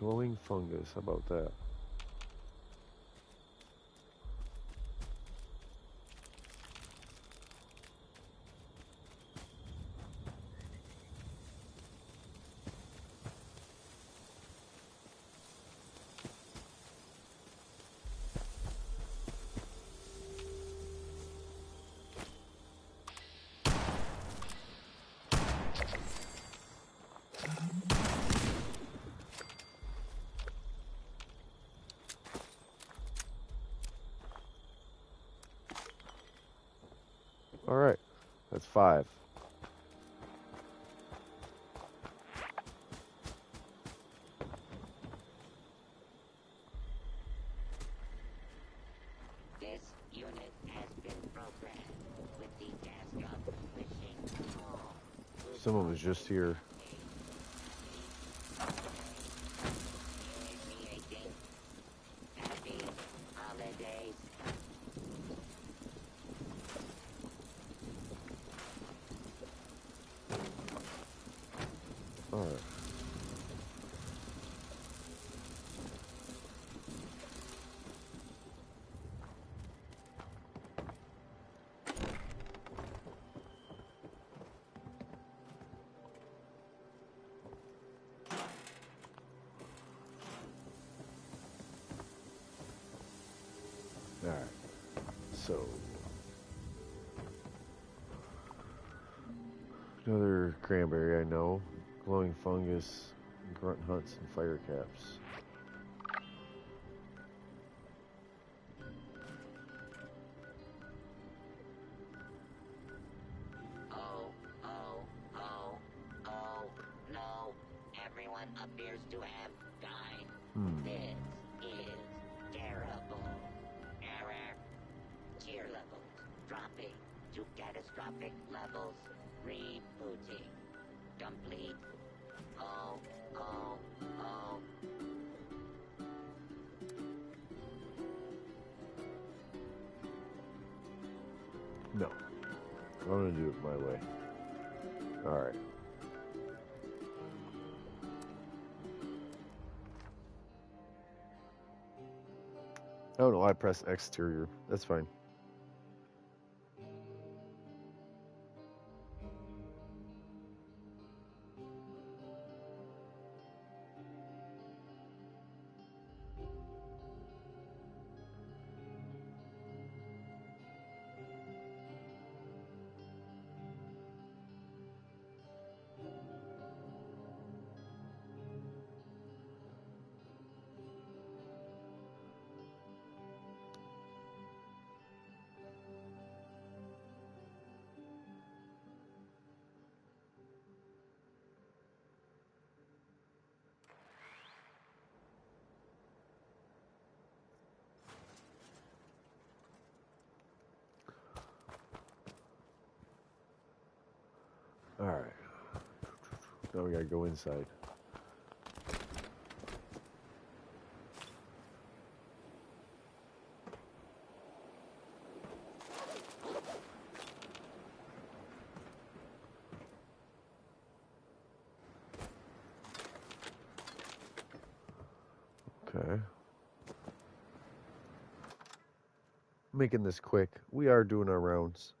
Glowing fungus, how about that? All right, that's 5. This unit has been programmed with the task of pushing all Someone was just here. initiating happy holidays. All right. All right. So another cranberry, I know. Glowing fungus, grunt hunts, and fire caps. Oh, oh, oh, oh, no. Everyone appears to have died. This is terrible. Error. Tier levels dropping to catastrophic levels. Rebooting. Complete. Oh, oh, oh. No, I'm gonna do it my way. All right. Oh no, I pressed exterior. That's fine. All right. Now we gotta go inside. Okay. Making this quick. We are doing our rounds.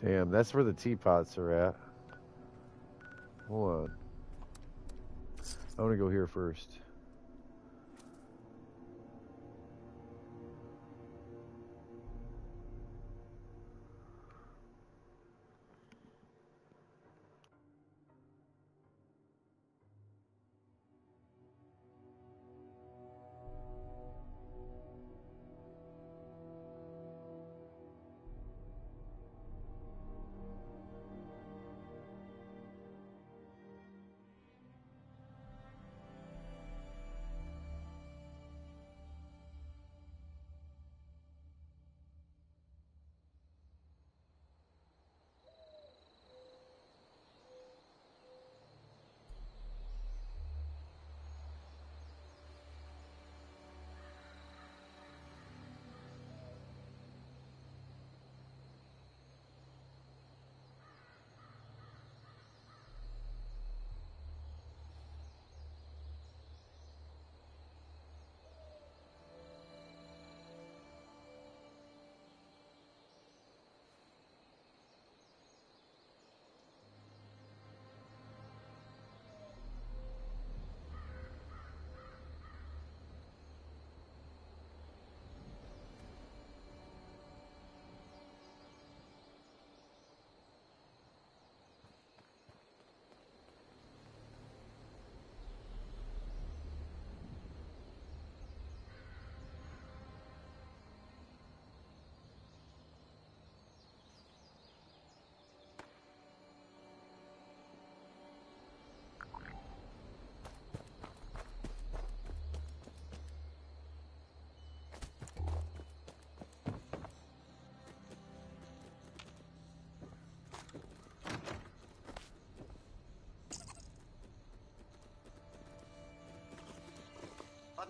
Damn, that's where the teapots are at. Hold on. I want to go here first.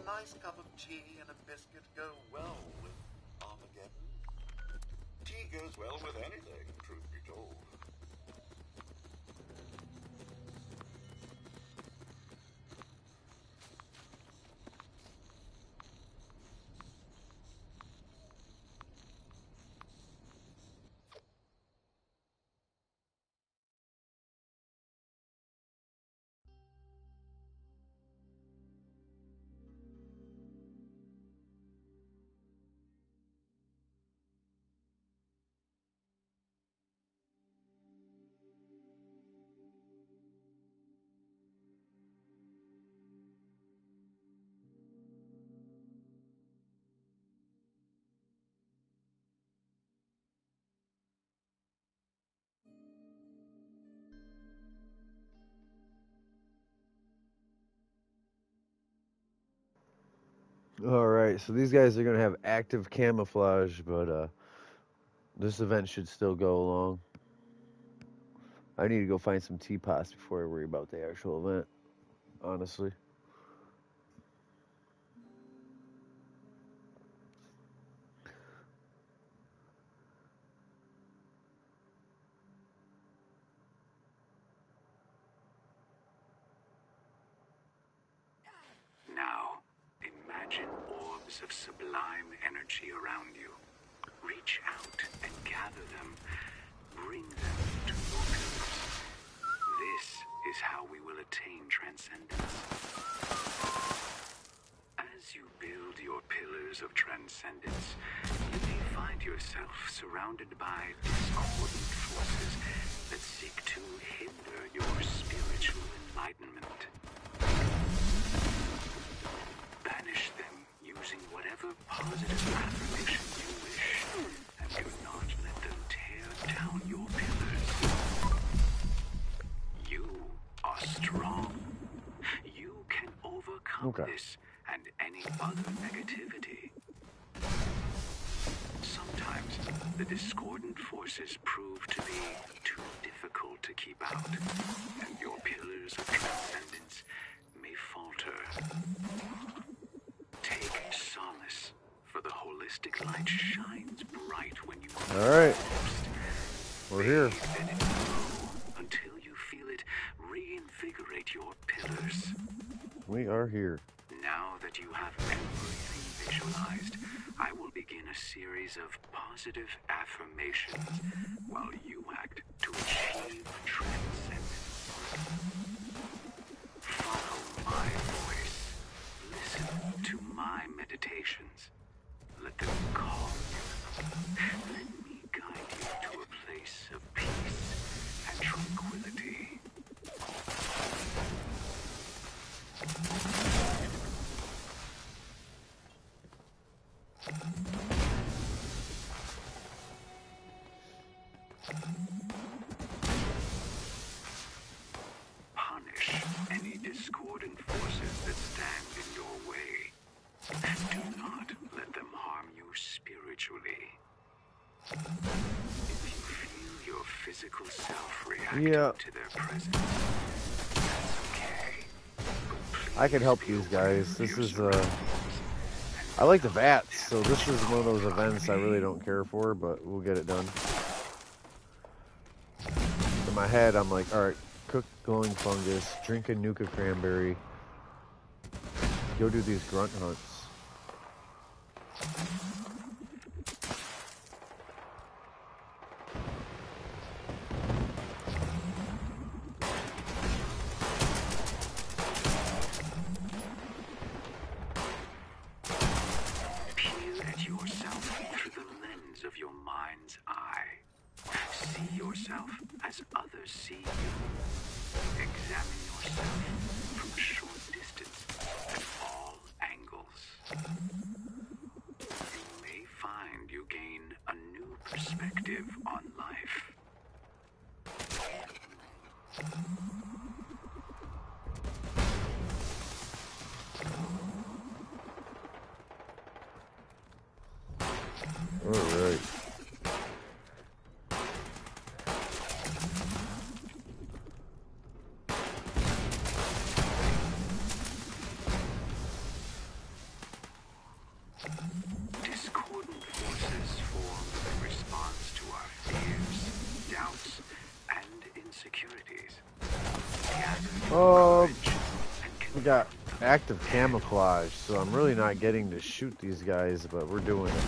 nice cup of tea and a biscuit go well with Armageddon? Tea goes well with anything, truth be told. Alright, so these guys are going to have active camouflage, but this event should still go along. I need to go find some teapots before I worry about the actual event, honestly. Now, imagine orbs of sublime energy around you. Reach out and gather them. Bring them to your pillars. This is how we will attain transcendence. As you build your pillars of transcendence, you may find yourself surrounded by discordant forces that seek to hinder your spiritual enlightenment. Banish them using whatever positive affirmation you wish, and do not let them tear down your pillars. You are strong. You can overcome this and any other negativity. Sometimes the discordant forces prove to be too difficult to keep out, and your pillars of transcendence may falter. Take solace, for the holistic light shines bright when you are Alright, we're here. let it grow until you feel it reinvigorate your pillars. We are here. Now that you have everything visualized, I will begin a series of positive affirmations while you act to achieve transcendence. Follow my voice. Listen to my meditations. Let them calm you. Let me guide you to a place of peace and tranquility. Punish any discordant forces that stand in your way. Do not let them harm you spiritually. If you feel your physical self reacting to their presence, that's okay. I can help these guys. This is I like the VATS, so this is one of those events I really don't care for, but we'll get it done. In my head, I'm like, alright, cook glowing fungus, drink a Nuka cranberry, go do these grunt hunts. Peer at yourself through the lens of your mind's eye. See yourself as others see you. Examine yourself from a short distance at all angles. You may find you gain a new perspective on life. Alright. Um, courage, and we got active camouflage, so I'm really not getting to shoot these guys, but we're doing it.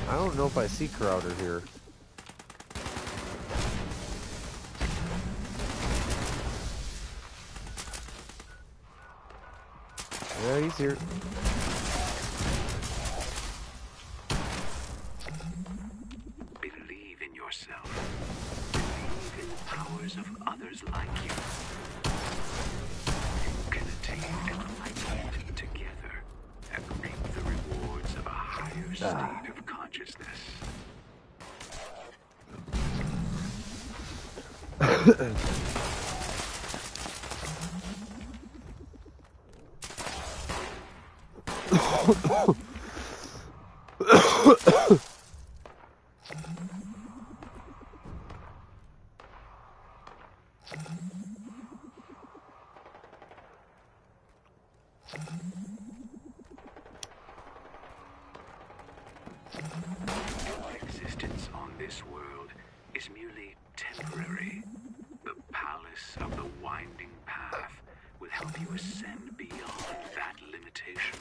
I don't know if I see Crowder here. Yeah, he's here. believe in yourself. Believe in the powers of others like you. You can attain enlightenment together and reap the rewards of a higher state of consciousness. Your existence on this world is merely temporary. The palace of the winding path will help you ascend beyond that limitation.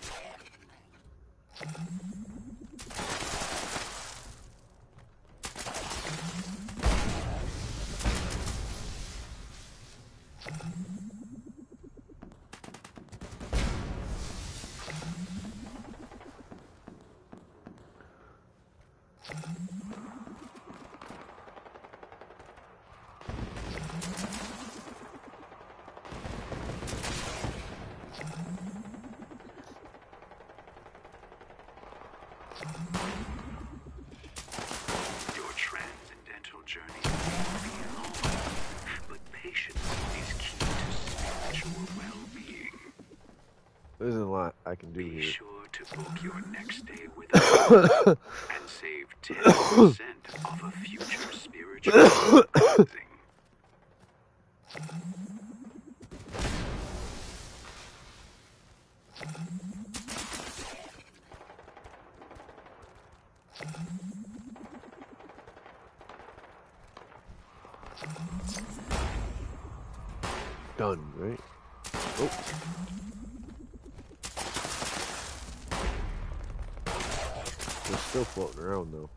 Your transcendental journey may be long, but patience is key to spiritual well-being. There isn't a lot I can do Be here. sure to book your next day with us and save 10% off a future spiritual cleansing. Done, right? Oh. They're still floating around, though.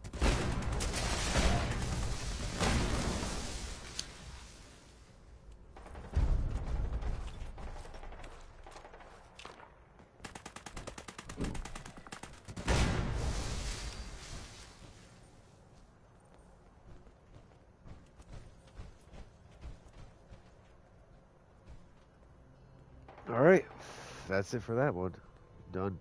All right. That's it for that one. Done.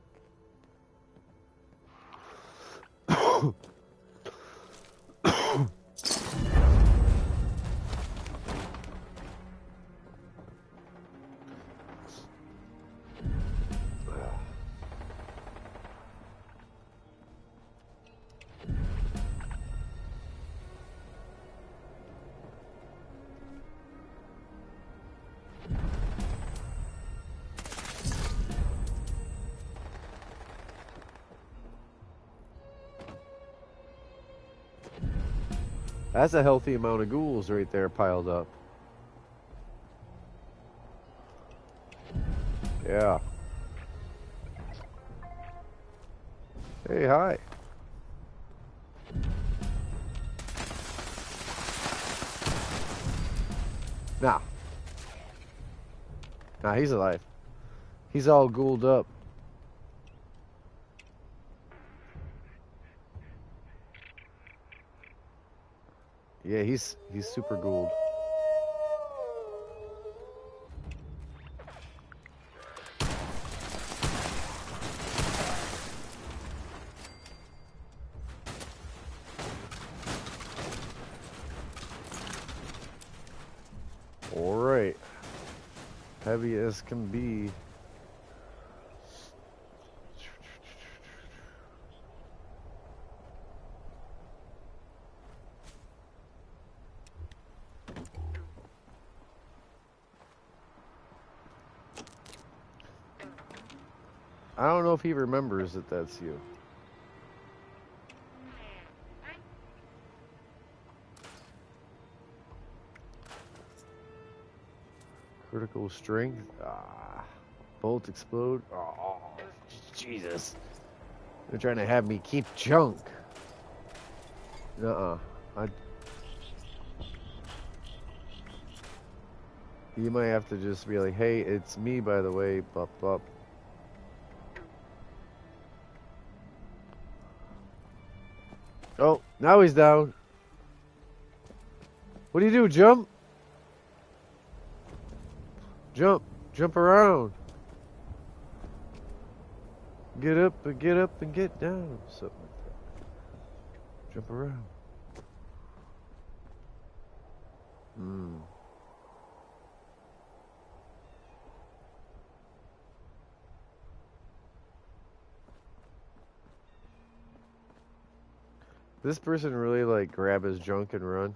That's a healthy amount of ghouls right there piled up. Yeah. Hey, hi. Nah. Nah, he's alive. He's all ghouled up. Yeah, he's super ghouled. All right. Heavy as can be. I don't know if he remembers that that's you. Critical strength. Ah. Bolt explode. Oh, Jesus. They're trying to have me keep junk. Uh-uh. You might have to just be like, hey, it's me, by the way. Bup, bup. Oh, now he's down. What do you do? Jump? Jump. Jump around. Get up and get down. Something like that. Jump around. This person really like grab his junk and run?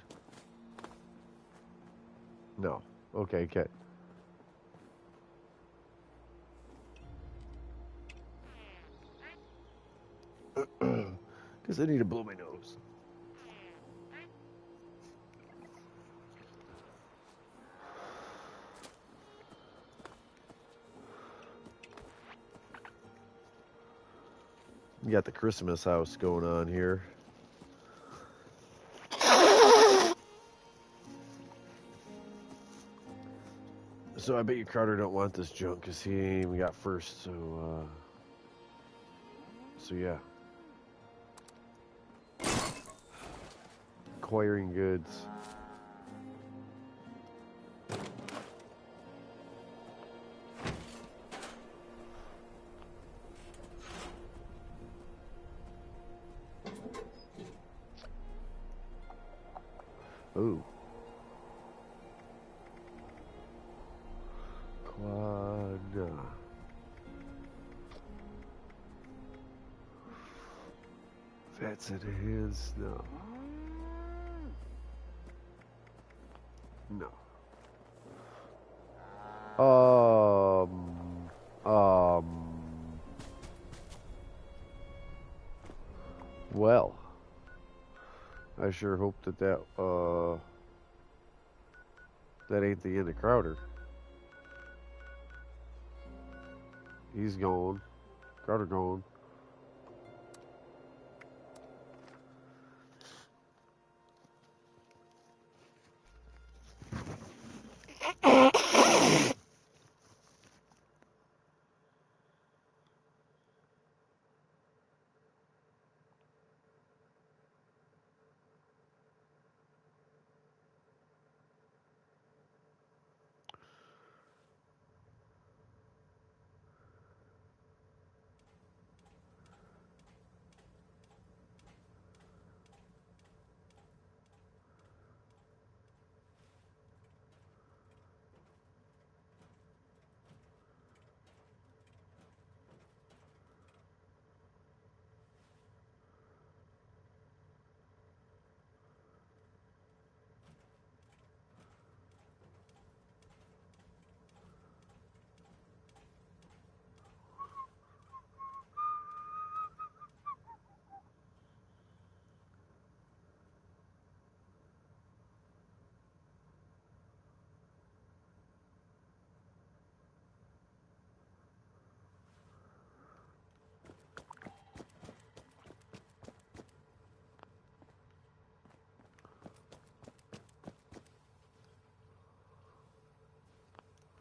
No. Okay, okay. Because I need to blow my nose. You got the Christmas house going on here. So I bet you Carter don't want this junk because he ain't even got first. So yeah. Acquiring goods. Ooh. Quad. That's it is. No. No. Well, I sure hope that ain't the end of Crowder. He's gone. Crowder gone.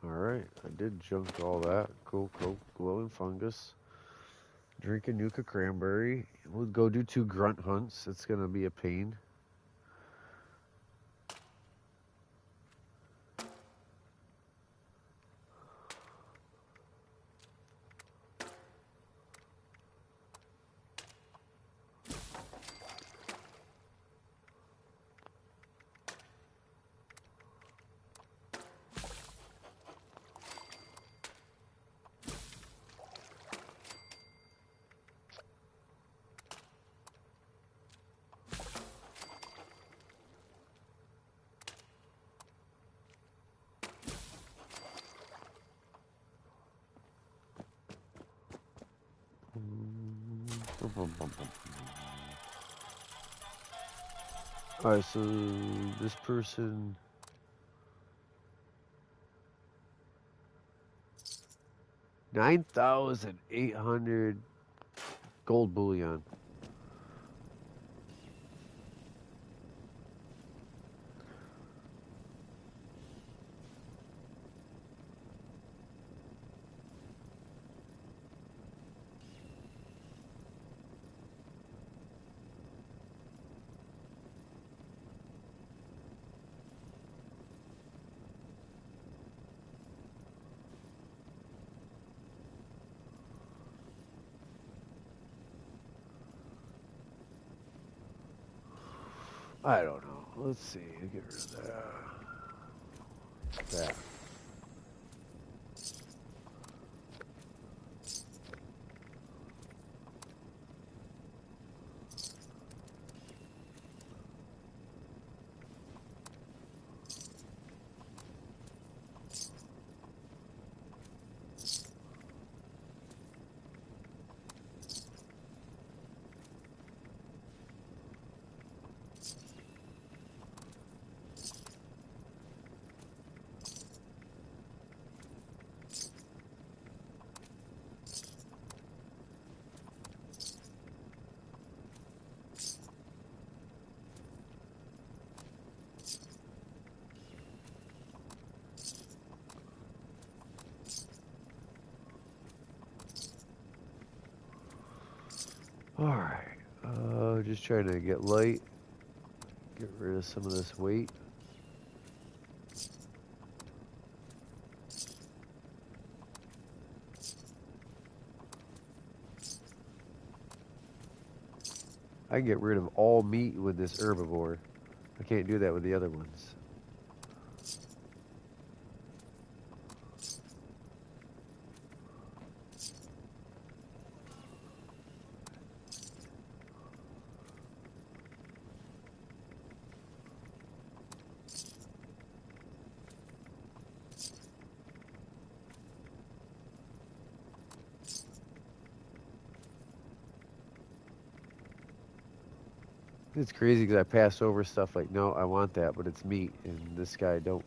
Alright, I did junk all that. Cool, glowing fungus. Drink a Nuka cranberry. We'll go do 2 grunt hunts. It's gonna be a pain. Alright, so this person 9,800 gold bullion. I don't know. Let's see. Get rid of that. Alright. Just trying to get light. Get rid of some of this weight. I can get rid of all meat with this herbivore. I can't do that with the other ones. It's crazy because I pass over stuff like, no, I want that, but it's meat, and this guy don't.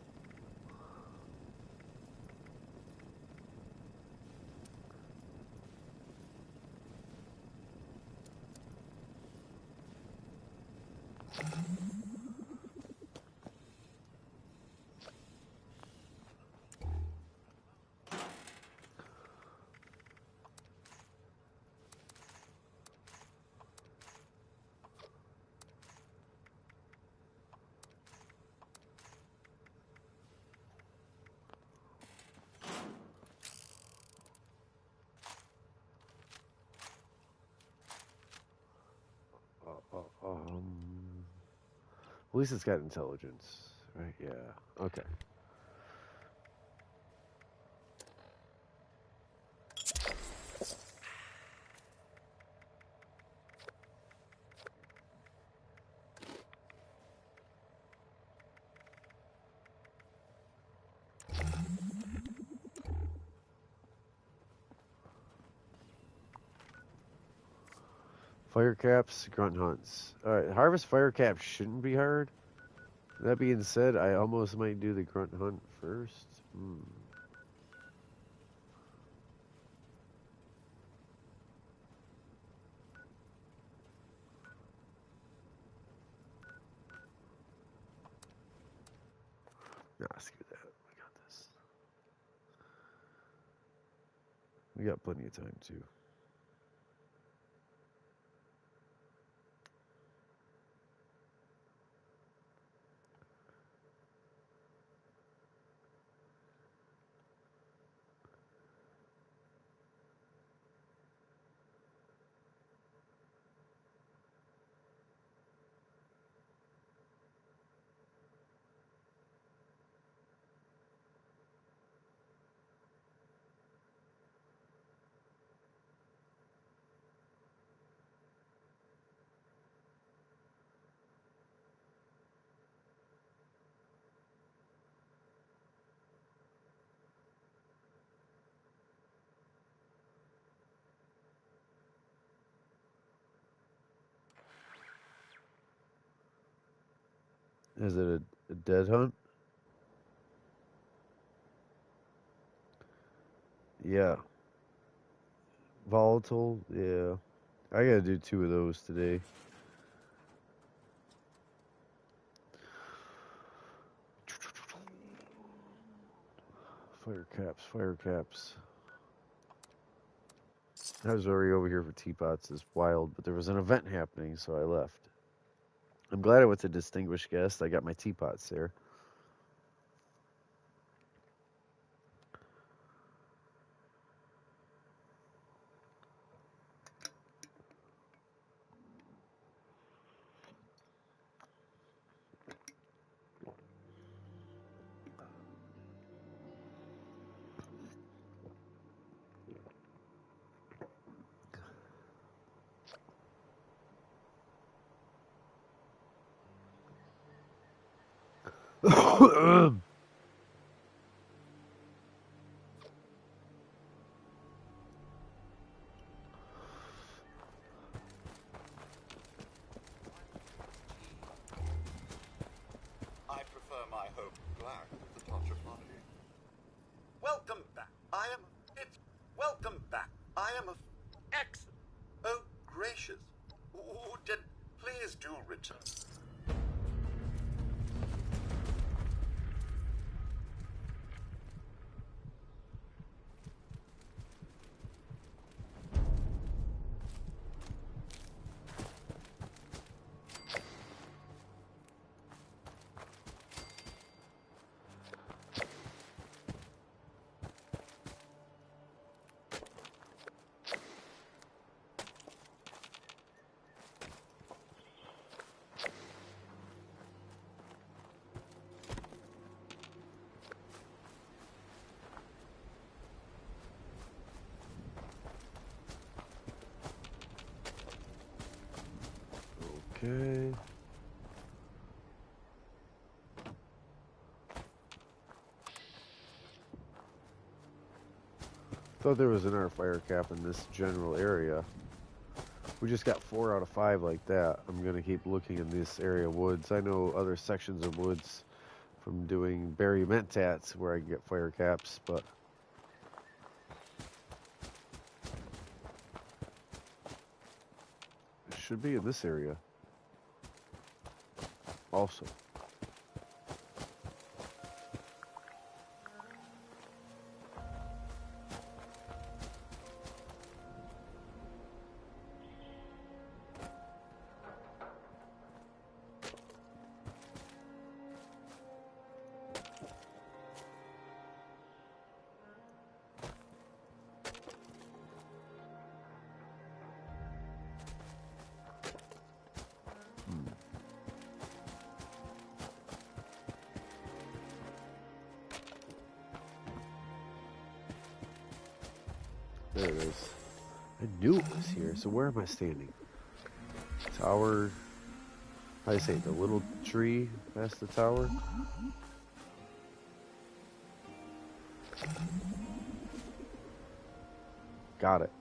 At least it's got intelligence, right? Yeah. Okay. Fire caps, grunt hunts. Alright, harvest fire caps shouldn't be hard. That being said, I almost might do the grunt hunt first. Nah, screw that. We got this. We got plenty of time too. Is it a dead hunt? Yeah. Volatile, yeah. I gotta do 2 of those today. Fire caps, fire caps. I was already over here for teapots. It's wild, but there was an event happening, so I left. I'm glad I went to Distinguished Guest. I got my teapots there. I prefer my home black with a touch of honey. Welcome back. Welcome back. I am a excellent. Oh, gracious. Ooh, please do return. Okay. Thought there was another fire cap in this general area. We just got 4 out of 5 like that. I'm gonna keep looking in this area of woods. I know other sections of woods from doing berry mentats where I can get fire caps, but it should be in this area also. There it is. I knew it was here. So where am I standing? Tower. How do you say it? The little tree past the tower? Got it.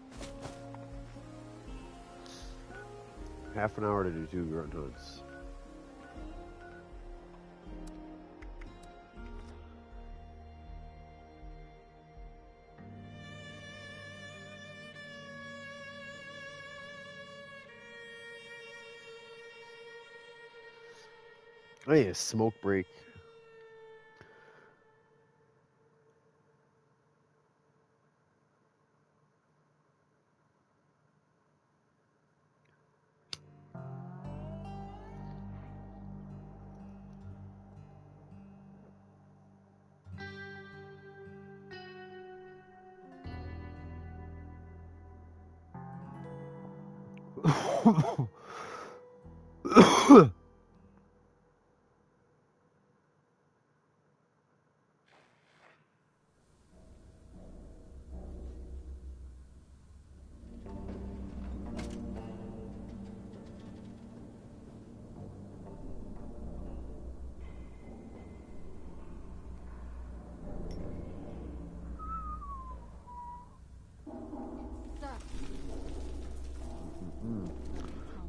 Half an hour to do 2 grunt hunts. Oh yeah, smoke break.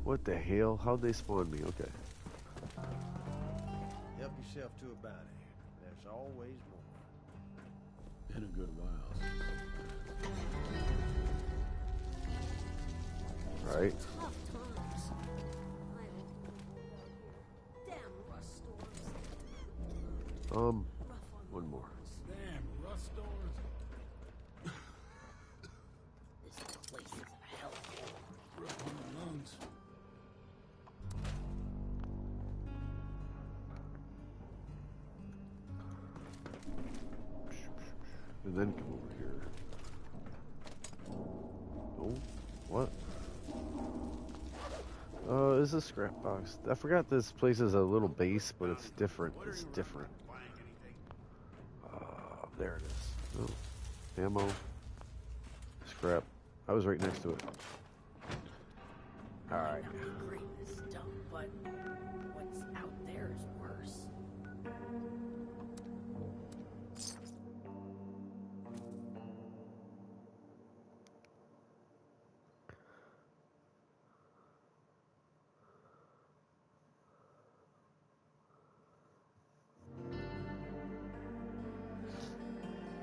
What the hell? How'd they spawn me? Okay. Help yourself to a bounty. There's always more. In a good while. right. Tough times. I hope you can hold out here. Damn rust storms. Rough on One more. Damn, rust stores. this place is a hellhole. Rough on the lungs. And then come over here. Oh, what? This is a scrap box. I forgot this place is a little base, but it's different. It's different. There it is. Oh, ammo. Scrap. I was right next to it. Alright. Might not be great in this dump, but what's out there is worse.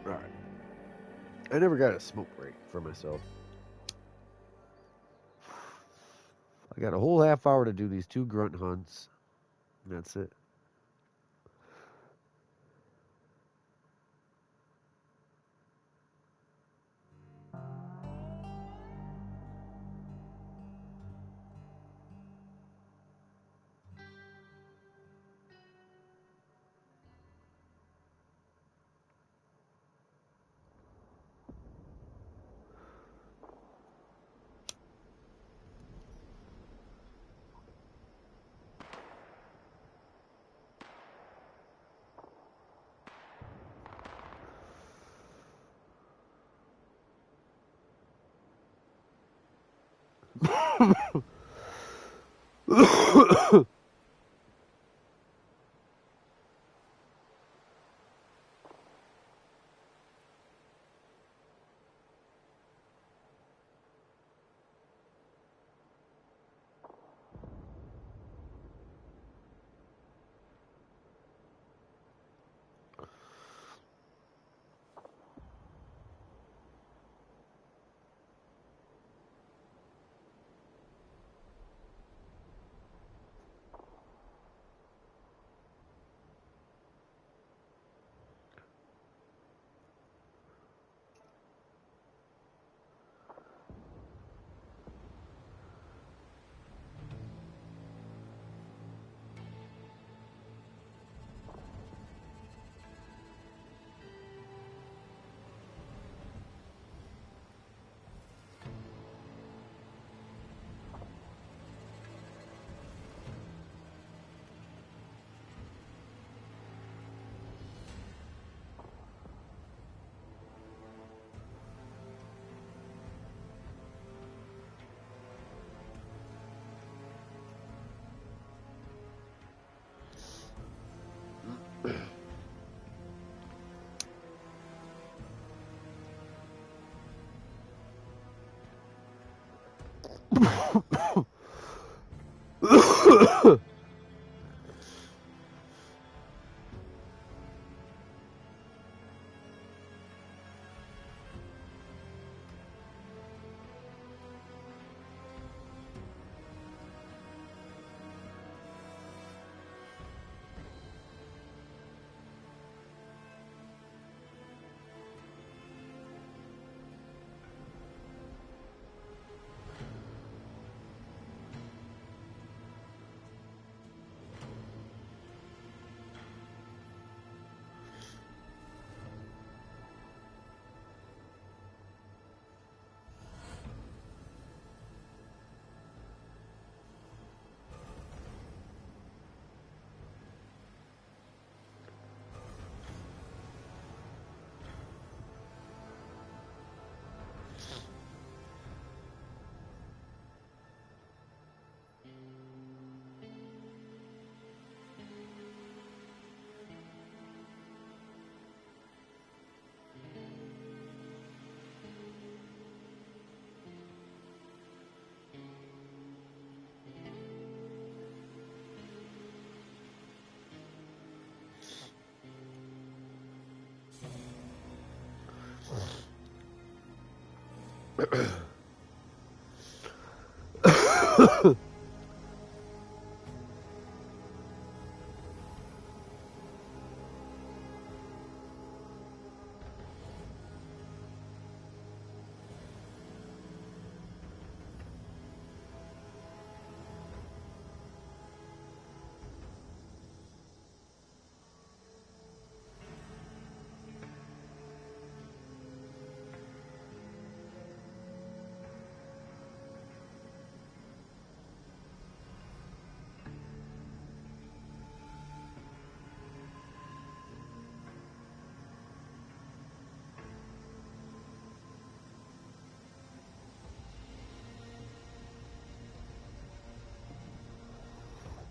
Alright. I never got a smoke break for myself. I got a whole half hour to do these 2 grunt hunts. And that's it.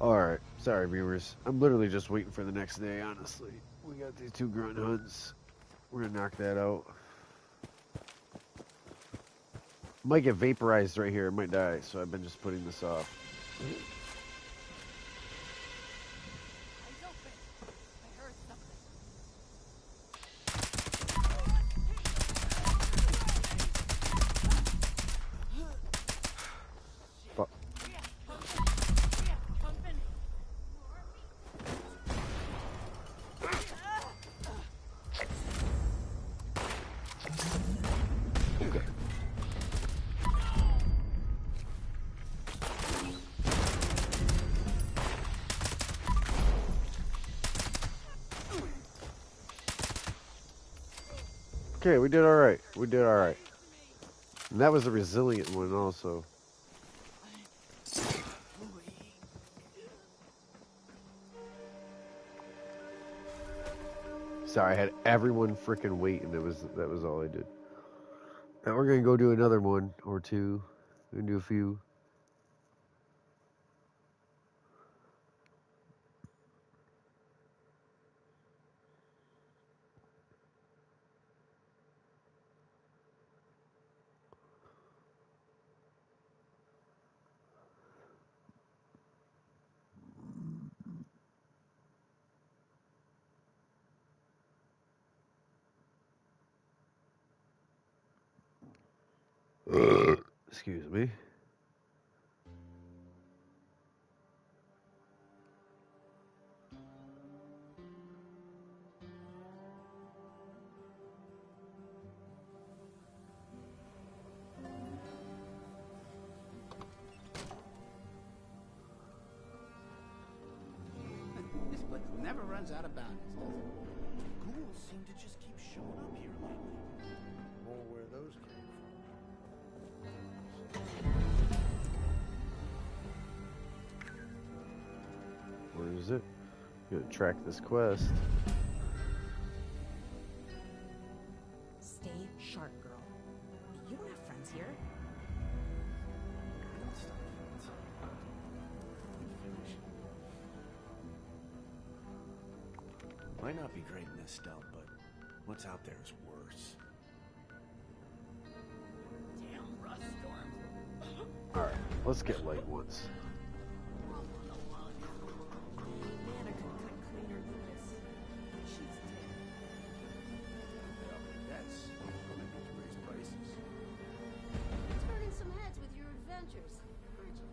Alright, sorry viewers. I'm literally just waiting for the next day, honestly. We got these 2 grunt hunts. We're gonna knock that out. Might get vaporized right here, it might die, so I've been just putting this off. Eyes open. I heard something. Fuck. Pumping. Okay, we did alright. We did alright. And that was a resilient one also. Sorry, I had everyone freaking wait, and that was all I did. Now we're gonna go do another one or two. We're gonna do a few. Excuse me. This place never runs out of bounties, does it? Ghouls seem to just keep showing up here lately. More where those came from. Where is it? Gonna track this quest. Stay sharp, girl. You don't have friends here. Might not be great in this stuff, but what's out there is worse. Damn rust storms. Alright, let's get light ones. Nana could cut cleaner than this. She's dead. That's coming to raise prices. Turning some heads with your adventures, aren't you?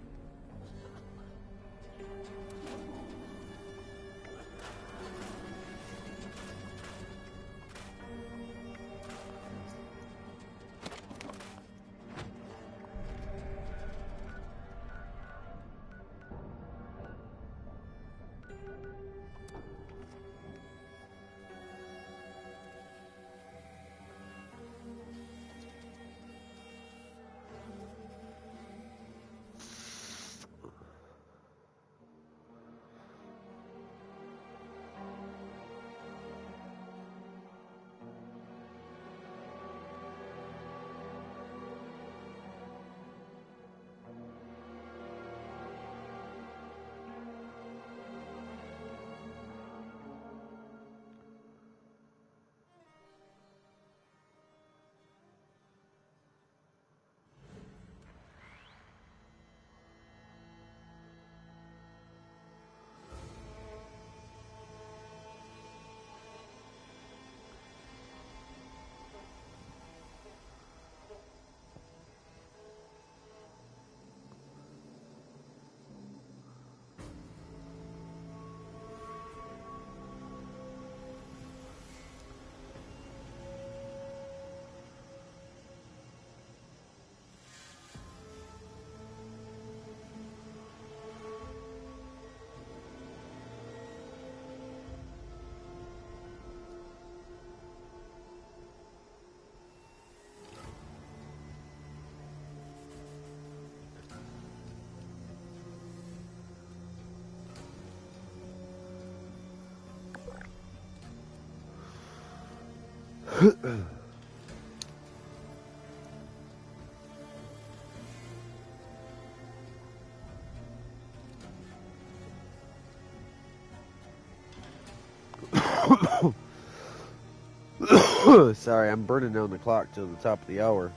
Sorry, I'm burning down the clock till the top of the hour.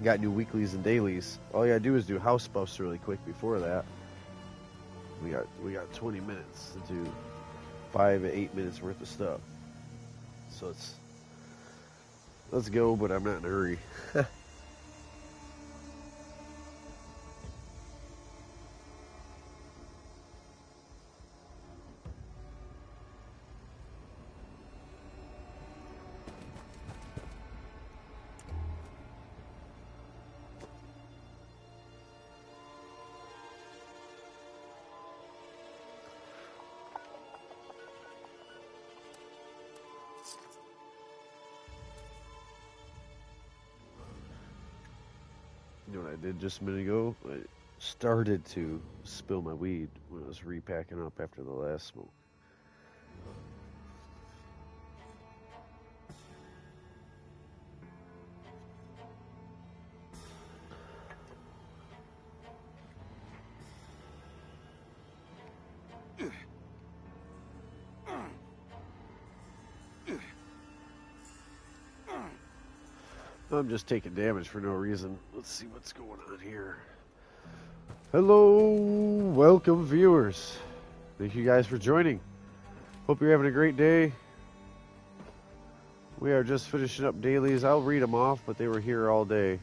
Got new weeklies and dailies. All you gotta do is do house buffs really quick before that. We got 20 minutes to do 5 to 8 minutes worth of stuff. So let's go, but I'm not in a hurry. You know what I did just a minute ago? I started to spill my weed when I was repacking up after the last smoke. I'm just taking damage for no reason. Let's see what's going on here. Hello, welcome viewers. Thank you guys for joining. Hope you're having a great day. We are just finishing up dailies. I'll read them off, but they were here all day.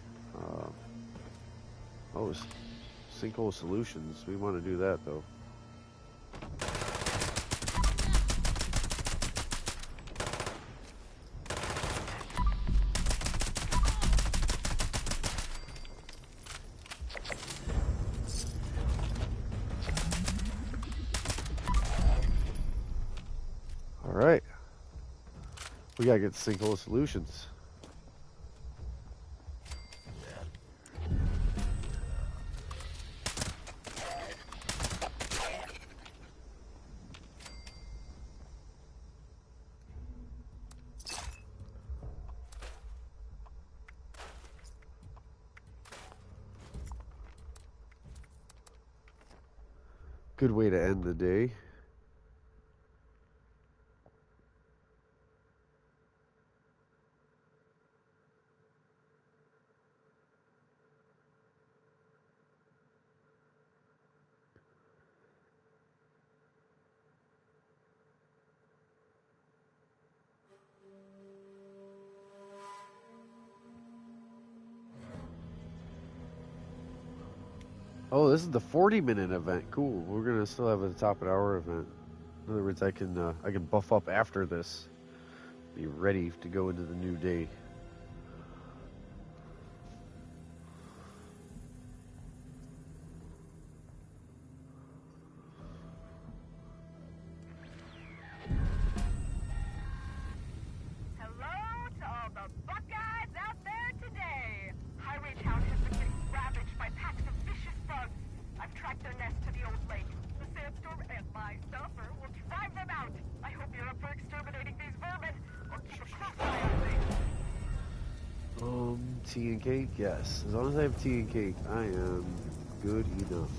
Oh, Sinkhole Solutions. We want to do that though. Alright. We gotta get Sinkhole Solutions. Good way to end the day. Oh, this is the 40-minute event. Cool. We're gonna still have a top of the hour event. In other words, I can buff up after this, be ready to go into the new day. Hello to all the Buckeyes out there today. Highway Town has been getting ravaged by packs of vicious bugs. I've tracked their nest to the old lake. The sandstorm and my stuffer will drive them out. I hope you're up for exterminating these vermin, or keep a close eye on things. Tea and cake? Yes. As long as I have tea and cake, I am good enough.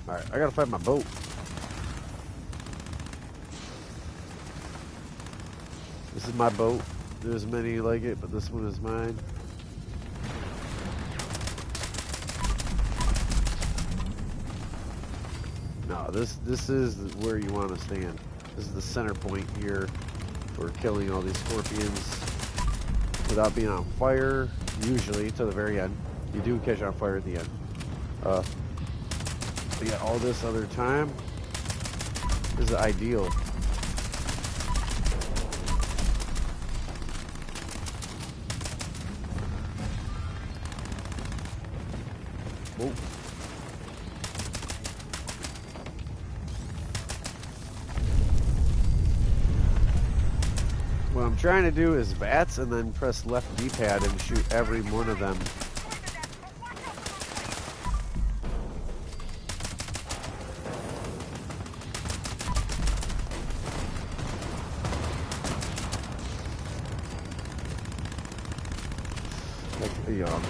Alright, I gotta find my boat. This is my boat. There's many like it, but this one is mine. No, this is where you want to stand. This is the center point here for killing all these scorpions without being on fire, usually to the very end. You do catch on fire at the end. But yeah, all this other time is ideal. Whoa. What I'm trying to do is VATS and then press left D-pad and shoot every one of them.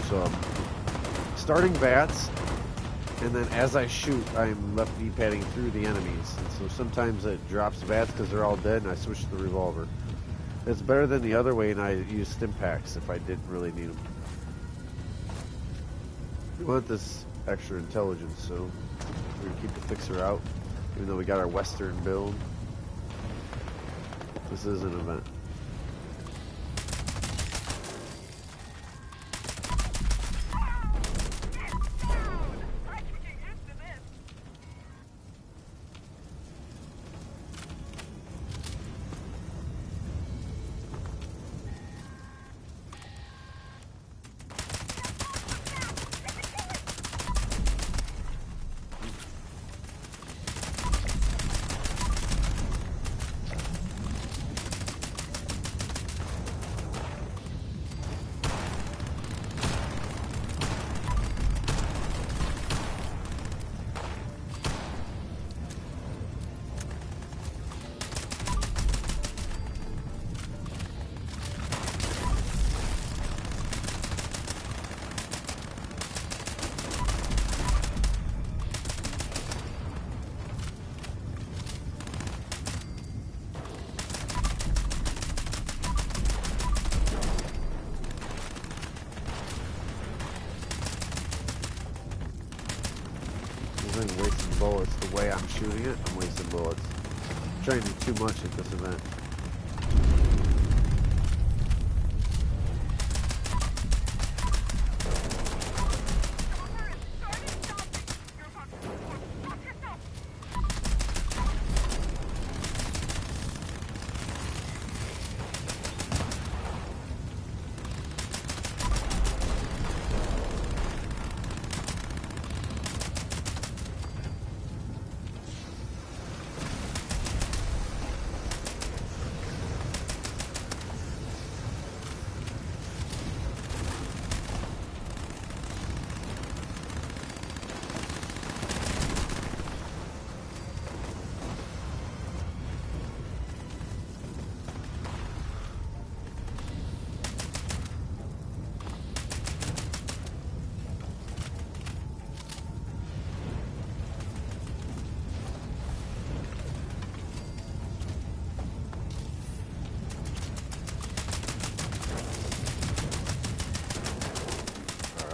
So I'm starting VATS, and then as I shoot, I'm left D-padding through the enemies. And so sometimes it drops VATS because they're all dead, and I switch to the revolver. It's better than the other way, and I use stim packs if I didn't really need them. We want this extra intelligence, so we're gonna keep the fixer out, even though we got our Western build. This is an event. Wasting bullets the way I'm shooting it. I'm wasting bullets. I'm trying to do too much at this event.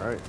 All right.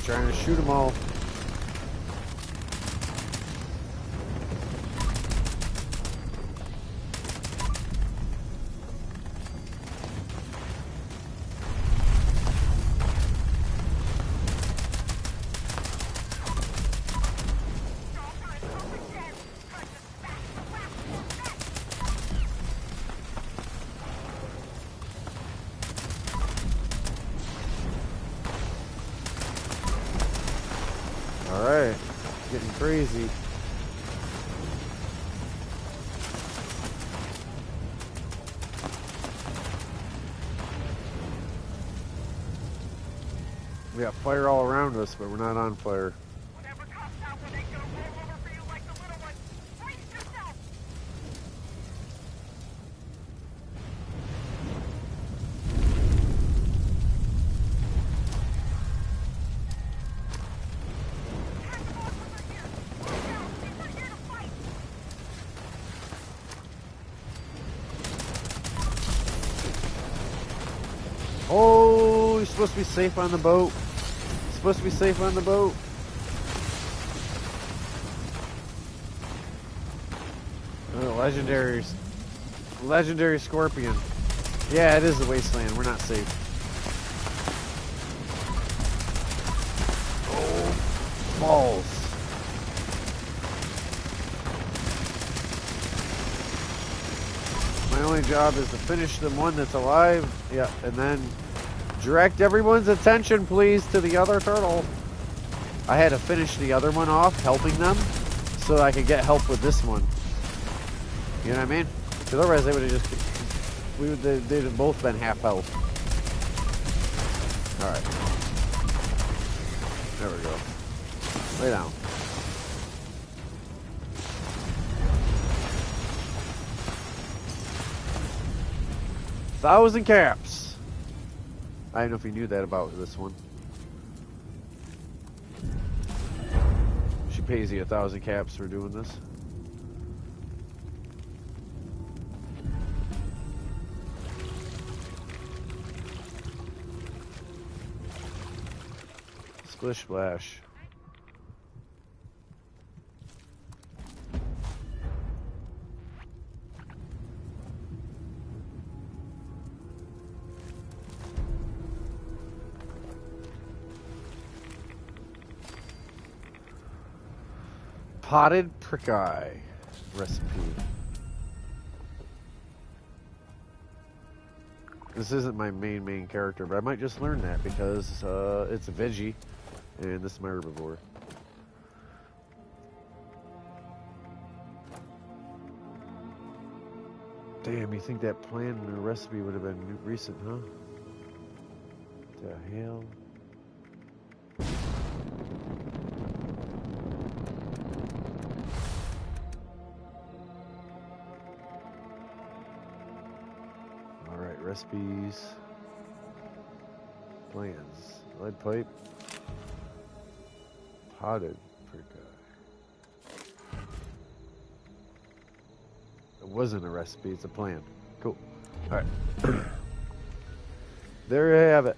Trying to shoot them all. Alright, getting crazy. We got fire all around us, but we're not on fire. Whatever comes out when they go roll over for you like the little one, brace yourself! you're supposed to be safe on the boat. You're supposed to be safe on the boat. Oh, legendary scorpion. Yeah, it is the wasteland. We're not safe. Oh, balls. My only job is to finish the one that's alive. Yeah, and then direct everyone's attention, please, to the other turtle. I had to finish the other one off, helping them, so I could get help with this one. You know what I mean? Because otherwise they would have just... they'd have both been half health. Alright. There we go. Lay down. Thousand caps. I don't know if you knew that about this one. She pays you 1,000 caps for doing this. Splish splash. Potted prick eye recipe. This isn't my main character, but I might just learn that because it's a veggie and this is my herbivore. Damn, you think that plan and the recipe would have been recent, huh? The hell? Alright, recipes. Plans. Lead pipe. Potted prick eye. It wasn't a recipe, it's a plan. Cool. Alright. There you have it.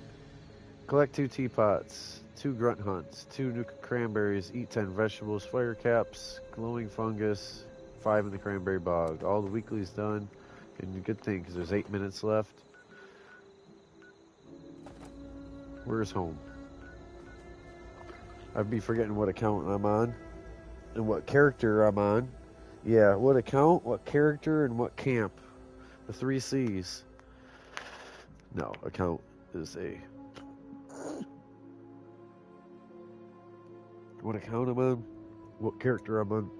Collect 2 teapots, 2 grunt hunts, 2 nuka cranberries, eat 10 vegetables, fire caps, glowing fungus, 5 in the cranberry bog. All the weeklies done. And good thing, because there's 8 minutes left. Where's home? I'd be forgetting what account I'm on and what character I'm on. Yeah, what account, what character, and what camp. The 3 C's. No, account is a... What account I'm on, what character I'm on,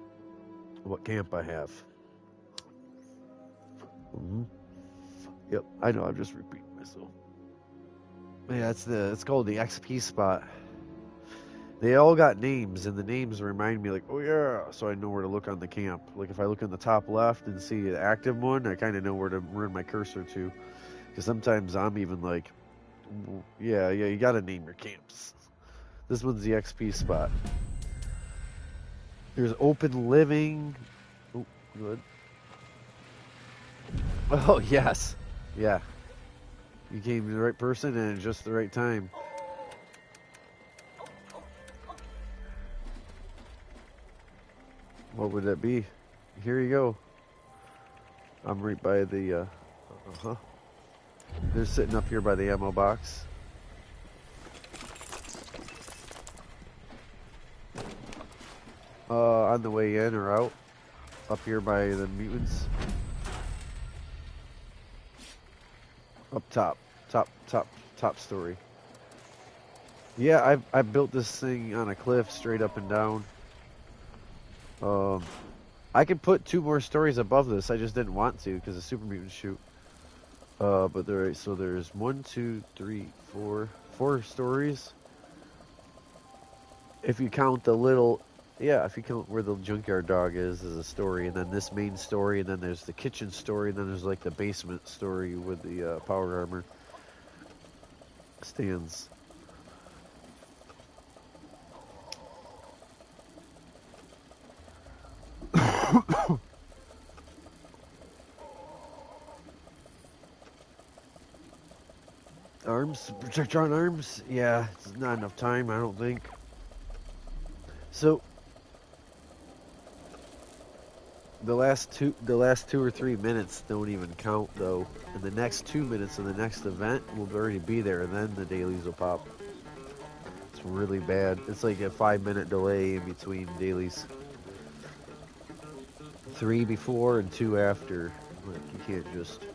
what camp I have. Yep, I know, I'm just repeating myself. Yeah, it's called the XP spot. They all got names, and the names remind me, like, oh yeah, so I know where to look on the camp. Like, if I look in the top left and see the active one, I kind of know where to run my cursor to. Because sometimes I'm even like, yeah, you gotta name your camps. This one's the XP spot. There's open living. Oh, good. Oh, yes. Yeah. You came to the right person and at just the right time. What would that be? Here you go. I'm right by the, They're sitting up here by the ammo box. On the way in or out. Up here by the mutants. Up top. Top story. Yeah, I built this thing on a cliff straight up and down. I could put 2 more stories above this. I just didn't want to because the super mutants shoot. But so there's 1, 2, 3, 4 stories. If you count the little, if you count where the junkyard dog is a story, and then this main story, and then there's the kitchen story, and then there's like the basement story with the power armor stands. arms, protect our arms. Yeah, it's not enough time, I don't think. So the last two or 3 minutes don't even count though. And the next 2 minutes of the next event will already be there, and then the dailies will pop. It's really bad. It's like a 5-minute delay in between dailies. 3 before and 2 after. Like, you can't just...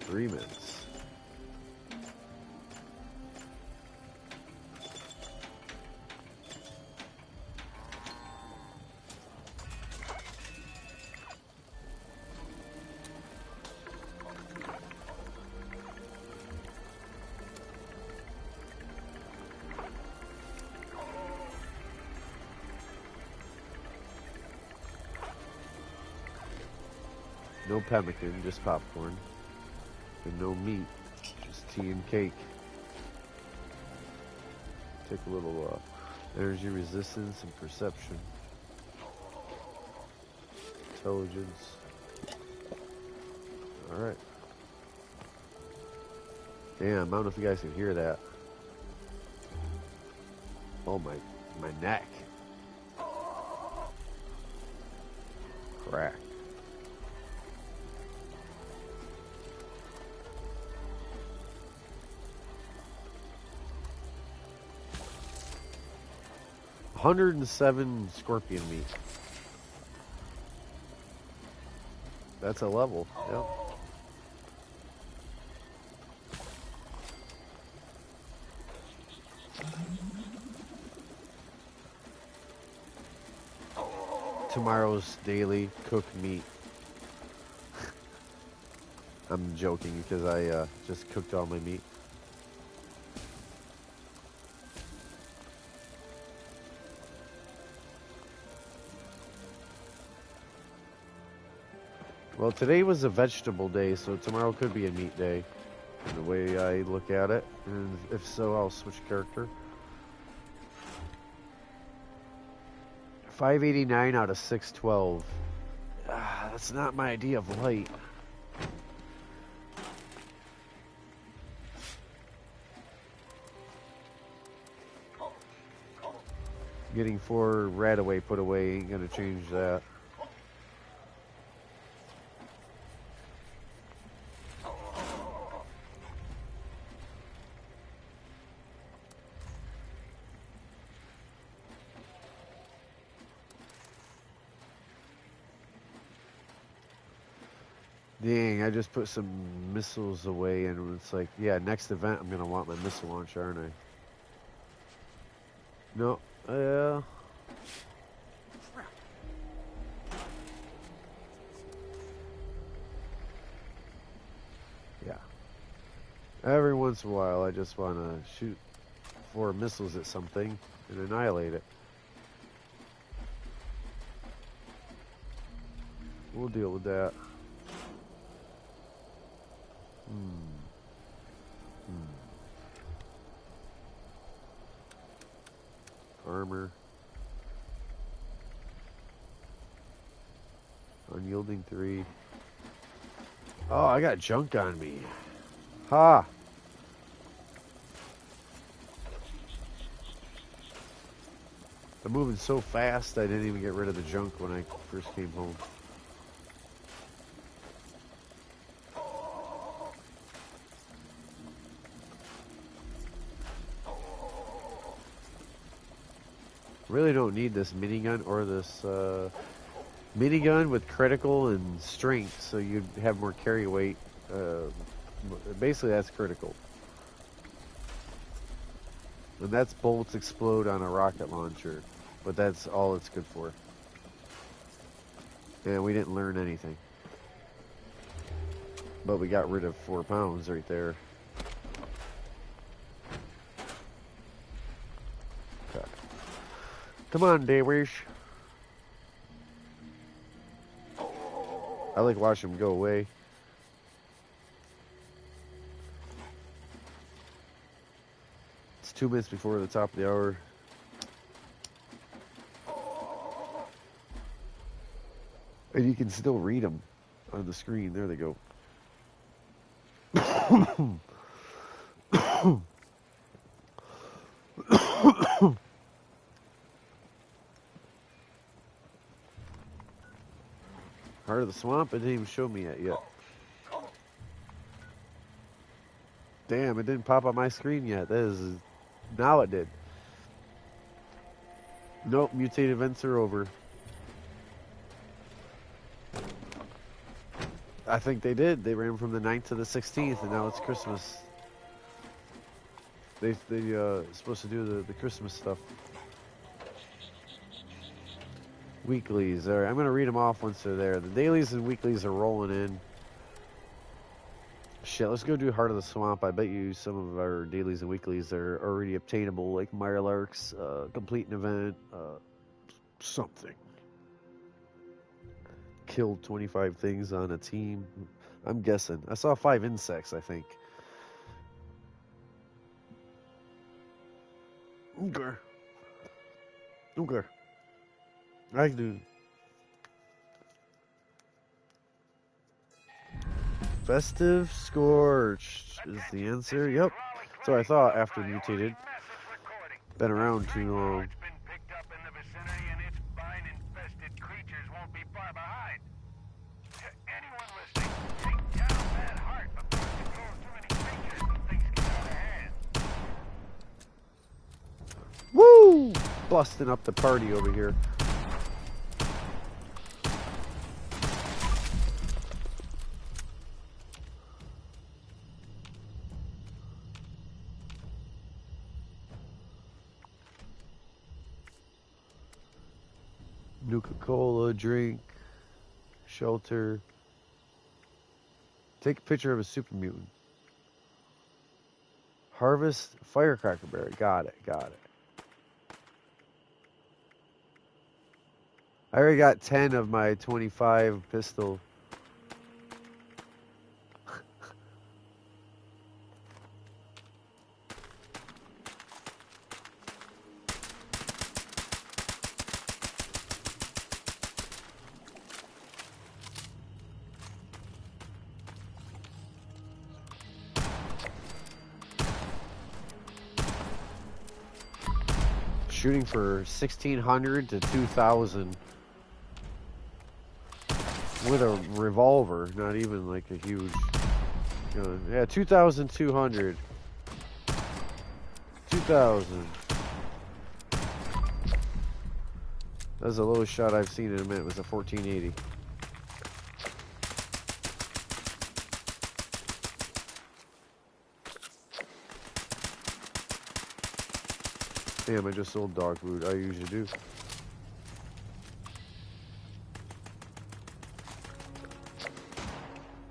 Agreements. No pemmican, just popcorn. And no meat, just tea and cake. Take a little energy resistance and perception. Intelligence. Alright. Damn, I don't know if you guys can hear that. Oh my neck. Crack. $107 scorpion meat. That's a level. Yep. Tomorrow's daily cooked meat. I'm joking because I just cooked all my meat. Well, today was a vegetable day, so tomorrow could be a meat day, in the way I look at it. And if so, I'll switch character. 589 out of 612. That's not my idea of light. Getting 4 rat away, put away ain't gonna change that. Dang, I just put some missiles away, and it's like, yeah, next event I'm gonna want my missile launcher, aren't I? No, Every once in a while, I just want to shoot 4 missiles at something and annihilate it. We'll deal with that. Armor. Unyielding 3. Oh, I got junk on me. Ha! I'm moving so fast, I didn't even get rid of the junk when I first came home. Really don't need this minigun or this minigun with critical and strength, so you'd have more carry weight. Basically, that's critical. And that's bullets explode on a rocket launcher, but that's all it's good for. And we didn't learn anything. But we got rid of 4 pounds right there. Okay. Come on, Davies. I like watching them go away. It's 2 minutes before the top of the hour. And you can still read them on the screen. There they go. Heart of the Swamp? It didn't even show me yet. Damn, it didn't pop on my screen yet. That is... Now it did. Nope, mutated events are over. I think they did. They ran from the 9th to the 16th, and now it's Christmas. They supposed to do the Christmas stuff. Weeklies. All right, I'm going to read them off once they're there. The dailies and weeklies are rolling in. Shit, let's go do Heart of the Swamp. I bet you some of our dailies and weeklies are already obtainable, like Mirelurks, complete an event, something. Killed 25 things on a team. I'm guessing. I saw 5 insects, I think. Okay. Okay. I do. Festive Scorch is the answer. Yep. So I thought after mutated. Been around too long. Woo! Busting up the party over here. Nuka-Cola, drink, shelter. Take a picture of a super mutant. Harvest firecracker berry. Got it, got it. I already got 10 of my 25 pistol. Shooting for 1,600 to 2,000 with a revolver, not even like a huge gun. Yeah, 2,200. 2,000. That was the lowest shot I've seen in a minute. It was a 1480. Damn, I just sold dog food. I usually do.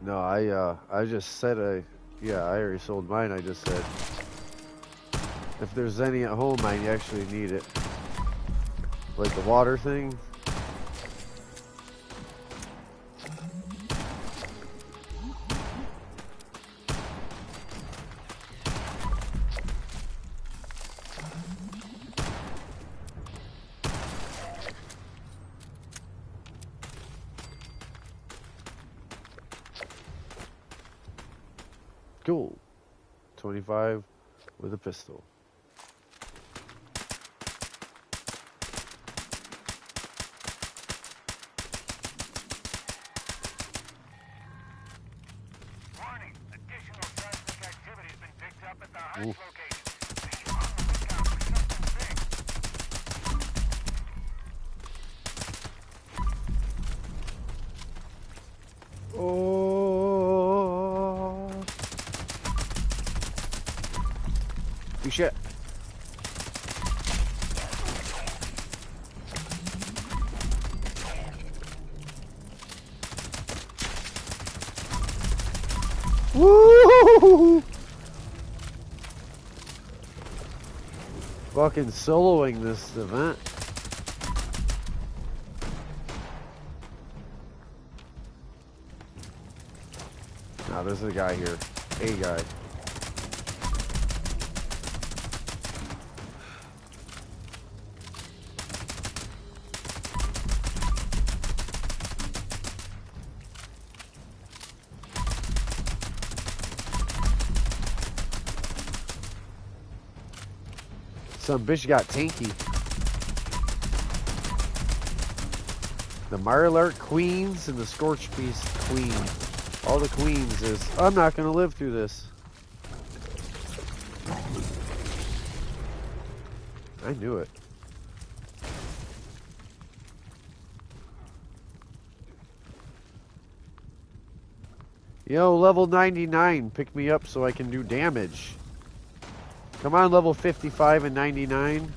No, I just said Yeah, I already sold mine. I just said if there's any at home, I actually need it. Like the water thing. Cool. 25 with a pistol. Warning! Additional seismic activity has been picked up at the Heights Oof. location. Be on the lookout for something big. Oh. You shit. Woo! Fucking soloing this event. Now there's a guy here. A guy. Some bitch got tanky. The Mirelurk queens and the Scorch Beast queen. All the queens is, I'm not gonna live through this. I knew it. Yo, level 99, pick me up so I can do damage. Come on, level 55 and 99.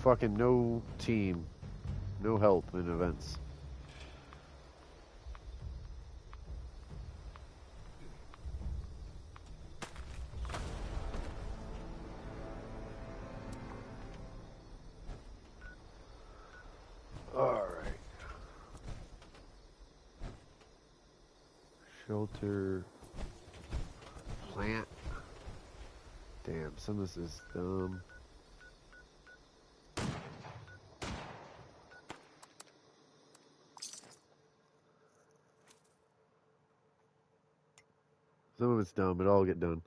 Fucking no team. No help in events. Alright. Shelter. Plant. Damn, some of this is dumb. Some of it's dumb, but I'll get done.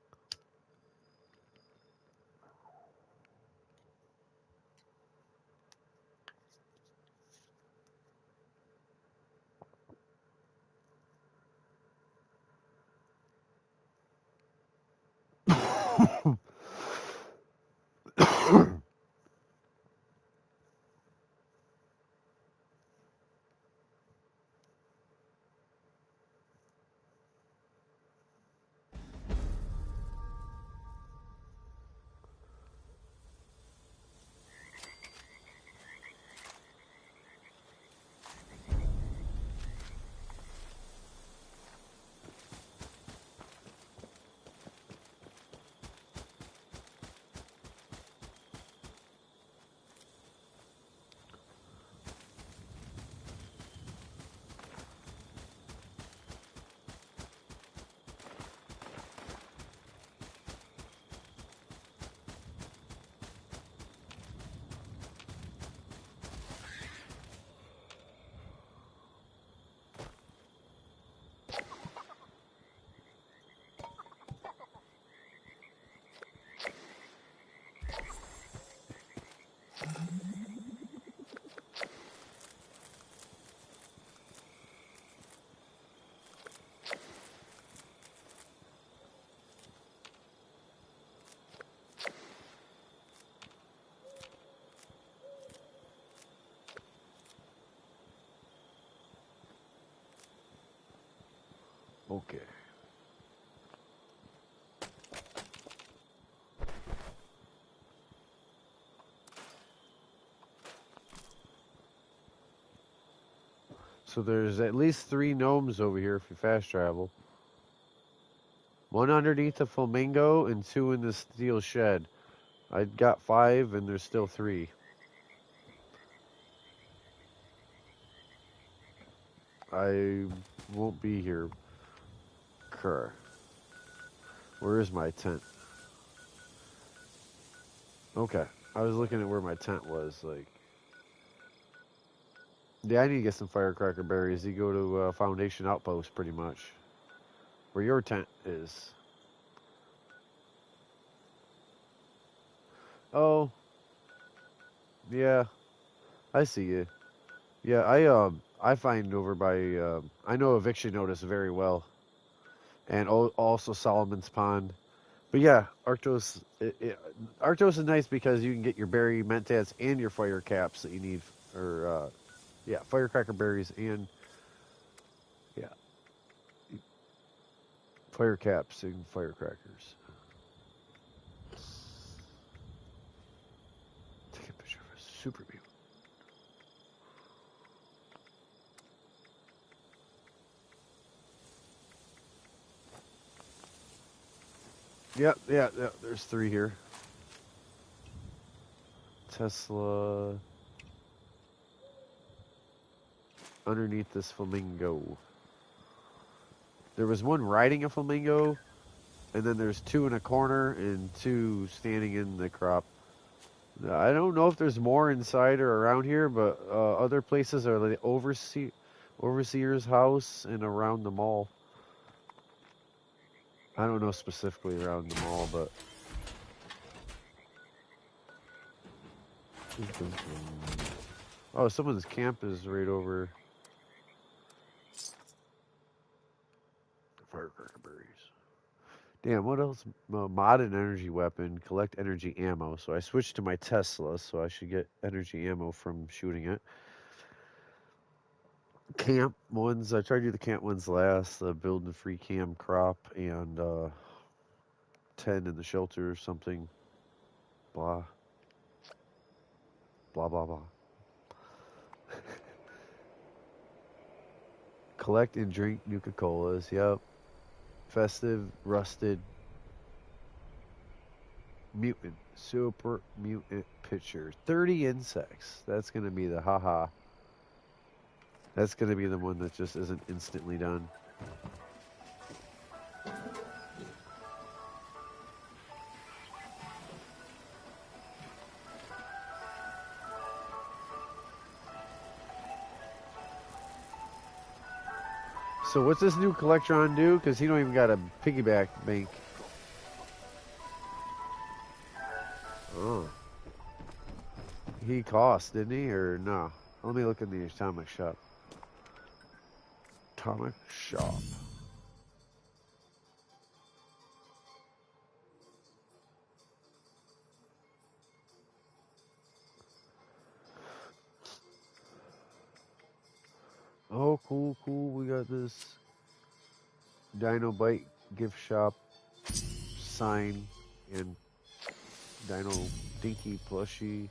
Okay. So there's at least 3 gnomes over here if you fast travel. 1 underneath the flamingo and 2 in the steel shed. I got 5 and there's still 3. I won't be here. Kerr. Where is my tent? Okay. I was looking at where my tent was. Like, yeah, I need to get some firecracker berries. You go to Foundation Outpost, pretty much. Where your tent is. Oh. Yeah. I see you. Yeah, I find over by I know Eviction Notice very well. And also Solomon's Pond. But yeah, Arctos Arctos is nice because you can get your berry mentats and your fire caps that you need, or yeah, firecracker berries and yeah, fire caps and firecrackers. Take a picture of a super mutant. Yep, yeah, there's 3 here. Tesla. Underneath this flamingo. There was 1 riding a flamingo, and then there's 2 in a corner and 2 standing in the crop. I don't know if there's more inside or around here, but other places are the overseer's house and around the mall. I don't know specifically around the mall, but oh, someone's camp is right over. Firecracker berries. Damn, what else? Mod an energy weapon, collect energy ammo. So I switched to my Tesla, so I should get energy ammo from shooting it. Camp ones, I tried to do the camp ones last. Build a free cam crop and 10 in the shelter or something. Blah. Blah, blah, blah. Collect and drink Nuka-Colas. Yep. Festive, rusted, mutant, super mutant picture. 30 insects. That's going to be the haha. That's going to be the one that just isn't instantly done. So what's this new Collectron do? Because he don't even got a piggyback bank. Oh. He cost, didn't he? Or no? Let me look in the atomic shop. Atomic shop. Oh, cool, cool. We got this Dino Bite gift shop sign and Dino Dinky plushie.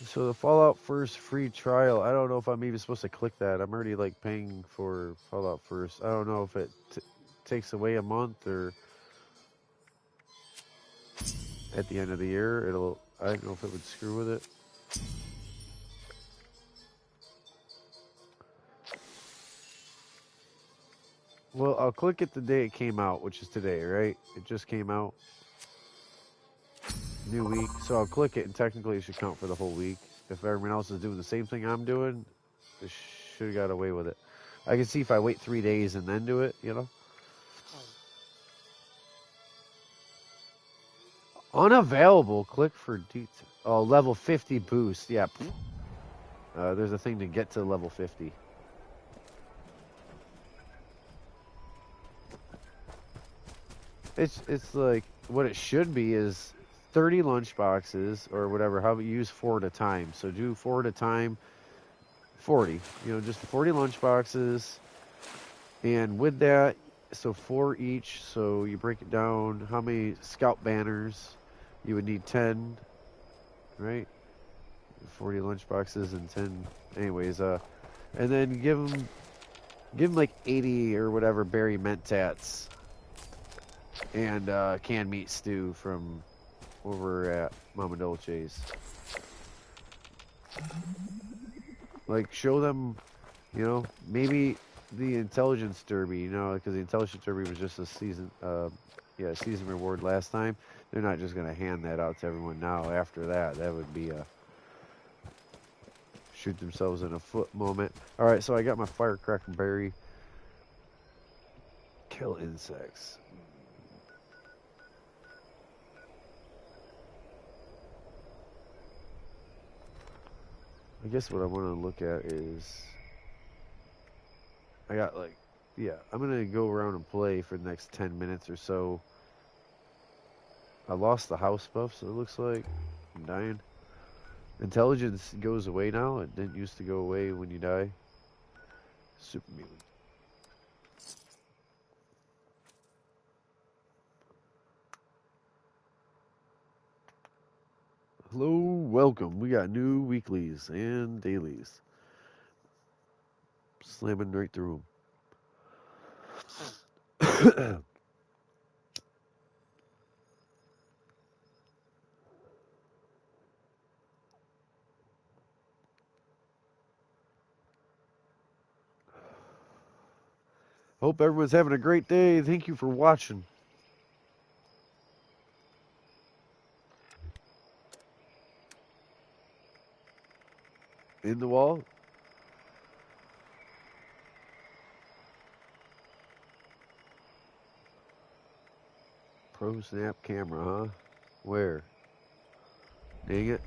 So the Fallout First free trial, I don't know if I'm even supposed to click that. I'm already like paying for Fallout First. I don't know if it takes away a month or at the end of the year. I don't know if it would screw with it. Well, I'll click it the day it came out, which is today, right? It just came out. New week. So I'll click it, and technically it should count for the whole week. If everyone else is doing the same thing I'm doing, it should have got away with it. I can see if I wait 3 days and then do it, you know? Unavailable. Click for detail. Oh, level 50 boost. Yeah. There's a thing to get to level 50. It's like what it should be is 30 lunch boxes or whatever. How about you use 4 at a time? So do 4 at a time. 40. You know, just 40 lunch boxes. And with that, so 4 each. So you break it down. How many scout banners? You would need 10, right? 40 lunch boxes and 10. Anyways, and then give them like 80 or whatever berry mentats. and canned meat stew from over at Mama Dolce's. Like, show them, you know, maybe the intelligence derby, you know, because the intelligence derby was just a season, season reward last time. They're not just going to hand that out to everyone now. After that, that would be a shoot themselves in the foot moment. All right, so I got my firecracker berry. Kill insects. I guess what I want to look at is I got like, yeah, I'm going to go around and play for the next 10 minutes or so. I lost the house buff, so it looks like I'm dying. Intelligence goes away now. It didn't used to go away when you die. Super mutant. Hello, welcome. We got new weeklies and dailies. Slamming right through them. Hope everyone's having a great day. Thank you for watching. In the wall. Pro snap camera, huh? Where? Dang it.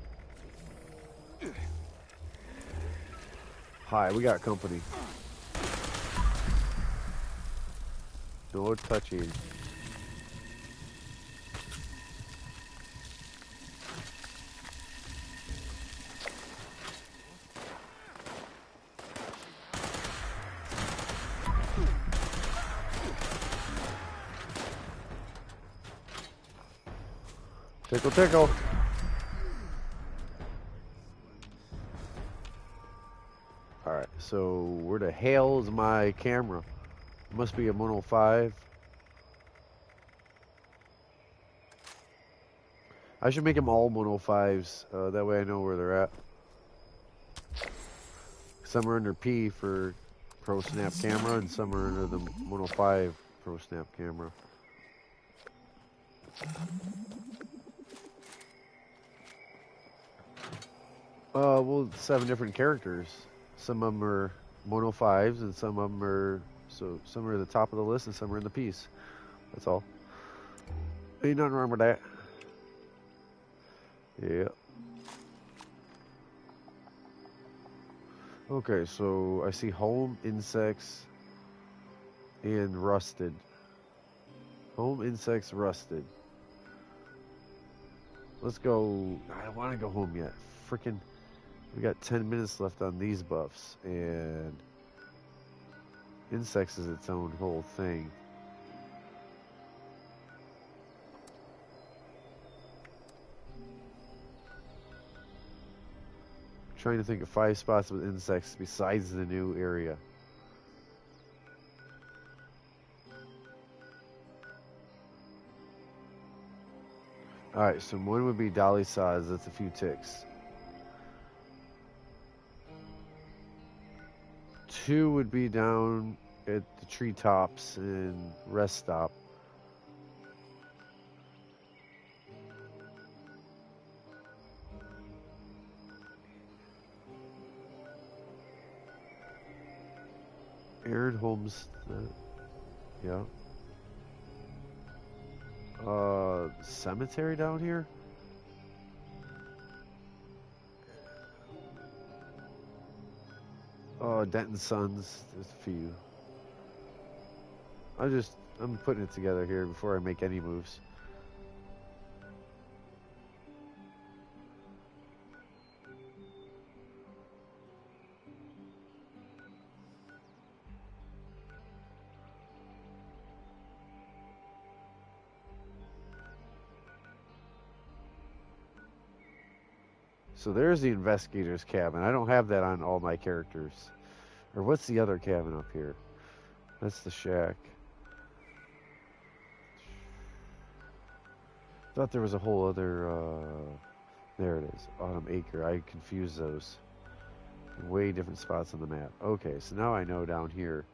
Hi, we got company. No touching. Tickle, tickle. Alright, so where the hell is my camera? It must be a 105. I should make them all 105s. That way I know where they're at. Some are under P for Pro Snap Camera, and some are under the 105 Pro Snap Camera. Well, 7 different characters. Some of them are 105s, and some of them are, so some are at the top of the list, and some are in the piece. That's all. Ain't nothing wrong with that. Yeah. Okay, so I see home, insects, and rusted. Home, insects, rusted. Let's go. I don't want to go home yet. Freaking. We got 10 minutes left on these buffs, and insects is its own whole thing. I'm trying to think of 5 spots with insects besides the new area. Alright, so one would be Dolly Saws, that's a few ticks. 2 would be down at the treetops and rest stop. Aaron Holmes, yeah. Cemetery down here? Oh, Denton Sons, there's a few. I'm putting it together here before I make any moves. So there's the investigator's cabin. I don't have that on all my characters. Or what's the other cabin up here? That's the shack. Thought there was a whole other, there it is, Autumn Acre. I confused those. Way different spots on the map. Okay, so now I know down here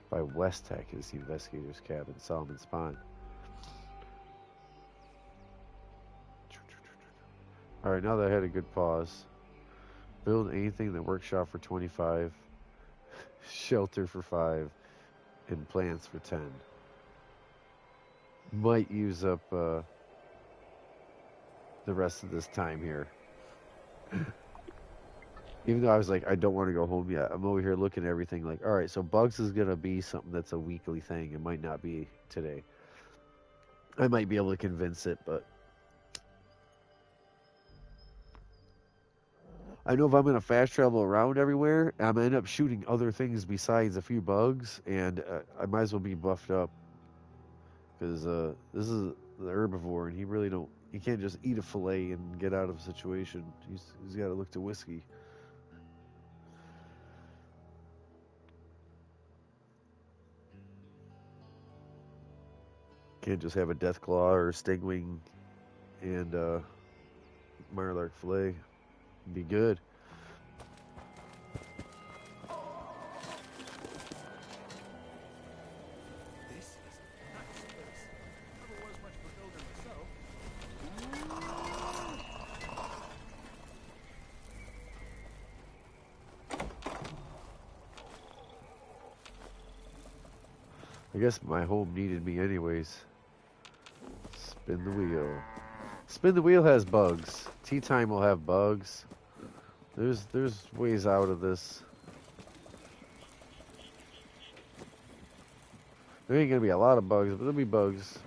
by West Tech is the investigator's cabin, Solomon's Pond. Alright, now that I had a good pause. Build anything in the workshop for 25, shelter for 5, and plants for 10. Might use up the rest of this time here. Even though I was like, I don't want to go home yet. I'm over here looking at everything like, alright, so bugs is going to be something that's a weekly thing. It might not be today. I might be able to convince it, but I know if I'm going to fast travel around everywhere, I'm going to end up shooting other things besides a few bugs, and I might as well be buffed up. Because this is the herbivore, and he can't just eat a fillet and get out of a situation. He's got to look to whiskey. Can't just have a death claw or a stingwing and Meyerlark fillet. Be good. This is a nice place. Never was much of a builder myself. I guess my home needed me anyways. Spin the wheel. Spin the wheel has bugs. Tea time will have bugs. There's ways out of this. There ain't gonna be a lot of bugs, but there'll be bugs.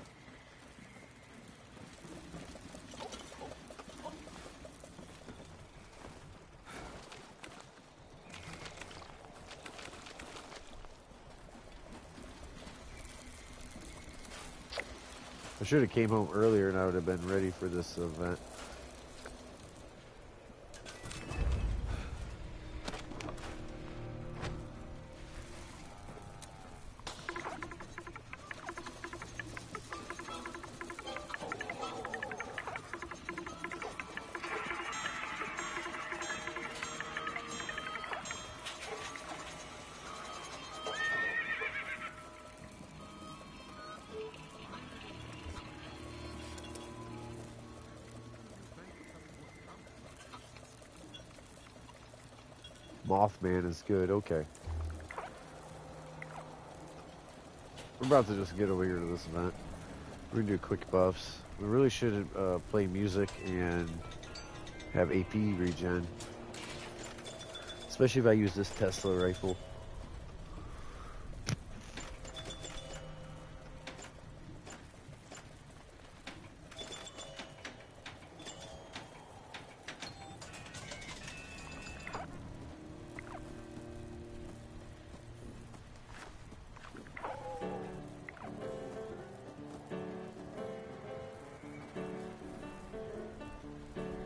I should have came home earlier and I would have been ready for this event. Mothman is good, okay. We're about to just get over here to this event. We're gonna do quick buffs. We really should play music and have AP regen. Especially if I use this Tesla rifle.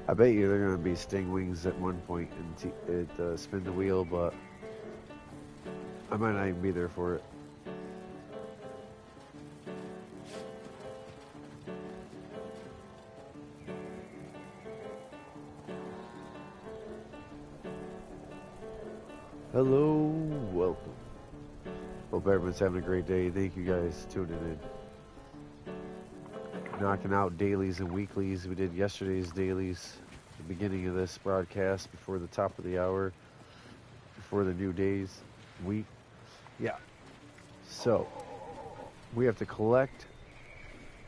I bet you they're going to be sting wings at one point and spin the wheel, but I might not even be there for it. Hello, welcome. Hope everyone's having a great day. Thank you guys for tuning in. Knocking out dailies and weeklies. We did yesterday's dailies at the beginning of this broadcast before the top of the hour, before the new day's week. Yeah. So, we have to collect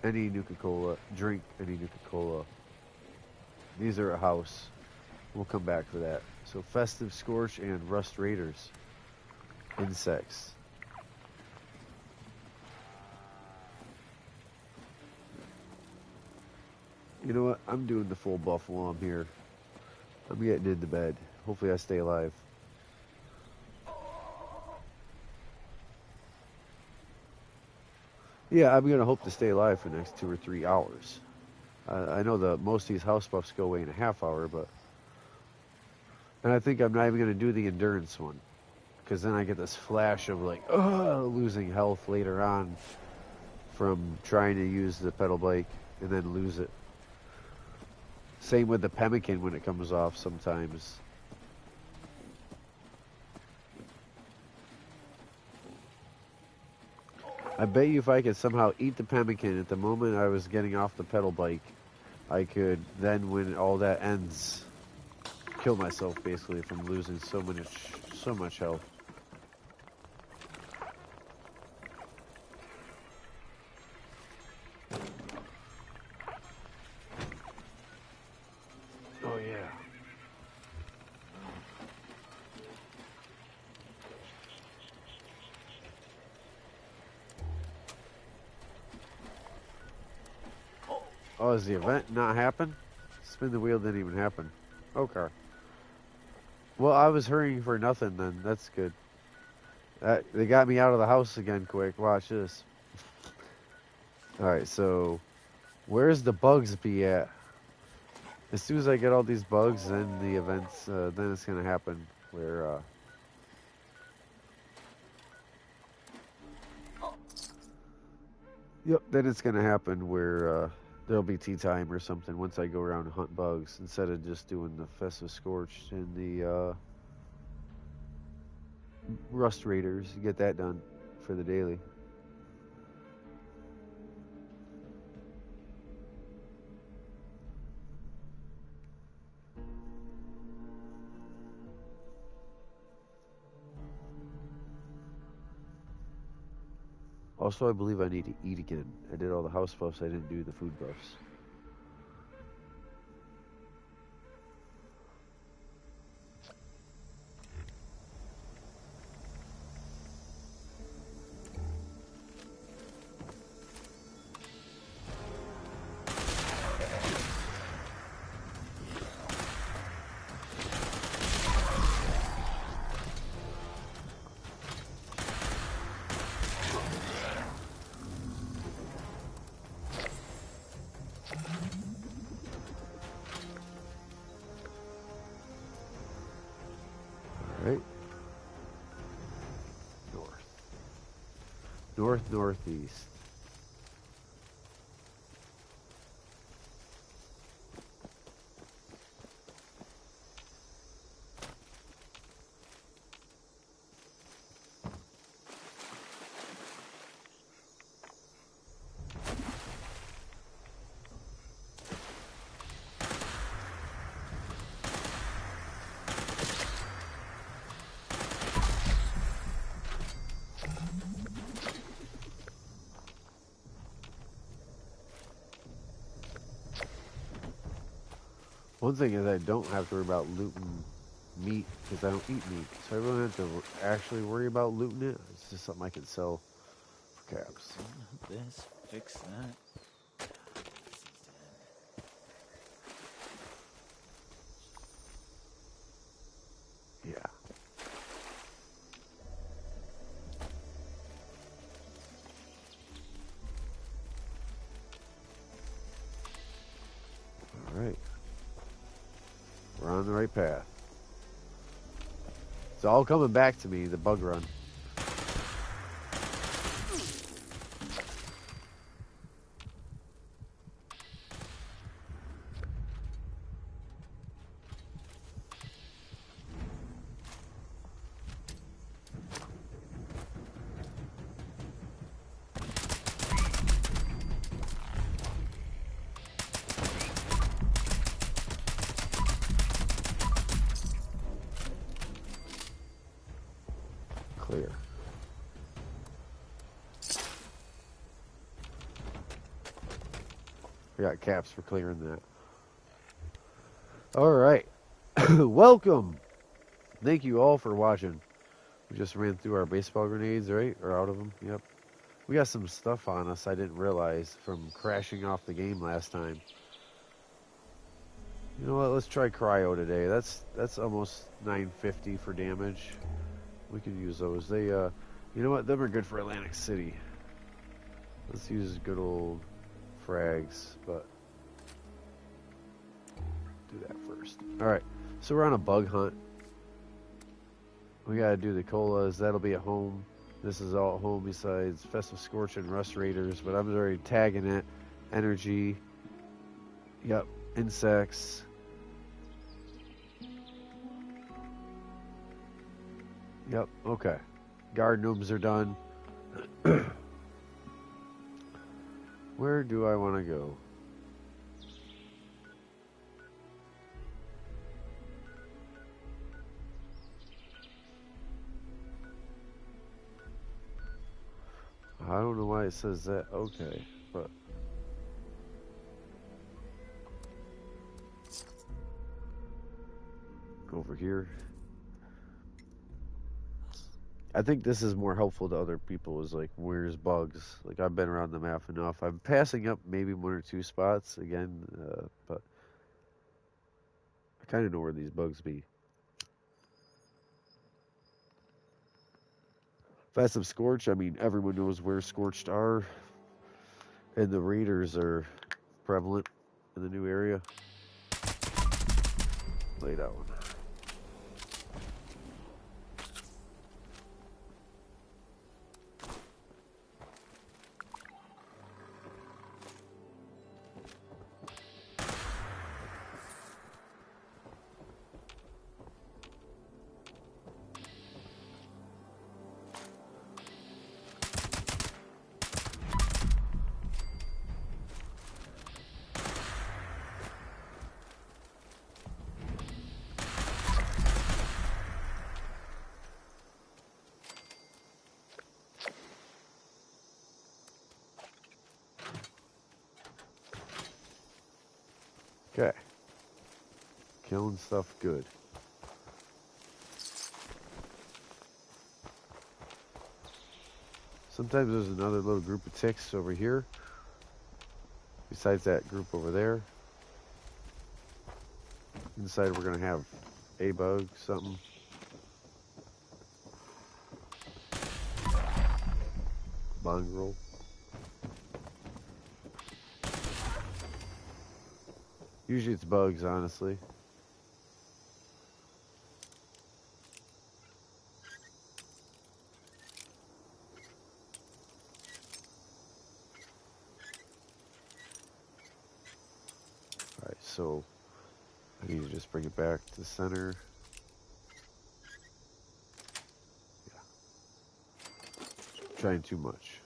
any Nuka-Cola, drink any Nuka-Cola. These are a house. We'll come back for that. So, Festive Scorch and Rust Raiders. Insects. You know what? I'm doing the full buff while I'm here. I'm getting into bed. Hopefully I stay alive. Yeah, I'm going to hope to stay alive for the next 2 or 3 hours. I know that most of these house buffs go away in a half hour, but... And I think I'm not even going to do the endurance one. Because then I get this flash of like, losing health later on from trying to use the pedal bike and then lose it. Same with the pemmican when it comes off sometimes. I bet you if I could somehow eat the pemmican at the moment I was getting off the pedal bike, I could then, when all that ends, kill myself basically from losing so much health. Oh yeah. Oh, is the event not happen? Spin the wheel didn't even happen. Okay. Well, I was hurrying for nothing then. That's good. They got me out of the house again quick. Watch this. Alright, so where's the bugs be at? As soon as I get all these bugs, then the events, then it's gonna happen where, yep, then it's gonna happen where, there'll be tea time or something once I go around and hunt bugs instead of just doing the Festive Scorch and the, Rust Raiders. Get that done for the daily. Also, I believe I need to eat again. I did all the house buffs, I didn't do the food buffs. Northeast. One thing is I don't have to worry about looting meat because I don't eat meat. So I really don't have to actually worry about looting it. It's just something I can sell for caps. This, fix that. Yeah. All right. We're on the right path. It's all coming back to me, the bug run. Clear. We got caps for clearing that. All right. Welcome. Thank you all for watching. We just ran through our baseball grenades, right? Or out of them. Yep. We got some stuff on us I didn't realize from crashing off the game last time. You know what? Let's try cryo today. That's almost 950 for damage. We can use those. They, you know what? Them are good for Atlantic City. Let's use good old frags, but do that first. All right. So we're on a bug hunt. We gotta do the colas. That'll be at home. This is all at home besides Festive Scorch and Rust Raiders, but I'm already tagging it. Energy. Yep. insects. Yep, okay. Guard gnomes are done. Where do I want to go? I don't know why it says that. Okay, but go over here. I think this is more helpful to other people, is like, where's bugs? Like, I've been around the map enough. I'm passing up maybe 1 or 2 spots again, but I kind of know where these bugs be. Fast of Scorch, I mean, everyone knows where Scorched are, and the raiders are prevalent in the new area. Lay down. Okay. Killing stuff good. Sometimes there's another little group of ticks over here, besides that group over there. Inside we're going to have a bug, something. Mongrel. Usually it's bugs, honestly. Alright, so I need to just bring it back to the center. Yeah. Trying too much.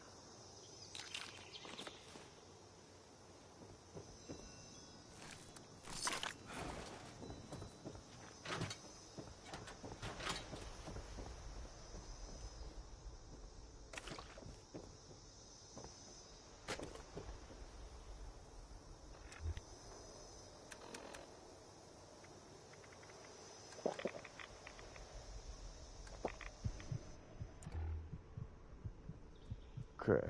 Okay.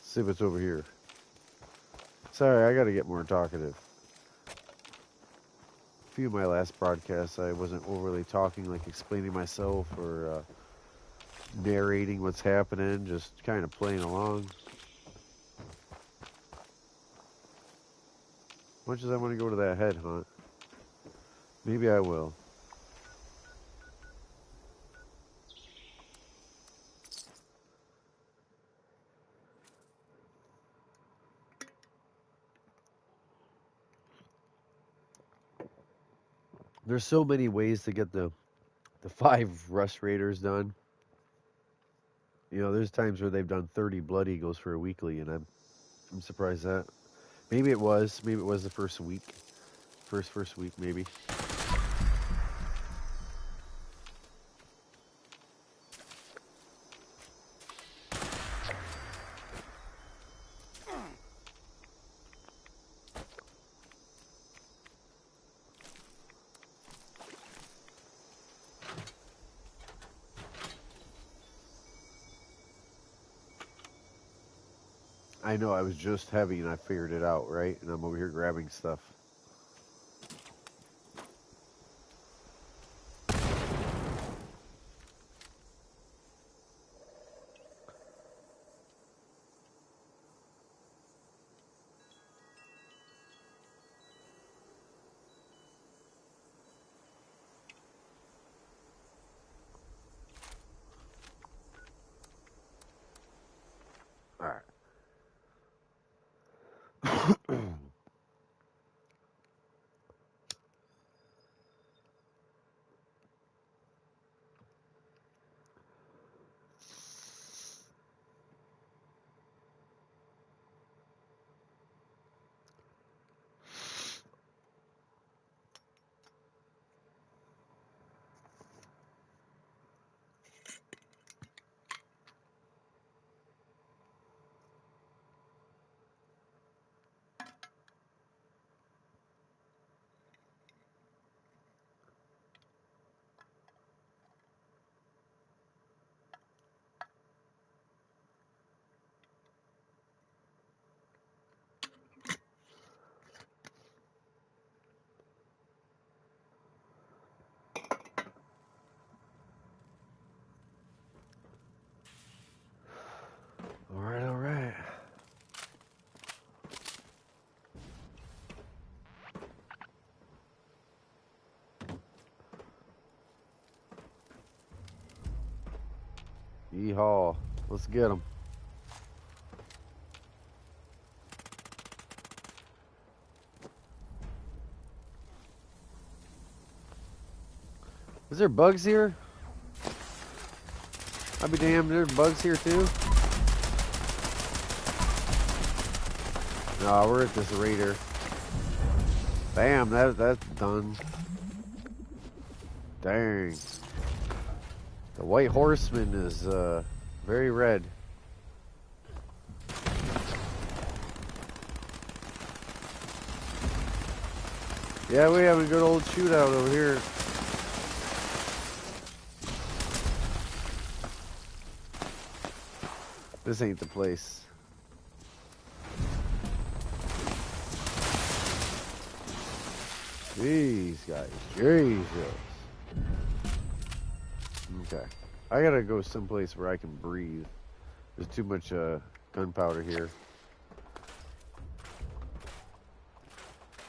See what's over here. Sorry, I gotta get more talkative. A few of my last broadcasts, I wasn't overly talking, like explaining myself or narrating what's happening, just kind of playing along. As much as I want to go to that head hunt, maybe I will. There's so many ways to get the 5 Rust Raiders done. You know, there's times where they've done 30 Blood Eagles for a weekly, and I'm surprised that. Maybe it was the first week. First week, maybe. I know, I was just heavy and I figured it out, right? And I'm over here grabbing stuff. Yeehaw. Let's get them. Is there bugs here? I'll be damned, there's bugs here too. No, we're at this raider. Bam, that's done. Dang. The white horseman is very red. Yeah, we have a good old shootout over here. This ain't the place. These guys, Jesus. Okay. I gotta go someplace where I can breathe. There's too much gunpowder here.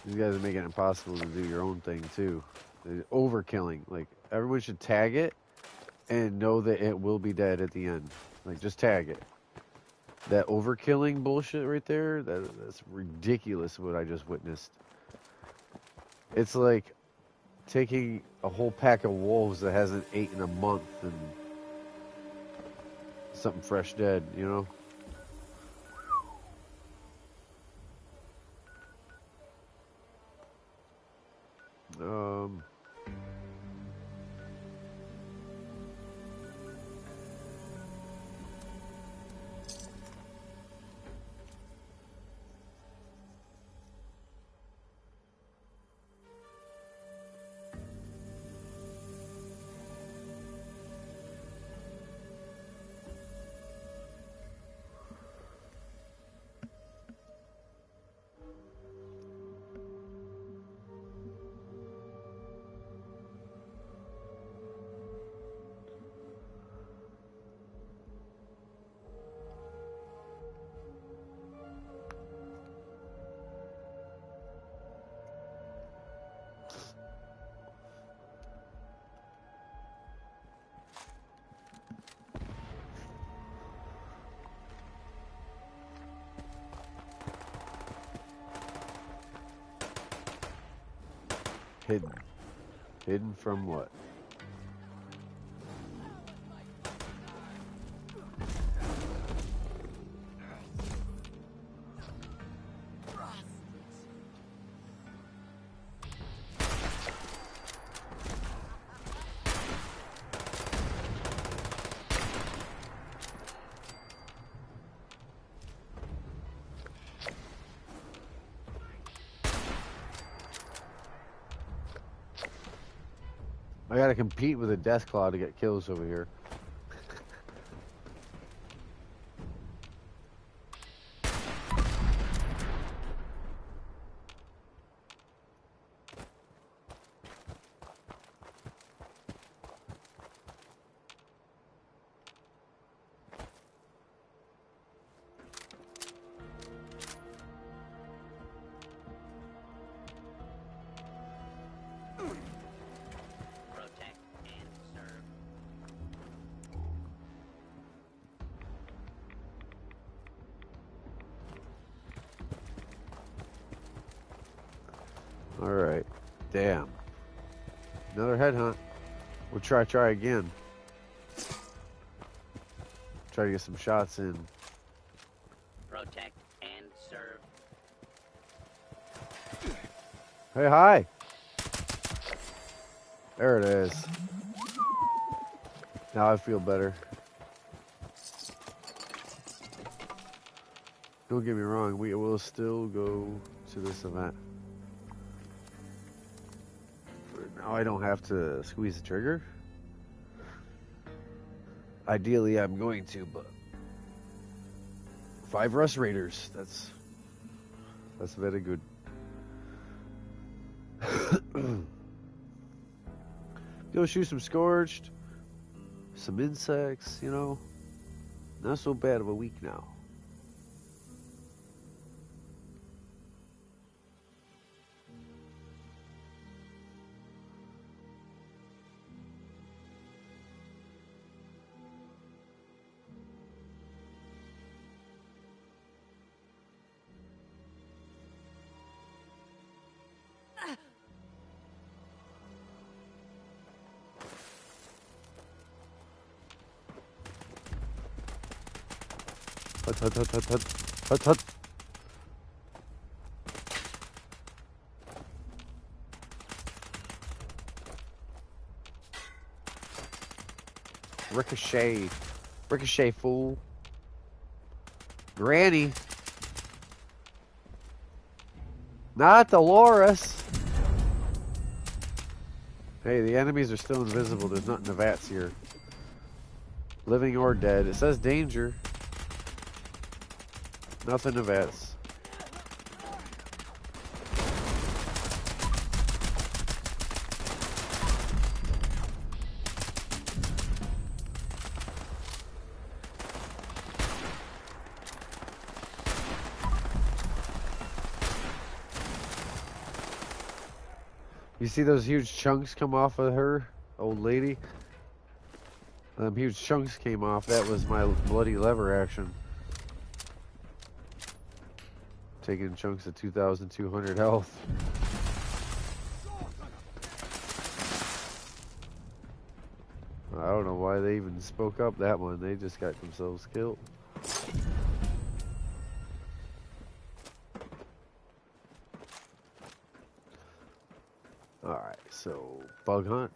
These guys are making it impossible to do your own thing too. They're overkilling. Like, everyone should tag it and know that it will be dead at the end. Like, just tag it. That overkilling bullshit right there, that's ridiculous what I just witnessed. It's like taking a whole pack of wolves that hasn't ate in a month and something fresh dead, you know? Hidden. Hidden from what? I gotta compete with a Deathclaw to get kills over here. Protect and serve. Alright. Damn. Another headhunt. We'll try again. Try to get some shots in. Protect and serve. Hey, hi! There it is. Now I feel better. Don't get me wrong, we will still go to this event. Now I don't have to squeeze the trigger. Ideally, I'm going to, but 5 Rust Raiders. That's very good. Go shoot some Scorched, some insects, you know. Not so bad of a week now. Hut, hut, hut, hut, hut, hut, hut. Ricochet. Ricochet, fool. Granny. Not Dolores. Hey, the enemies are still invisible. There's nothing to vats here. Living or dead. It says danger. Nothing to vats. You see those huge chunks come off of her, old lady? Them huge chunks came off. That was my bloody lever action. Taking chunks of 2,200 health. I don't know why they even spoke up that one. They just got themselves killed. Alright, so bug hunt.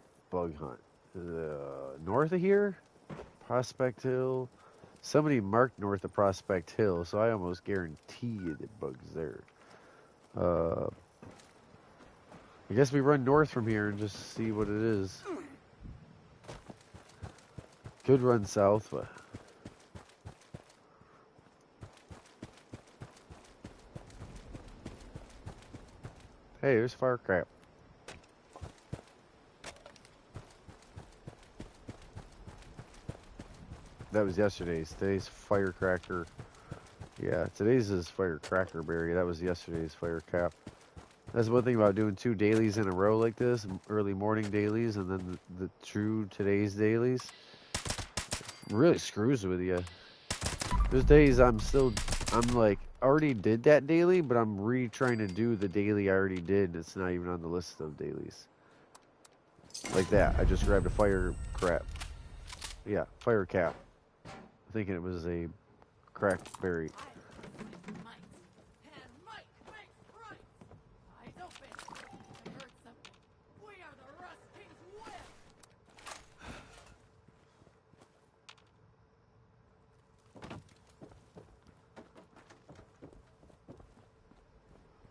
North of here? Prospect Hill. Somebody marked north of Prospect Hill, so I almost guarantee you the bug's there. I guess we run north from here and just see what it is. Could run south, but... Hey, there's Firecrap. That was yesterday's. Today's Firecracker. Yeah, today's is Firecracker Berry. That was yesterday's Firecrap. That's one thing about doing 2 dailies in a row like this, early morning dailies, and then the true today's dailies. Really screws with you. There's days I'm like, already did that daily, but I'm trying to do the daily I already did, and it's not even on the list of dailies. Like that. I just grabbed a Firecrap. Yeah, Firecap. Thinking it was a cracked berry.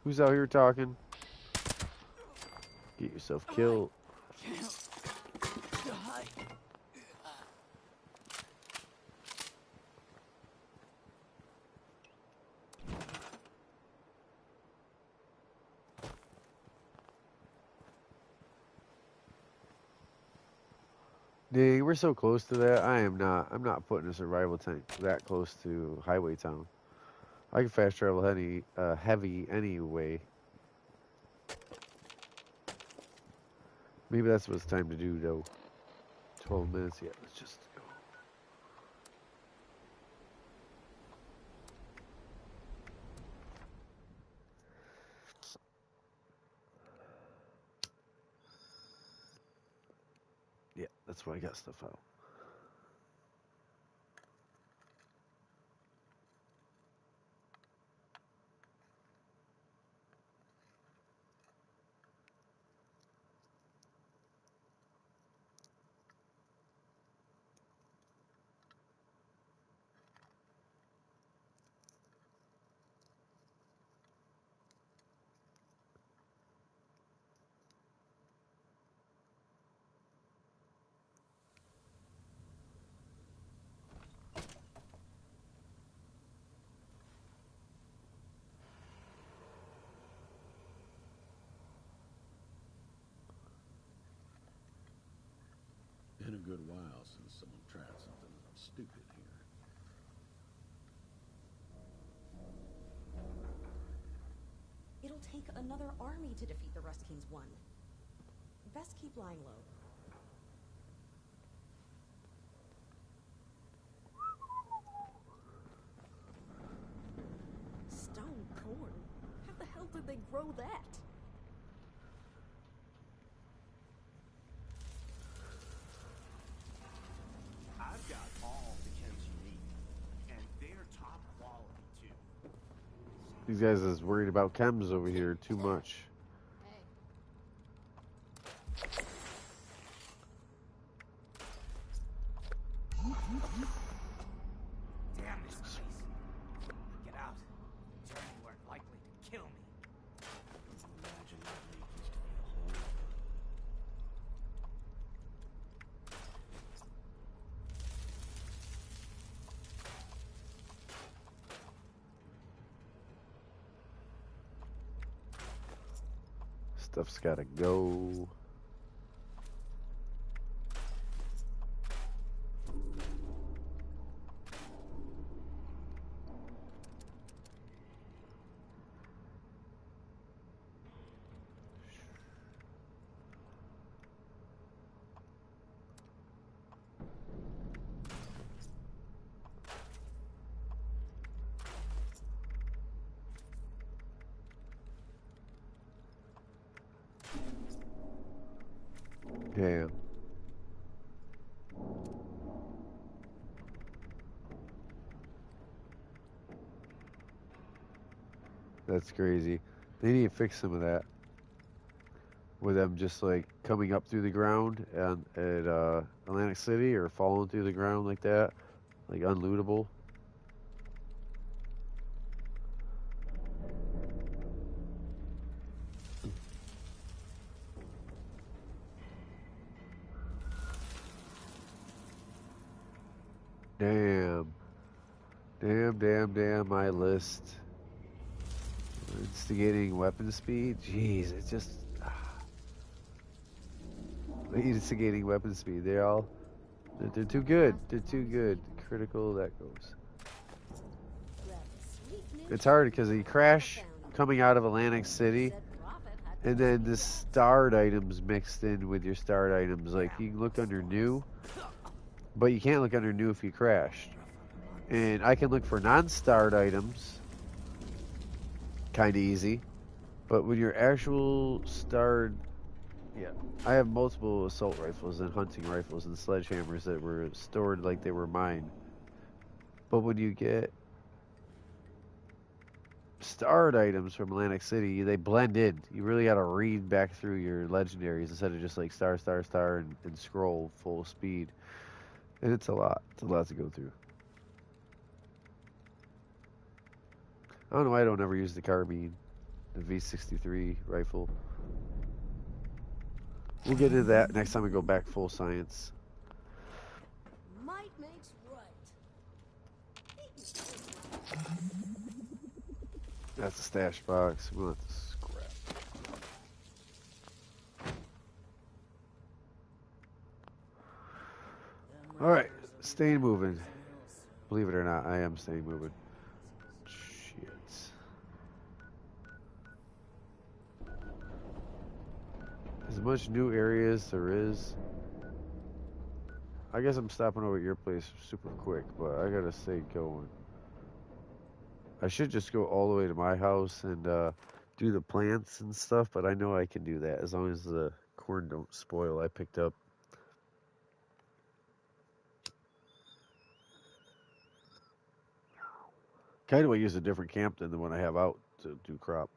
Who's out here talking? Get yourself killed. Dang, we're so close to that. I'm not putting a survival tank that close to Highway Town. I can fast travel heavy anyway. Maybe that's what it's time to do, though. 12 minutes, yeah, let's just go. Yeah, that's why I got stuff out. Been a good while since someone tried something stupid here. It'll take another army to defeat the Rust King's one. Best keep lying low. Stone corn? How the hell did they grow that? I've got all the chems you need, and they're top These guys is worried about chems over here too much. Damn this place. Get out. Journey weren't likely to kill me. Imagine that lake used to be a hole. Stuff's gotta go. Damn. That's crazy. They need to fix some of that. With them just like coming up through the ground and at Atlantic City or falling through the ground like that. Like unlootable. Damn. Damn, my list. Instigating weapon speed? Jeez, it's just... Instigating weapon speed, they're too good. They're too good. Critical, that goes. It's hard because you crash coming out of Atlantic City, and then the starred items mixed in with your starred items. Like, you can look under new, but you can't look under new if you crashed. And I can look for non-starred items, kind of easy. But when you're actual starred... Yeah, I have multiple assault rifles and hunting rifles and sledgehammers that were stored like they were mine. But when you get starred items from Atlantic City, they blend in. You really got to read back through your legendaries instead of just like star, and scroll full speed. And it's a lot. It's a lot to go through. I don't know why I don't ever use the carbine, the V63 rifle. We'll get into that next time we go back full science. Might makes right. That's a stash box. We'll have to scrap. Alright, staying moving. Believe it or not, I am staying moving. Shit. As much new areas there is. I guess I'm stopping over at your place super quick, but I gotta stay going. I should just go all the way to my house and do the plants and stuff, but I know I can do that as long as the corn don't spoil. I picked up. Kind of I use a different camp than the one I have out to do crop.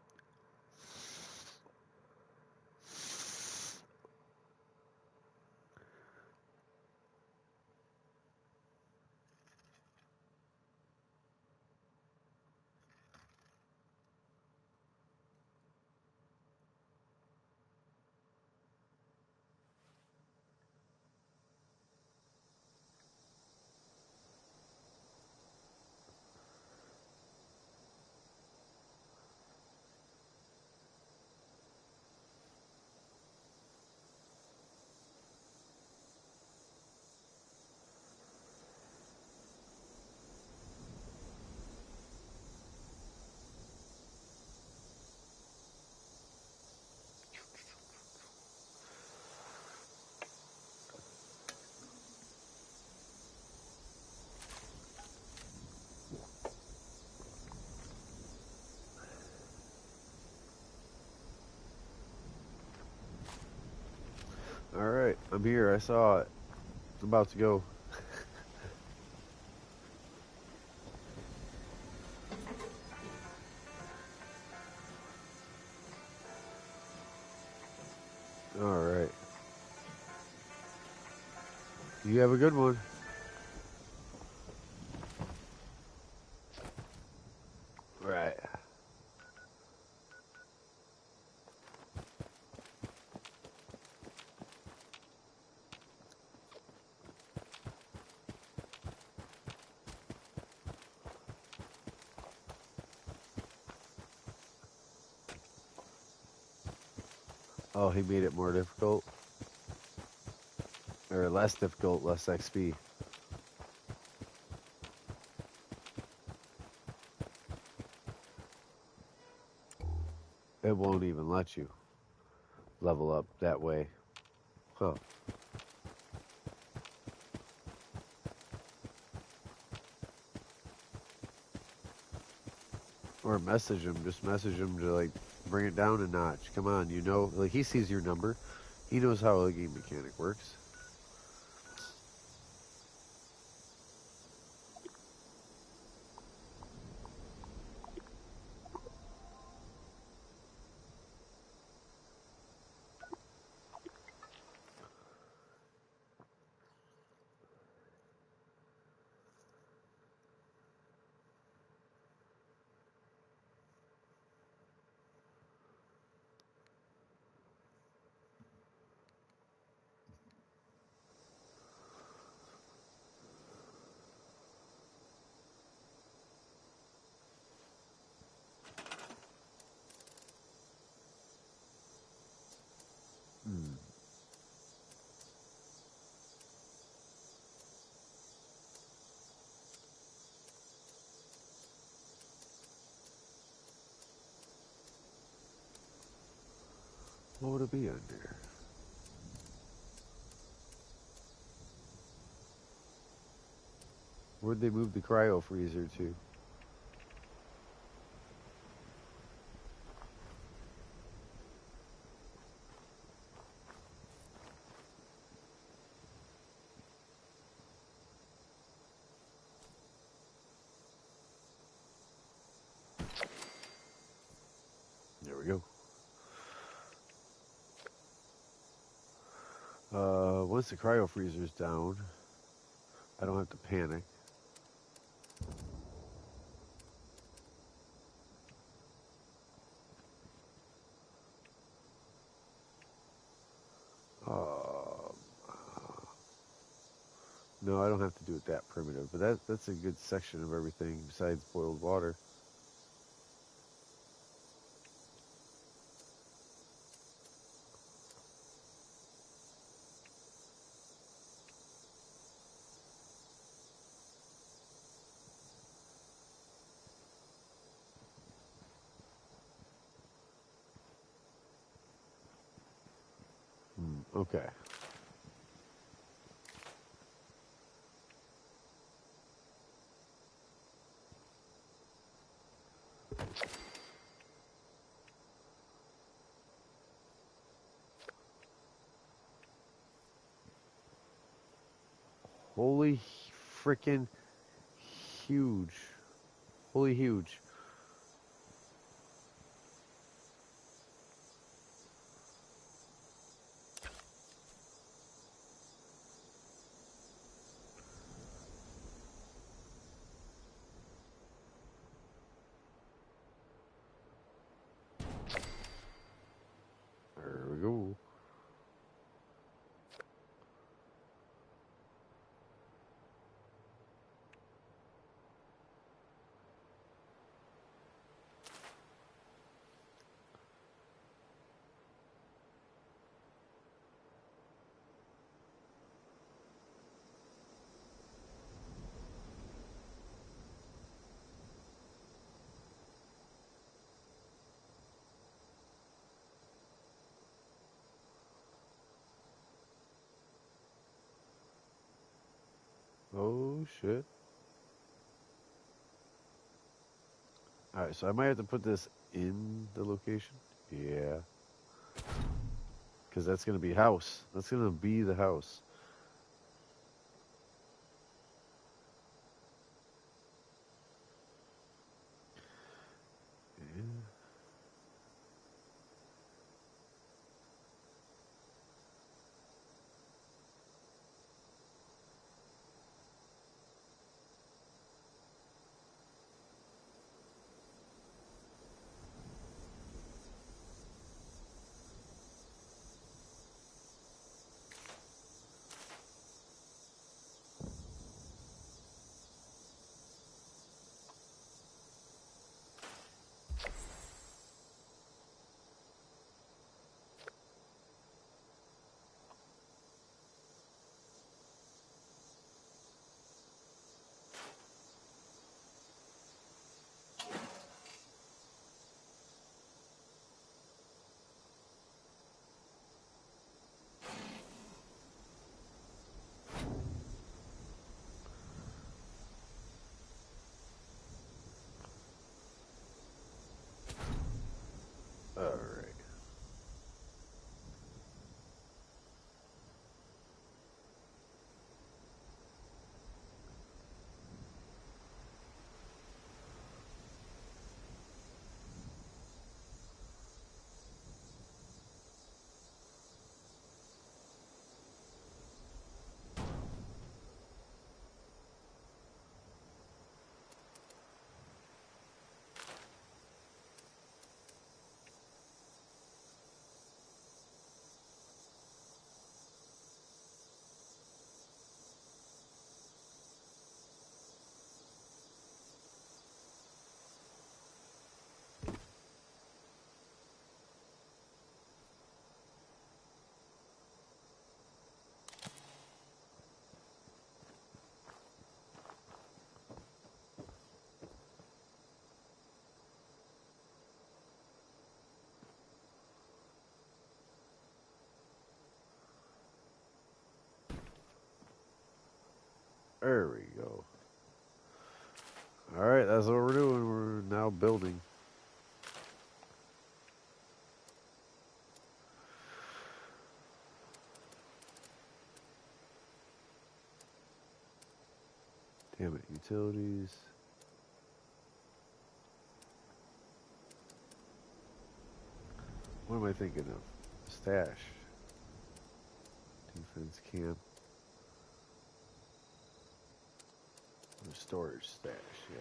Alright, I'm here. I saw it. It's about to go. All right. You have a good one. Right. Oh, he made it more difficult? Or less difficult, less XP. It won't even let you level up that way. Huh. Or message him. Just message him to, like, bring it down a notch. Come on, you know. Like, he sees your number. He knows how a game mechanic works. Hmm. What would it be under? Where'd they move the cryo freezer to? There we go. Once the cryo freezer's down, I don't have to panic. Um, no, I don't have to do it that primitive, but that's a good section of everything besides boiled water. Okay. Holy frickin' huge. Holy huge. There we go. Oh, shit. Alright, so I might have to put this in the location. Yeah. Because that's going to be house. That's going to be the house. Yeah. There we go. Alright, that's what we're doing. We're now building. Damn it, utilities. What am I thinking of? Stash. Defense camp. Storage stash, yeah.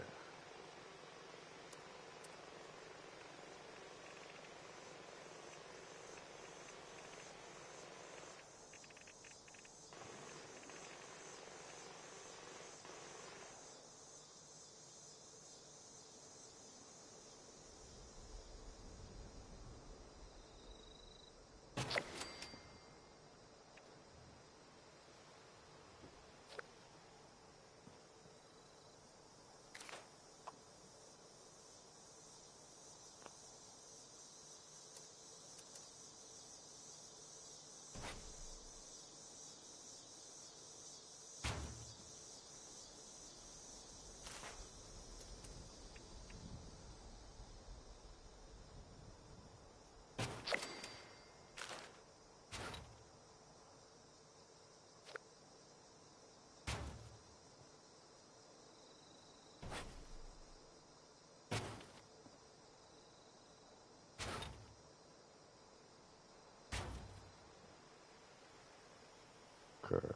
Okay.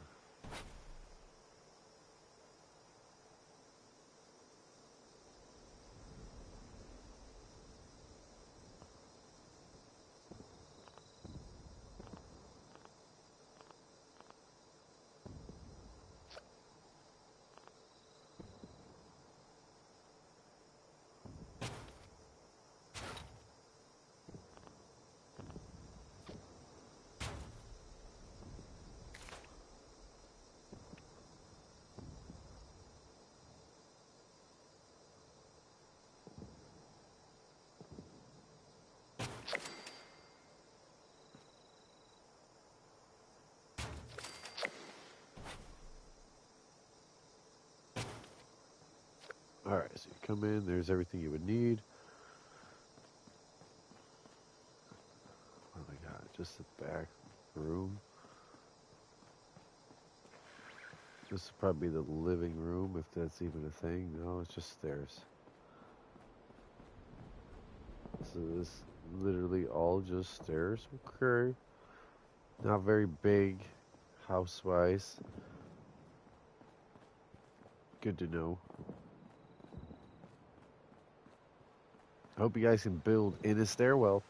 Alright, so you come in, there's everything you would need. What do I got? Just the back room. This is probably the living room, if that's even a thing. No, it's just stairs. So this is literally all just stairs. Okay. Not very big house-wise. Good to know. I hope you guys can build in a stairwell.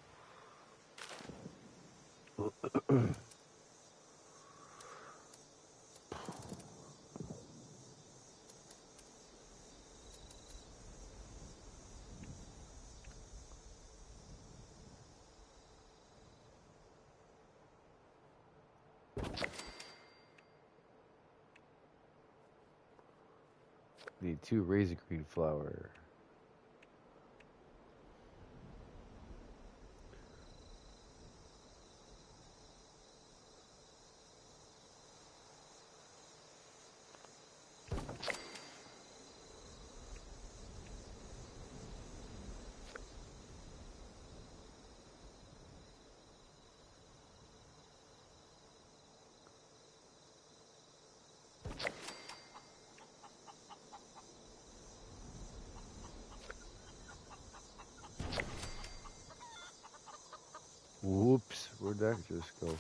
Need 2 razor green flower. Whoops, where'd that just go?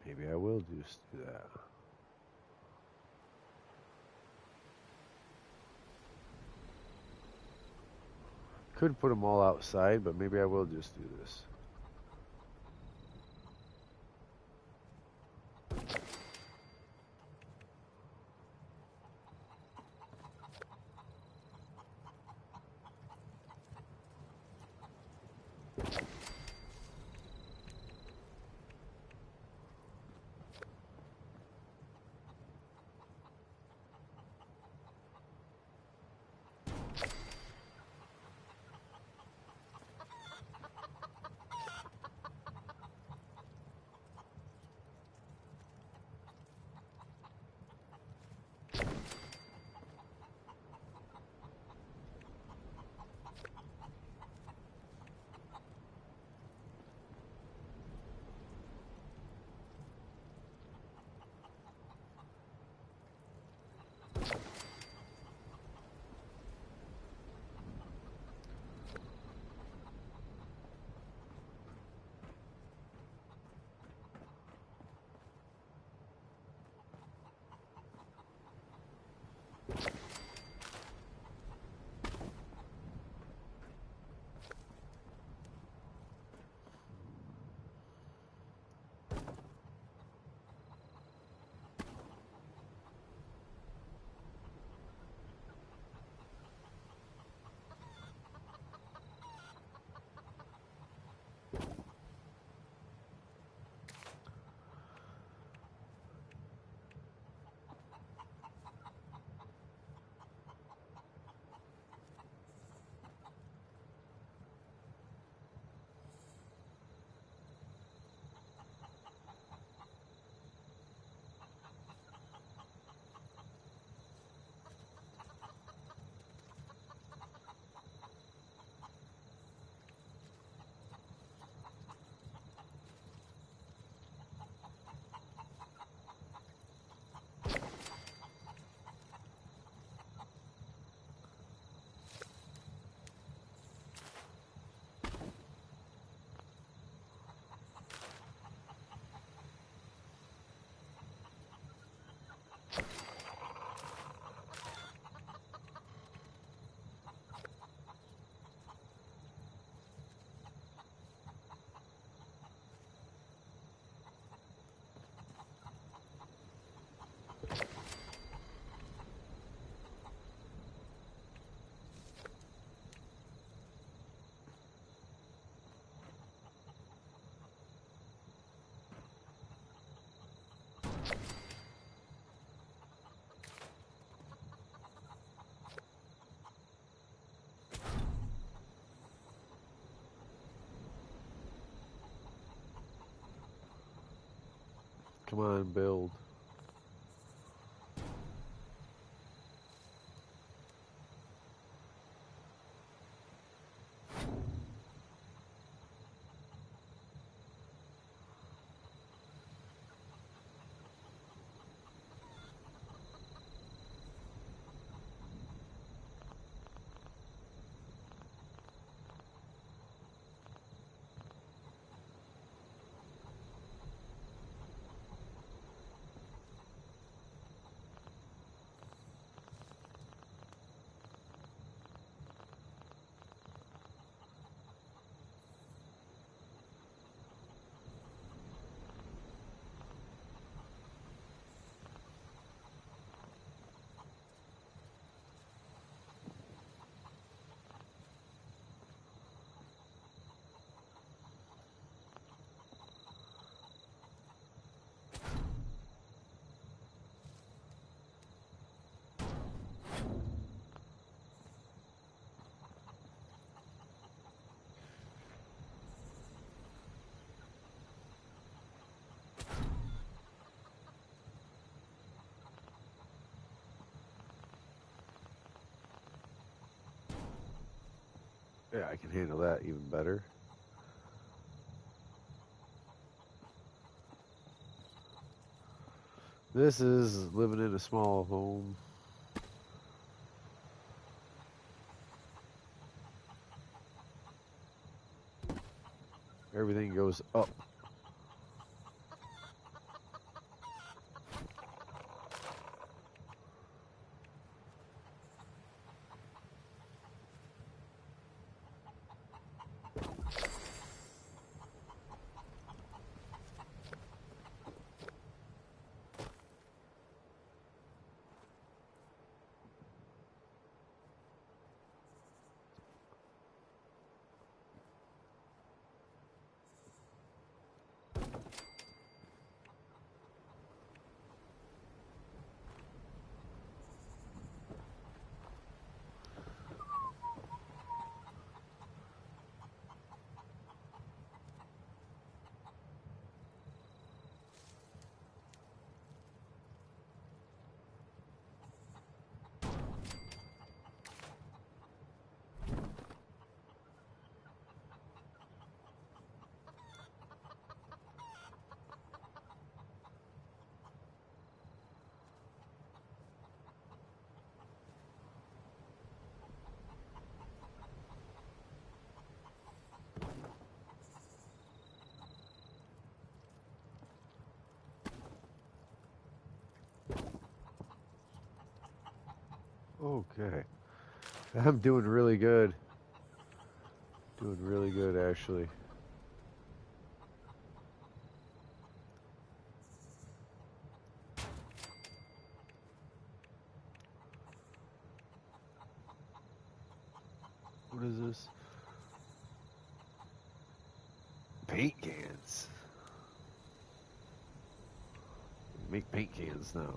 Maybe I will just do that. Could put them all outside, but maybe I will just do this. Come on, build. Yeah, I can handle that even better. This is living in a small home. Everything goes up. Okay. I'm doing really good. Doing really good, actually. What is this? Paint cans. Make paint cans now.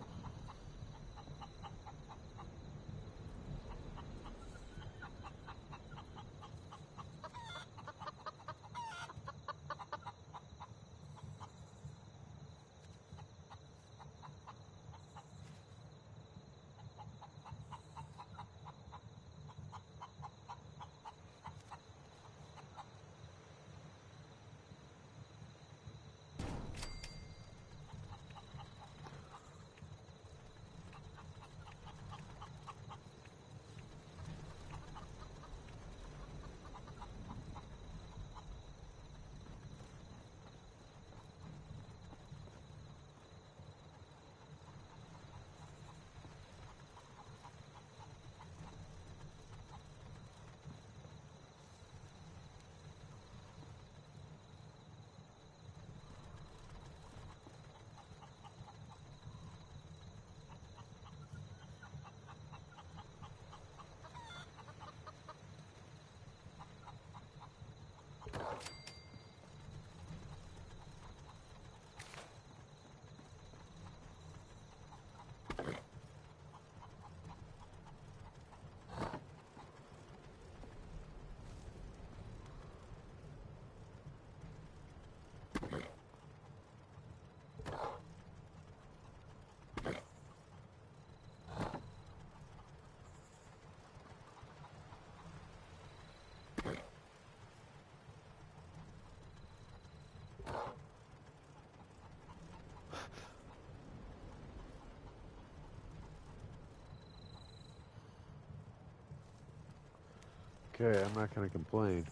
Okay, I'm not going to complain.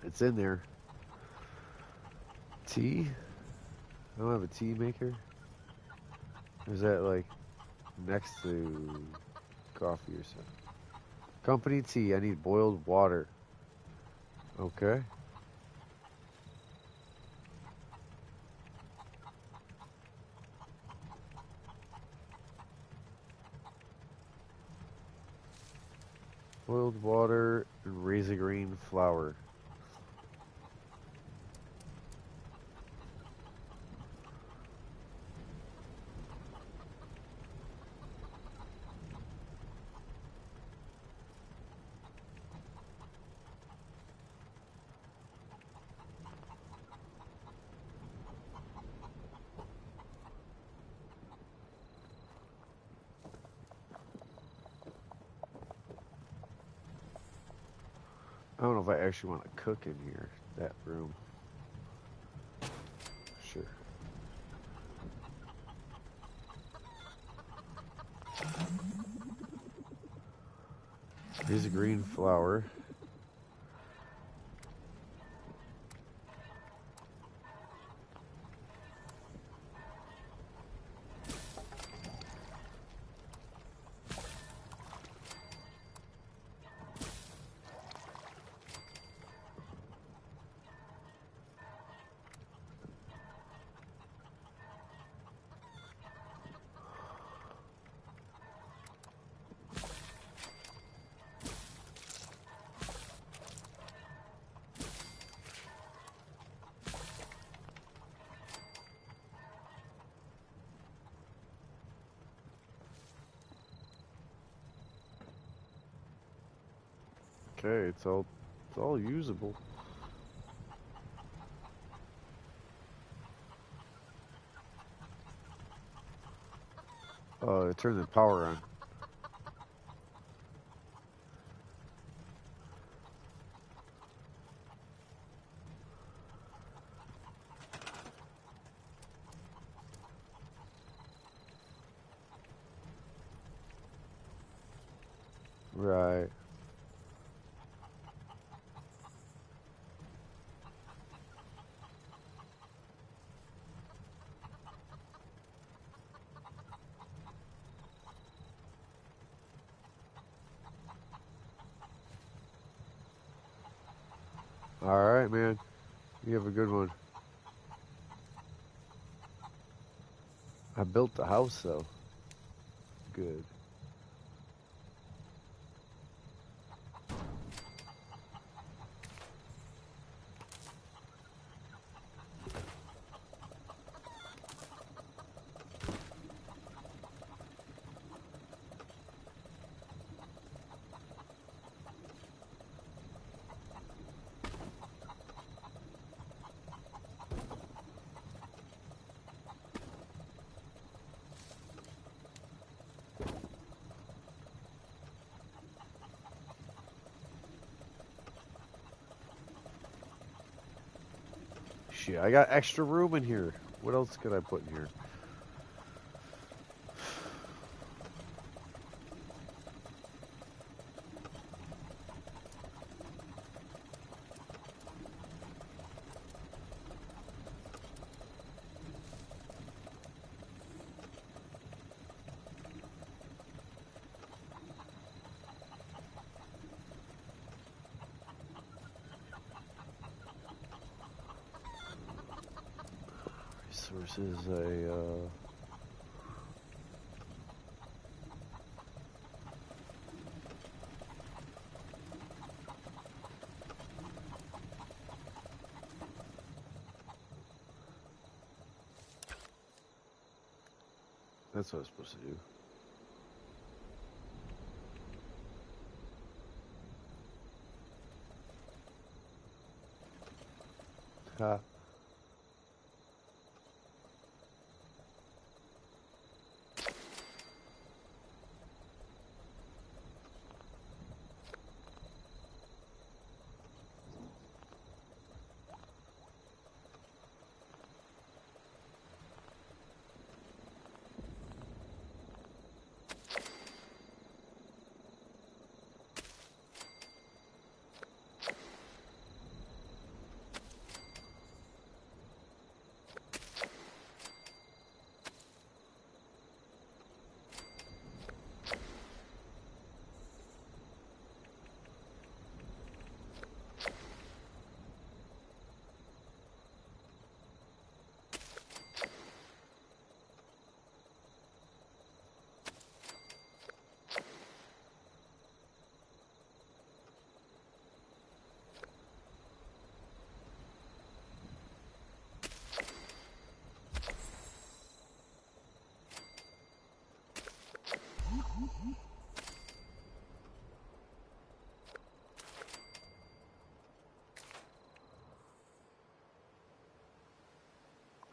It's in there. Tea? I don't have a tea maker. Or is that like next to coffee or something? Company tea. I need boiled water. Okay. Boiled water and raisin green flour. I don't know if I actually want to cook in here, that room. Sure. Here's a green flower. Okay, it's all usable. Turn the power on. Right. All right, man. You have a good one. I built the house, though. Good. Shit, I got extra room in here. What else could I put in here? Resources, that's what I was supposed to do. Ha.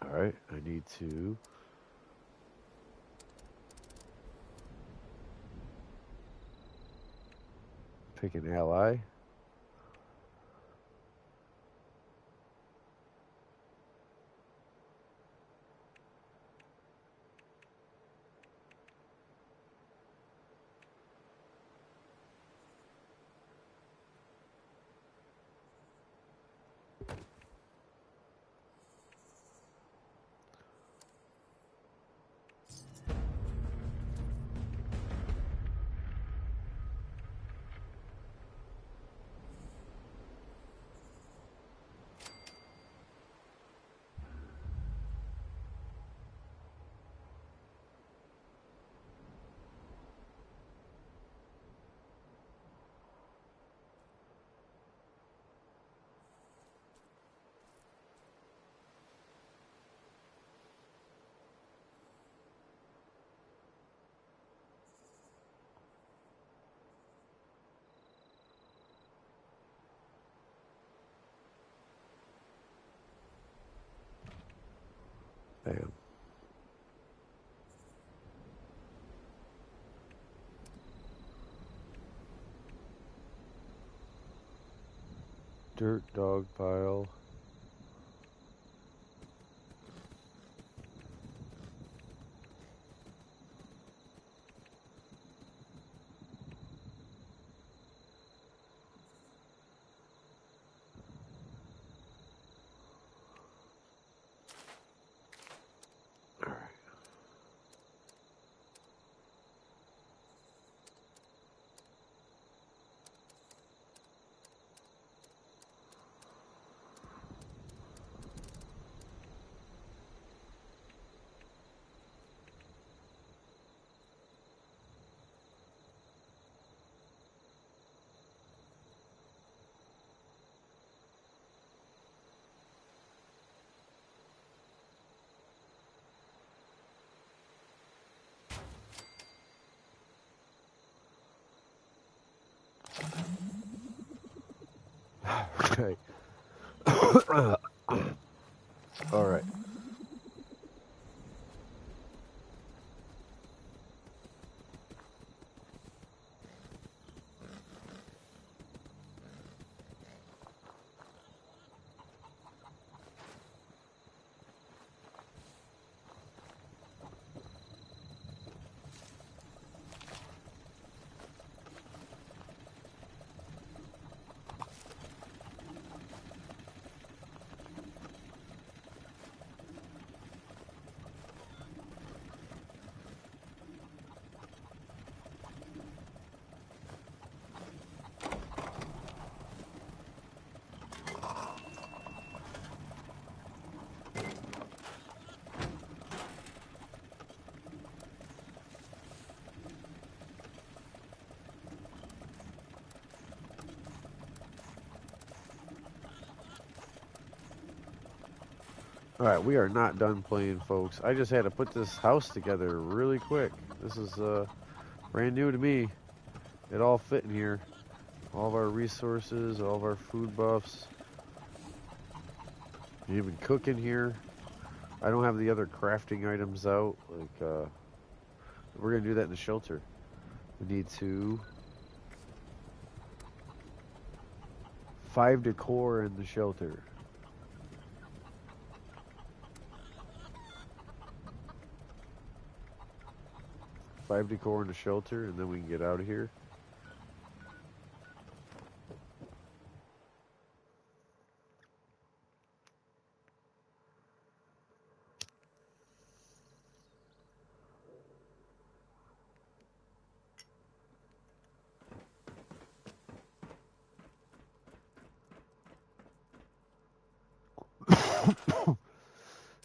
All right, I need to pick an ally. Damn. Dirt dog pile. Okay. All right. All right, we are not done playing, folks. I just had to put this house together really quick. This is brand new to me. It all fit in here. All of our resources, all of our food buffs. You even cook in here. I don't have the other crafting items out. Like, we're gonna do that in the shelter. We need 5 decor in the shelter. Five decor in the shelter, and then we can get out of here.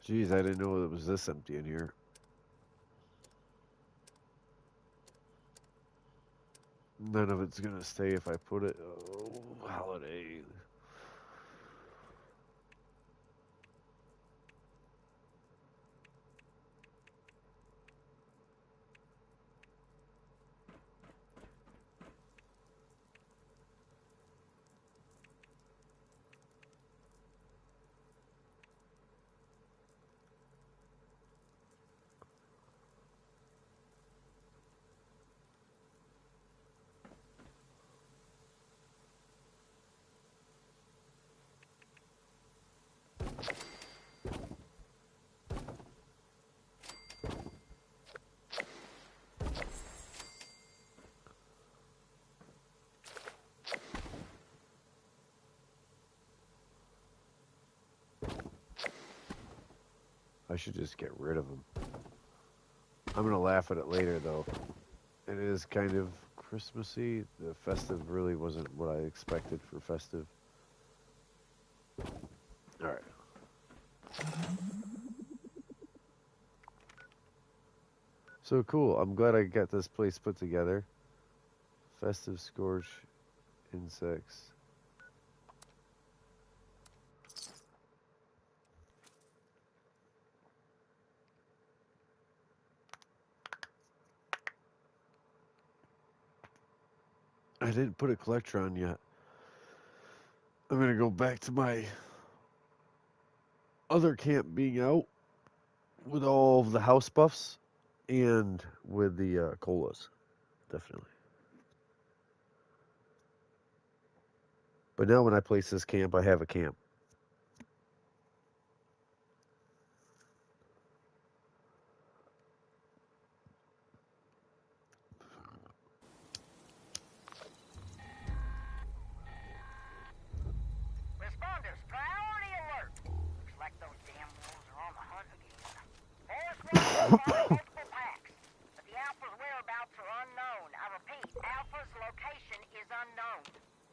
Jeez, I didn't know it was this empty in here. None of it's gonna stay if I put it. Oh, holiday. I should just get rid of them. I'm gonna laugh at it later, though. It is kind of Christmassy. The festive really wasn't what I expected for festive. All right. So cool. I'm glad I got this place put together. Festive scorch insects. I didn't put a collector on yet. I'm gonna go back to my other camp being out with all of the house buffs and with the colas, definitely. But now when I place this camp, I have a camp. Responders, priority alert. Looks like those damn wolves are on the hunt again. Forest Ranger spotted multiple packs, but the Alpha's whereabouts are unknown. I repeat, Alpha's location is unknown.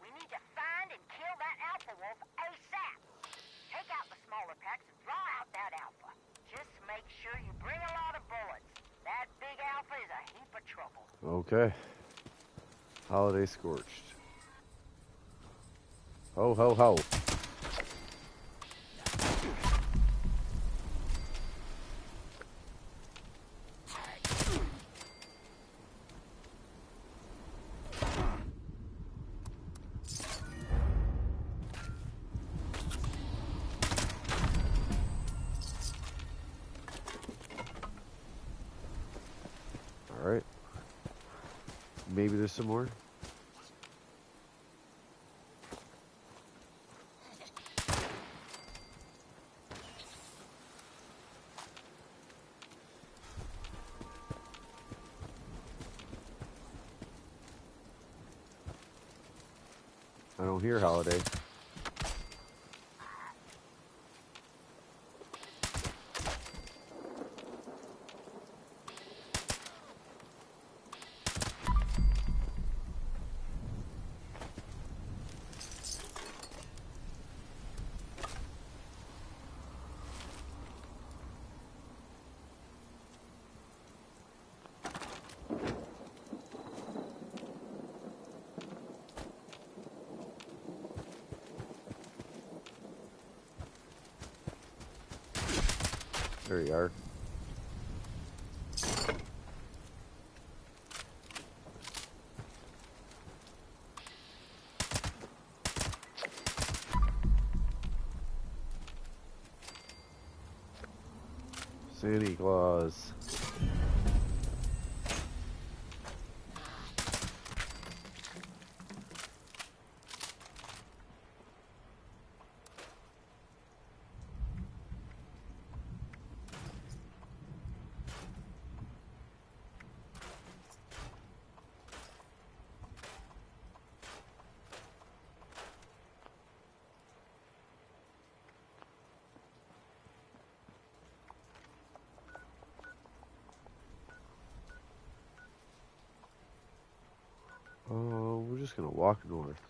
We need to find and kill that Alpha wolf ASAP. Take out the smaller packs and draw out that Alpha. Just make sure you bring a lot of bullets. That big Alpha is a heap of trouble. Okay. Holiday Scorched. Ho, ho, ho. All right. Maybe there's some more. I don't hear Holiday. There you are. Santa Claus. Oh, we're just gonna walk north.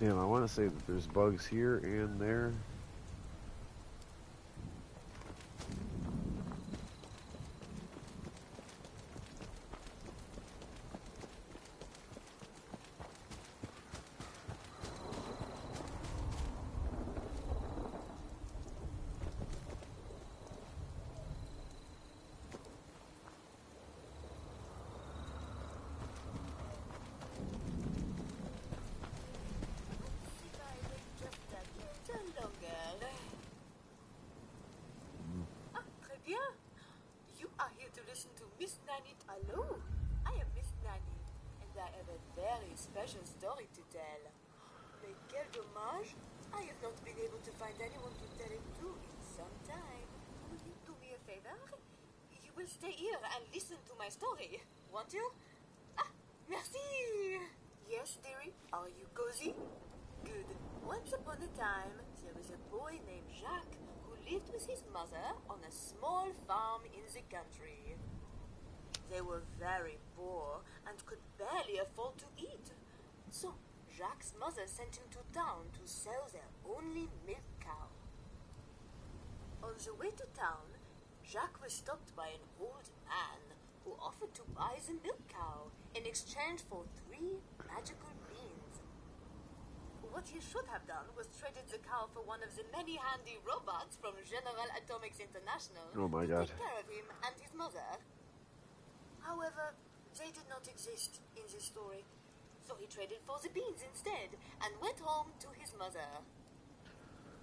Damn, I want to say that there's bugs here and there. Hello, I am Miss Nanny, and I have a very special story to tell. Mais quel dommage, I have not been able to find anyone to tell it to in some time. Will you do me a favor? You will stay here and listen to my story, won't you? Ah, merci! Yes, dearie, are you cozy? Good. Once upon a time, there was a boy named Jacques who lived with his mother on a small farm in the country. They were very poor and could barely afford to eat. So, Jacques' mother sent him to town to sell their only milk cow. On the way to town, Jacques was stopped by an old man who offered to buy the milk cow in exchange for 3 magical beans. What he should have done was traded the cow for one of the many handy robots from General Atomics International Oh my to God. take care of him and his mother. However, They did not exist in this story. So he traded for the beans instead and went home to his mother.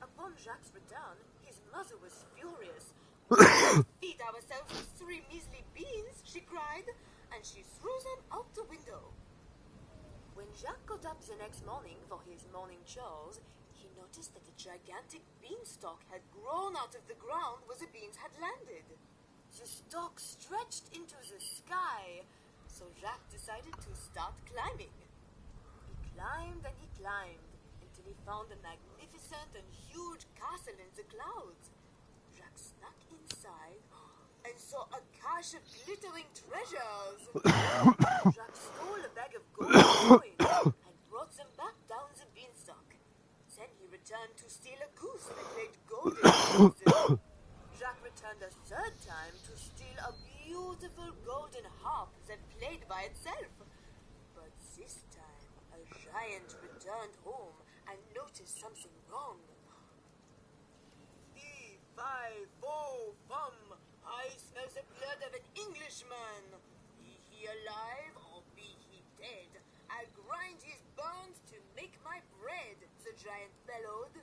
Upon Jacques' return, his mother was furious. "We can't feed ourselves with 3 measly beans," she cried, and she threw them out the window. When Jacques got up the next morning for his morning chores, he noticed that a gigantic beanstalk had grown out of the ground where the beans had landed. The stalk stretched into the sky, so Jacques decided to start climbing. He climbed and he climbed until he found a magnificent and huge castle in the clouds. Jacques snuck inside and saw a cache of glittering treasures. Jacques stole a bag of gold coins and brought them back down the beanstalk. Then he returned to steal a goose that laid golden eggs. Jacques returned a third time to steal a beautiful golden harp that played by itself. But this time, a giant returned home and noticed something wrong. "Fee, fi, fo, fum, I smell the blood of an Englishman. Be he alive or be he dead, I'll grind his bones to make my bread," the giant bellowed.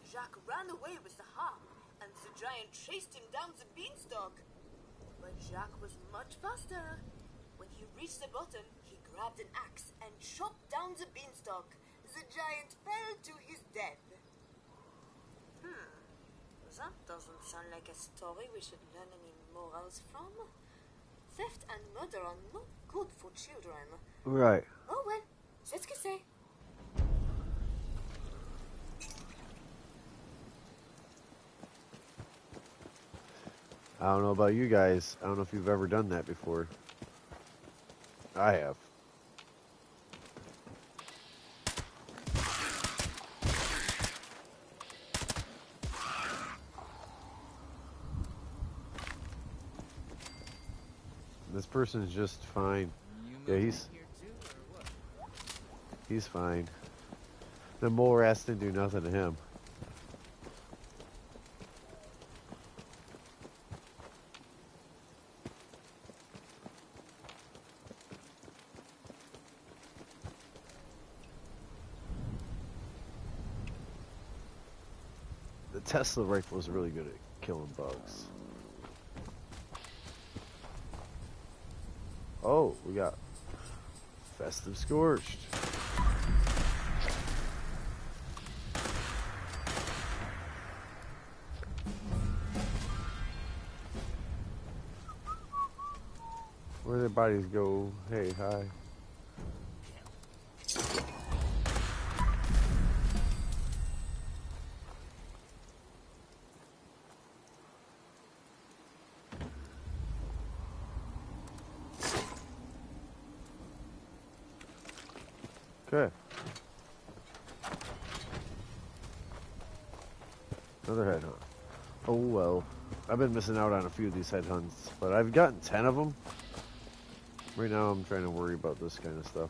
Jacques ran away with the harp, and the giant chased him down the beanstalk. But Jacques was much faster. When he reached the bottom, he grabbed an axe and chopped down the beanstalk. The giant fell to his death. That doesn't sound like a story we should learn any morals from. Theft and murder are not good for children. Right. Oh well, c'est ce que c'est. I don't know about you guys. I don't know if you've ever done that before. I have. This person's just fine. Yeah, he's fine. The mole rats didn't do nothing to him. The Tesla rifle is really good at killing bugs. Oh, we got Festive Scorched. Where their bodies go? Hey, hi. Okay. Another headhunt. Oh well. I've been missing out on a few of these headhunts, but I've gotten 10 of them. Right now I'm trying to worry about this kind of stuff.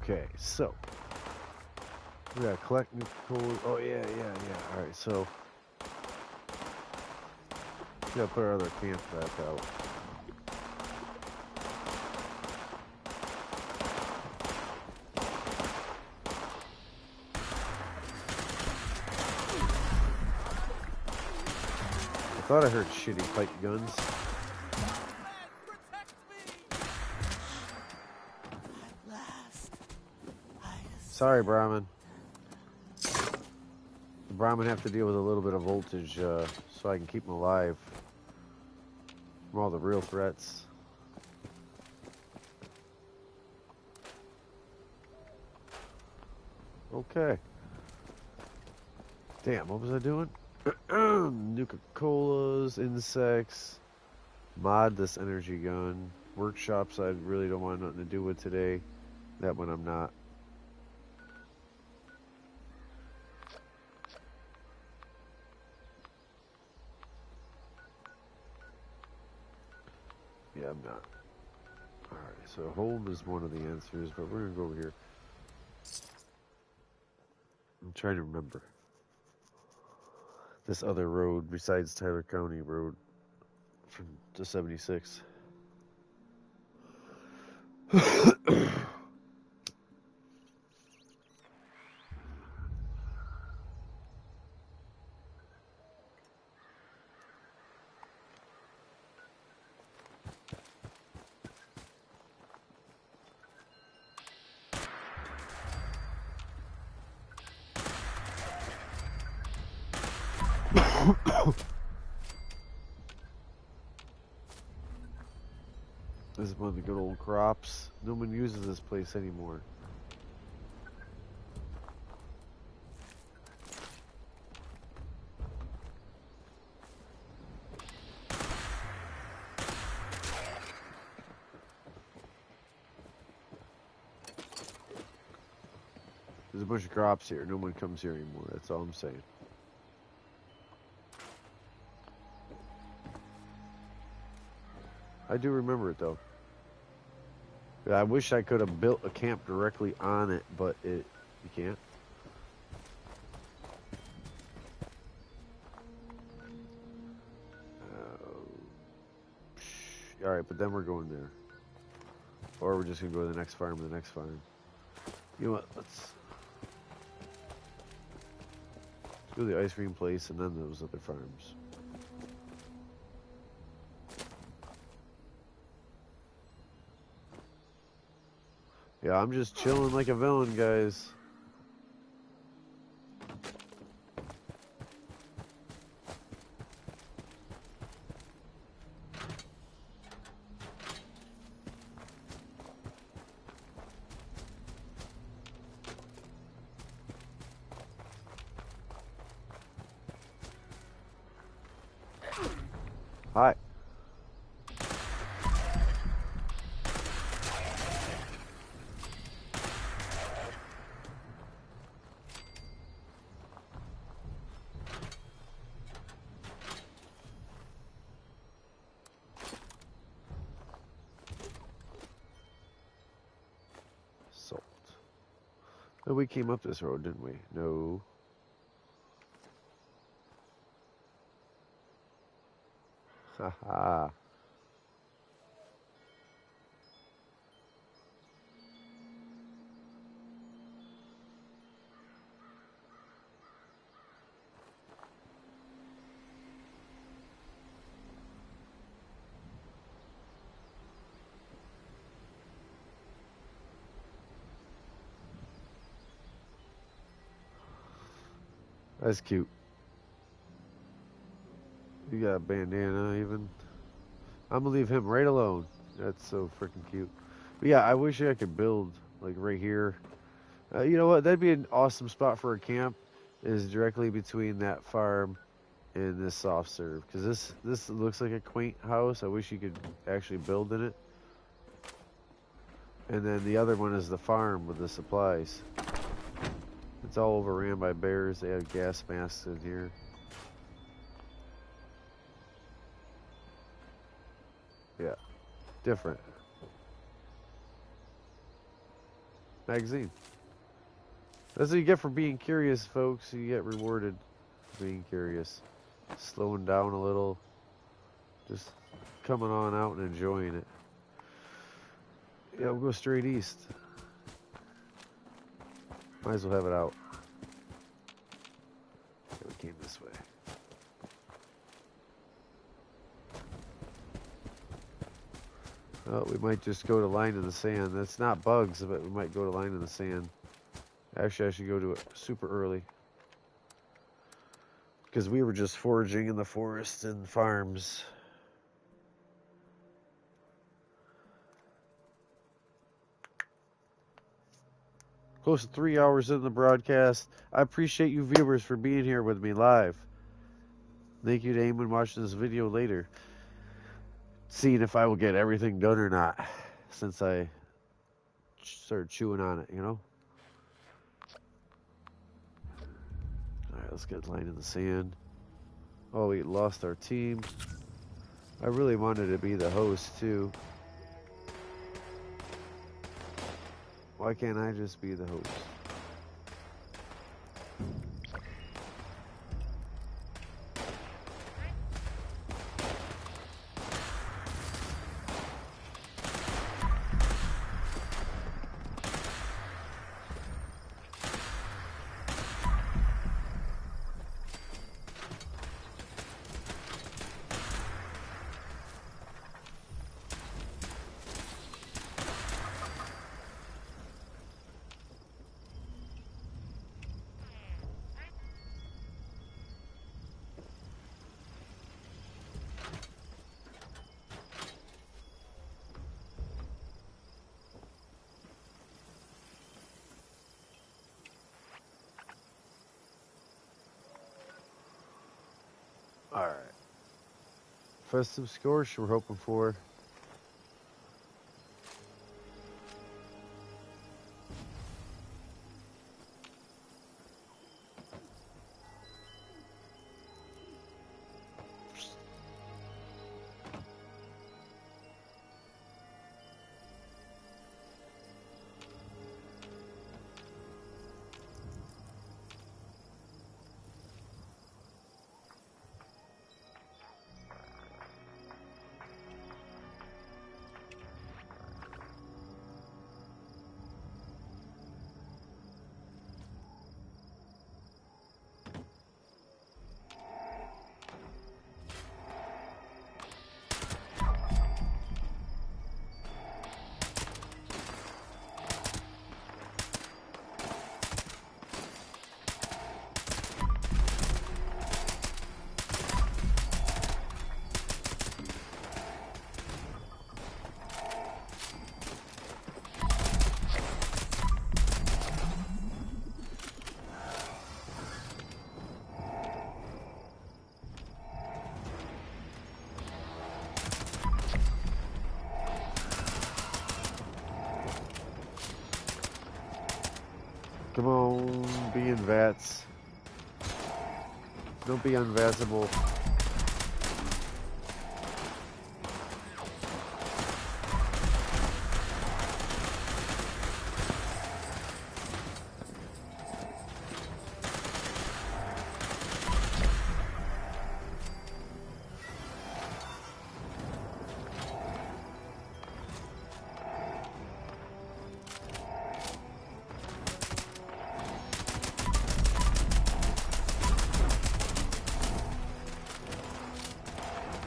Okay, so we gotta collect new coal. Oh yeah. All right, so we gotta put our other camp back out. I thought I heard shitty pipe guns. Sorry, Brahmin. The Brahmin have to deal with a little bit of voltage so I can keep them alive from all the real threats. Okay. Damn, what was I doing? Nuka-Colas, insects, mod this energy gun. Workshops I really don't want nothing to do with today. That one I'm not. Yeah, I'm not. Alright, so home is one of the answers, but we're gonna go over here. I'm trying to remember this other road besides Tyler County Road from the 76. This is one of the good old crops. No one uses this place anymore. There's a bunch of crops here. No one comes here anymore. That's all I'm saying. I do remember it though. I wish I could have built a camp directly on it, but you can't. Alright, but then we're going there. Or we're just going to go to the next farm and the next farm. You know what? Let's go to the ice cream place and then those other farms. Yeah, I'm just chilling like a villain, guys. Hi. Salt. Oh, we came up this road, didn't we? No. Haha. That's cute. You got a bandana even. I'm gonna leave him right alone. That's so freaking cute. But yeah, I wish I could build like right here. You know what? That'd be an awesome spot for a camp. Is directly between that farm and this soft serve. Because this looks like a quaint house. I wish you could actually build in it. And then the other one is the farm with the supplies. It's all overran by bears. They have gas masks in here. Yeah, different. magazine. That's what you get for being curious, folks. You get rewarded for being curious. Slowing down a little. Just coming on out and enjoying it. Yeah, we'll go straight east. Might as well have it out. Okay, we came this way. Oh, we might just go to line in the sand. That's not bugs, but we might go to line in the sand. Actually, I should go to it super early. Because we were just foraging in the forest and farms. Close to 3 hours in the broadcast. I appreciate you viewers for being here with me live. Thank you to anyone watching this video later. Seeing if I will get everything done or not. Since I started chewing on it, you know? Alright, let's get line in the sand. Oh, we lost our team. I really wanted to be the host, too. Why can't I just be the host? Alright. Festive Scorch we're hoping for. Come on, be in vats. Don't be unvatsable.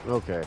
Okay.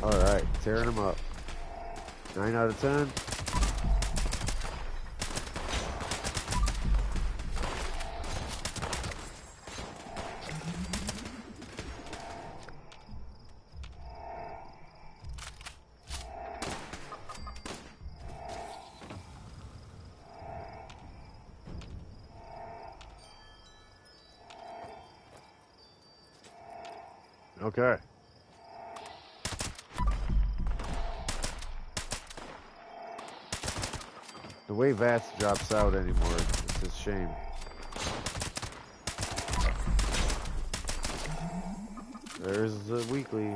Alright, tearing them up. 9 out of 10. Okay. The way VATS drops out anymore, it's a shame. There's the weekly,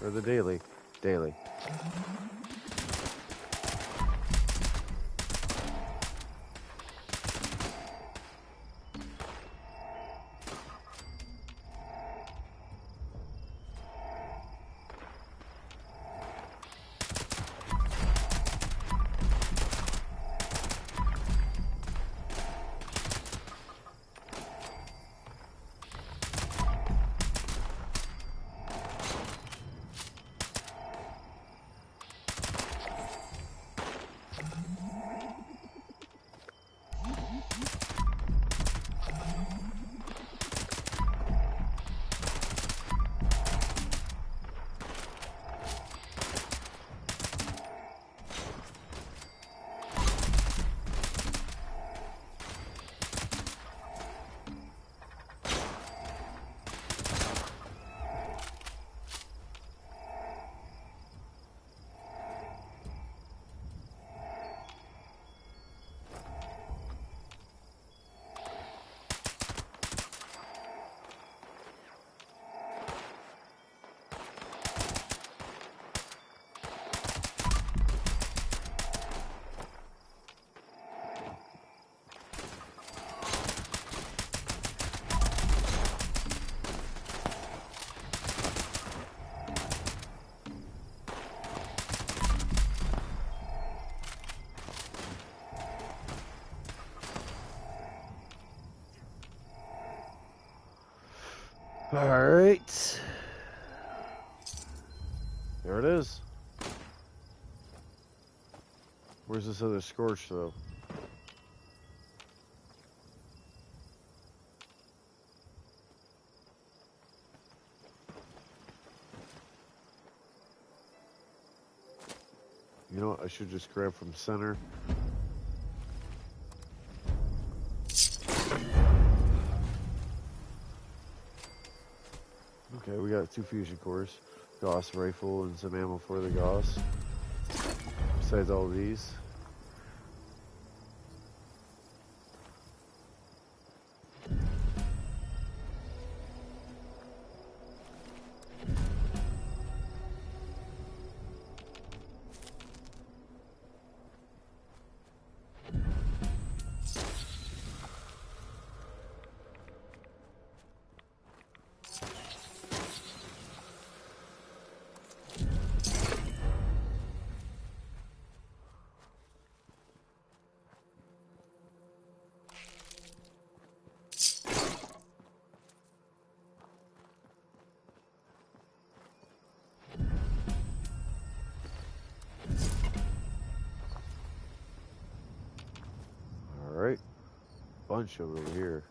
or the daily. Daily. Alright. There it is. Where's this other Scorch, though? You know what? I should just grab from center. Okay, we got 2 fusion cores, Gauss rifle, and some ammo for the Gauss. Besides all these. Alright. Bunch of it over here.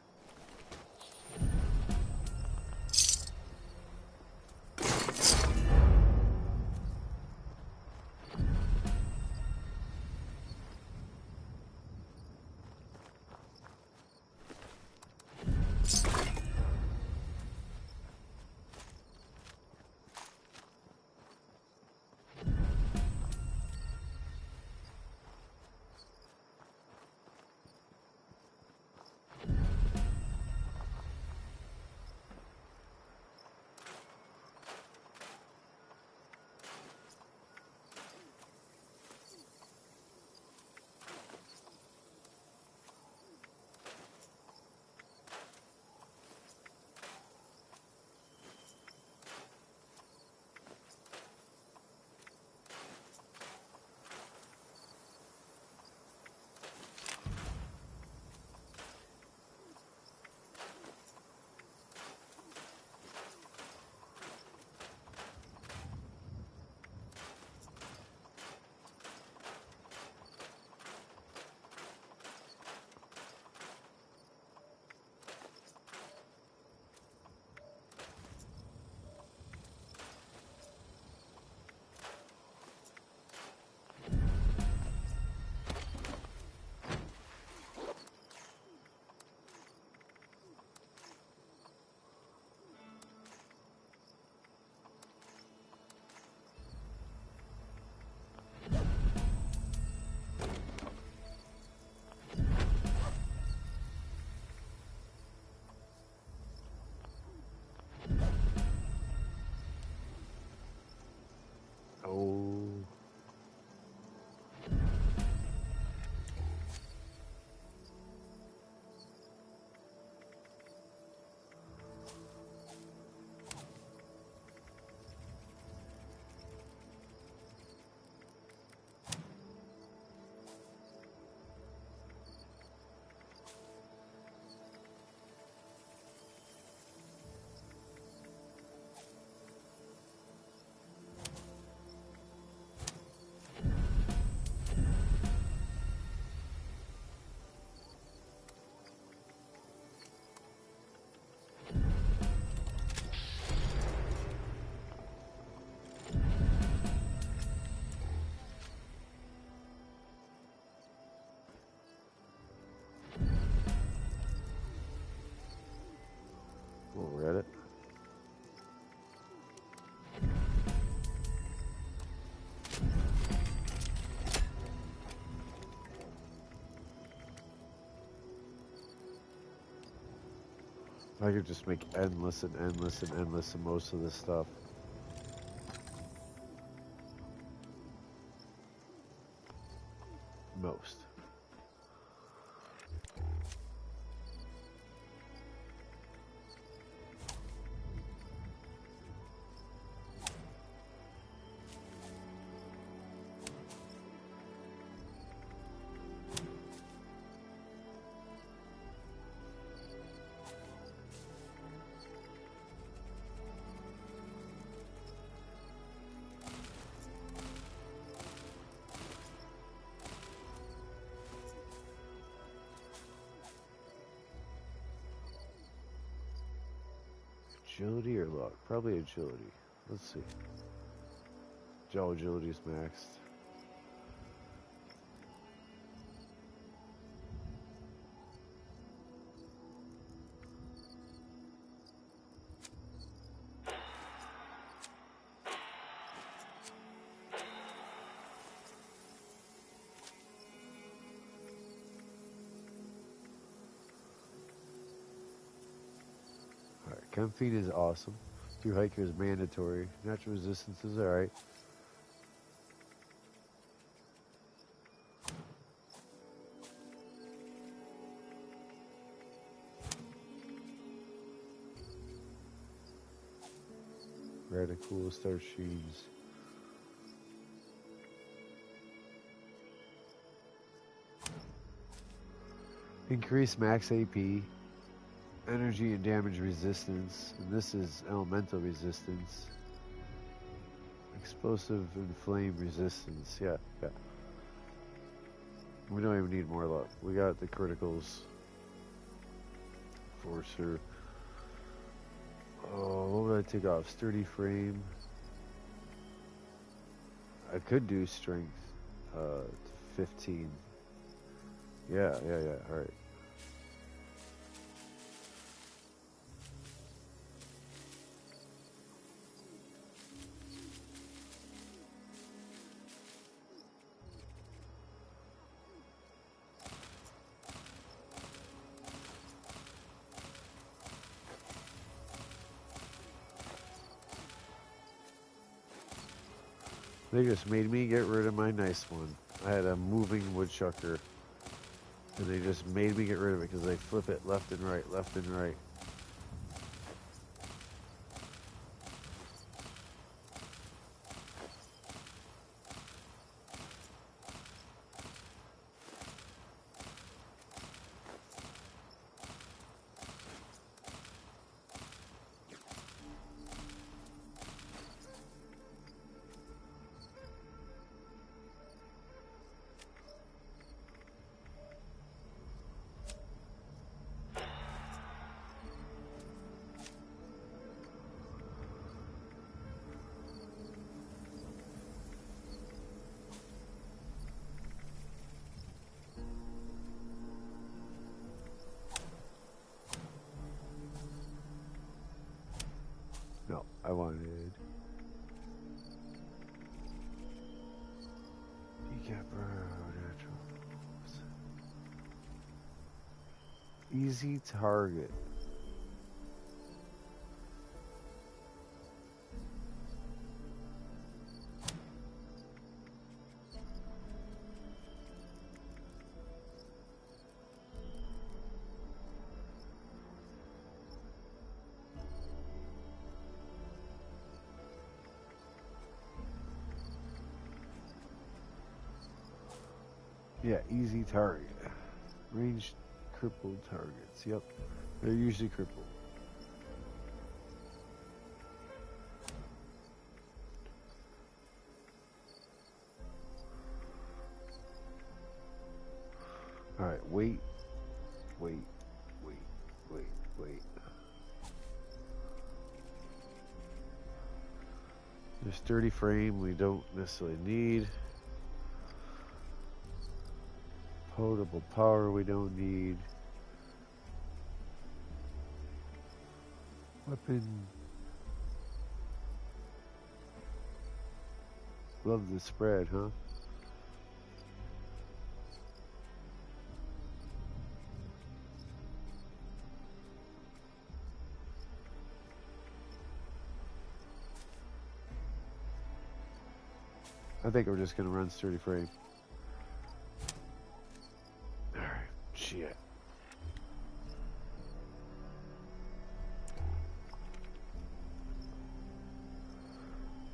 Oh. Oh, we're at it. I could just make endless and endless and endless of most of this stuff. Most. Agility or luck? Probably agility. Let's see. Joe agility is maxed. Alright, chem feed is awesome. Through hiker is mandatory. Natural resistance is alright. Radical star sheets. Increase max AP. Energy and damage resistance, and this is elemental resistance. Explosive and flame resistance, yeah. We don't even need more luck. We got the criticals. Forcer. Oh, what would I take off? Sturdy frame. I could do strength 15. Yeah, alright. They just made me get rid of my nice one. I had a moving woodchucker, and they just made me get rid of it because they flip it left and right, left and right. No, I wanted natural. Easy target. Yeah, easy target. Ranged crippled targets. Yep. They're usually crippled. Alright, wait. There's 30 frame we don't necessarily need. Potable power we don't need. Weapon. Love the spread, huh? I think we're just gonna run sturdy frame. Alright, shit.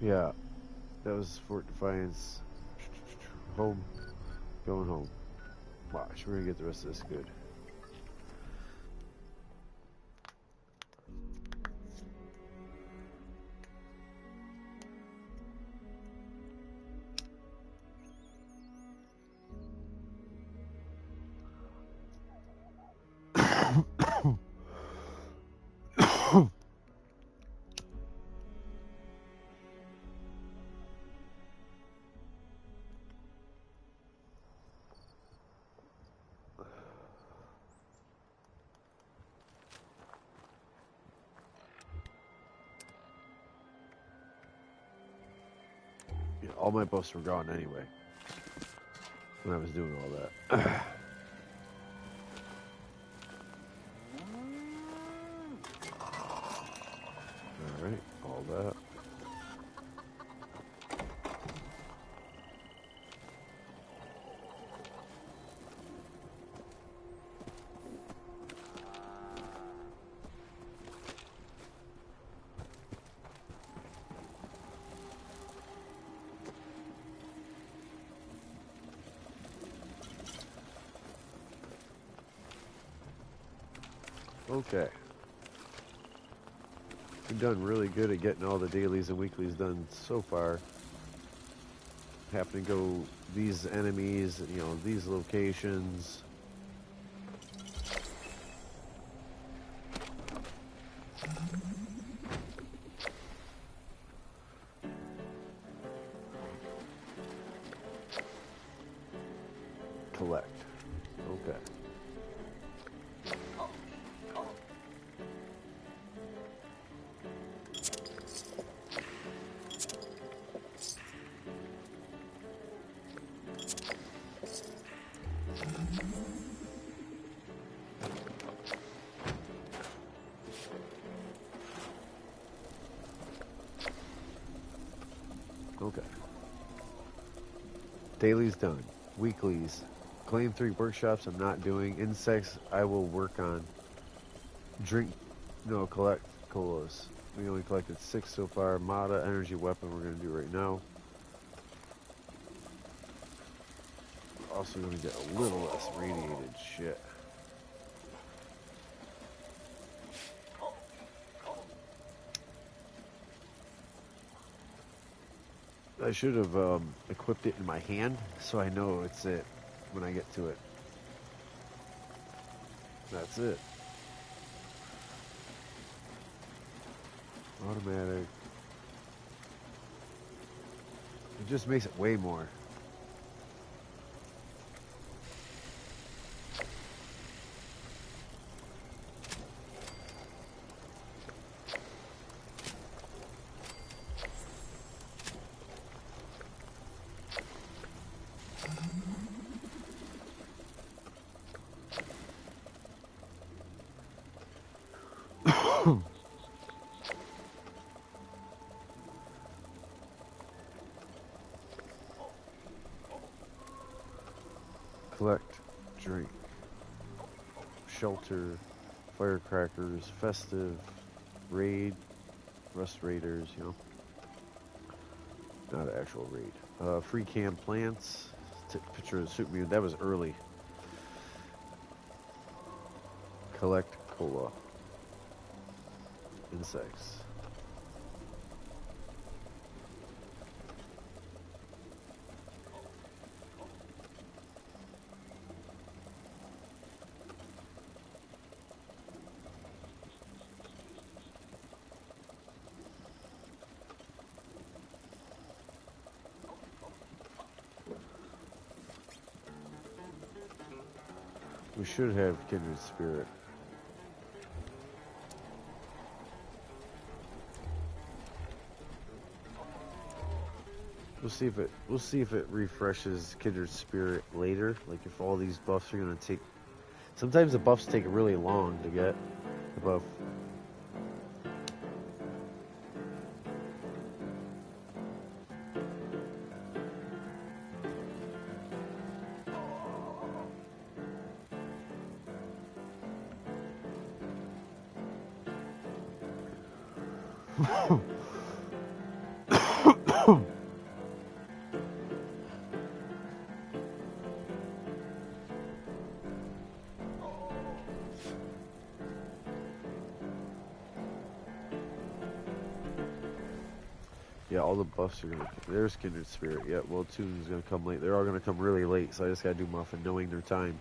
Yeah, that was Fort Defiance. Home. Going home. Watch, we're gonna get the rest of this good. Yeah, all my buffs were gone anyway when I was doing all that. Alright, all that. Okay. We've done really good at getting all the dailies and weeklies done so far. Happen to go these enemies, you know, these locations. Collect. Okay. Okay. Dailies done. Weeklies. Claim 3 workshops I'm not doing. Insects I will work on. Collect colas. We only collected 6 so far. Mata energy weapon we're going to do right now. Also going to get a little less radiated shit. I should have equipped it in my hand so I know it's it when I get to it. That's it. Automatic. It just makes it way more. Collect, drink, shelter, firecrackers, festive, raid, rust raiders, you know. Not an actual raid. Free canned plants, picture of the super mutant. That was early. Collect cola. Insects. We should have kindred spirit. We'll see if it refreshes kindred spirit later. Like if all these buffs are gonna take. Sometimes the buffs take really long to get the buff. Yeah, all the buffs are gonna. There's kindred spirit. Yeah, well, Tune's gonna come late. They're all gonna come really late, so I just gotta do them off and knowing their time.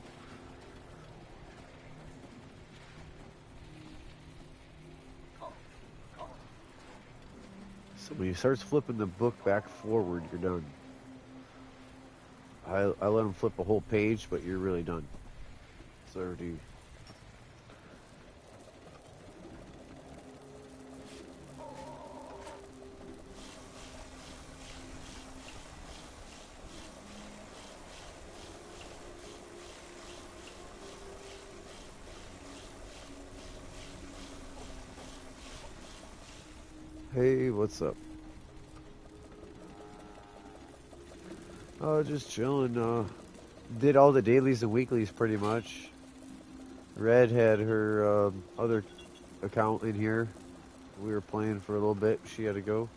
So when he starts flipping the book back forward, you're done. I let him flip a whole page, but you're really done. It's already. Hey, what's up? Oh, just chilling. Did all the dailies and weeklies pretty much. Red had her other account in here. We were playing for a little bit. She had to go.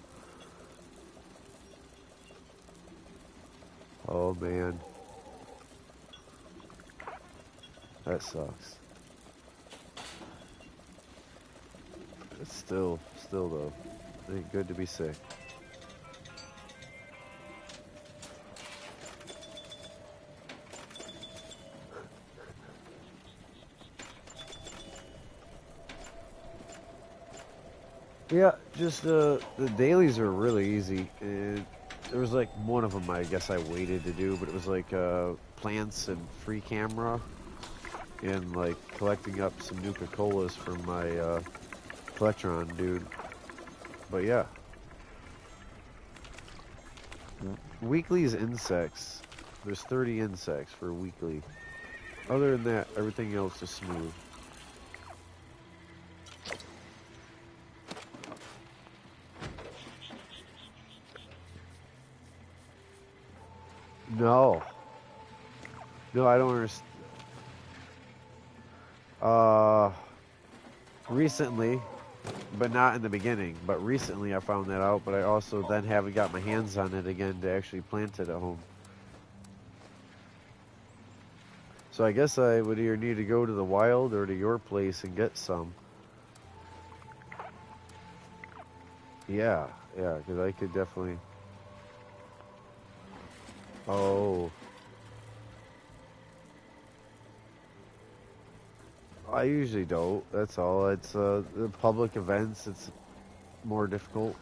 Oh man, that sucks. It's still though. Ain't good to be sick. Yeah, just the dailies are really easy. And there was like one of them I guess I waited to do, but it was like plants and free camera and like collecting up some Nuka-Colas from my Collectron dude. But yeah. Weekly is insects. There's 30 insects for weekly. Other than that, everything else is smooth. No. No, I don't understand. Recently, but not in the beginning. But recently I found that out, but I also then haven't got my hands on it again to actually plant it at home. So I guess I would either need to go to the wild or to your place and get some. Yeah, because I could definitely... Oh. I usually don't, that's all. It's the public events, it's more difficult.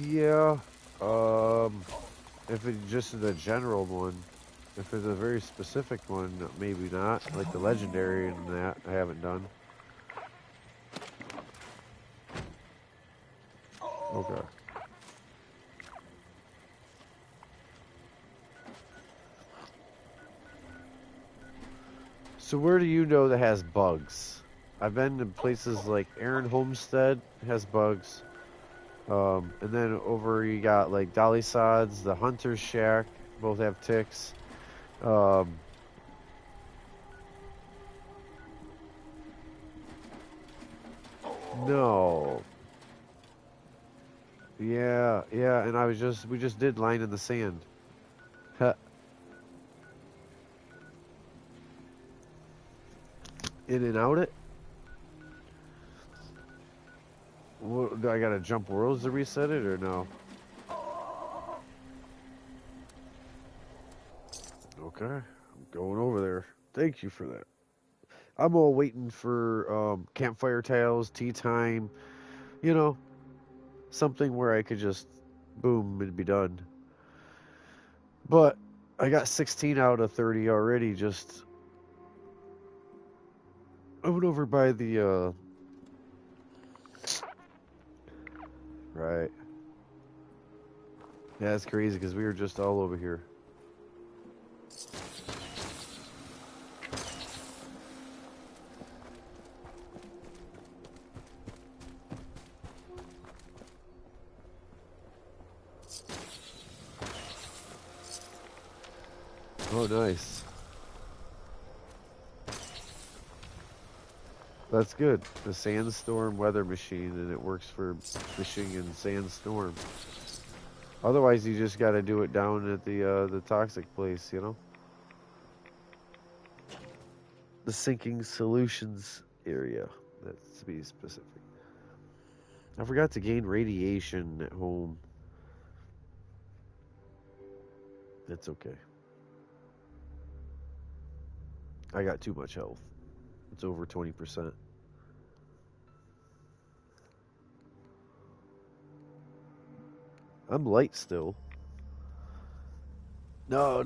Yeah, if it's just the general one, if it's a very specific one, maybe not. Like the legendary and that, I haven't done. Okay. So where do you know that has bugs? I've been to places like Aaron Homestead has bugs. And then over you got like Dolly Sods, the Hunter's Shack, both have ticks. No. Yeah, yeah, and we just did Line in the Sand. Huh. In and out it? What, do I gotta jump worlds to reset it or no? Okay, I'm going over there. Thank you for that. I'm all waiting for campfire tales, tea time, you know, something where I could just boom and be done. But I got 16 out of 30 already. Just I went over by the right. Yeah, that's crazy because we were just all over here. Oh, nice. That's good. The Sandstorm weather machine, and it works for fishing in Sandstorm. Otherwise, you just got to do it down at the toxic place, you know. The Sinking Solutions area. That's to be specific. I forgot to gain radiation at home. That's okay. I got too much health. It's over 20%. I'm light still. No.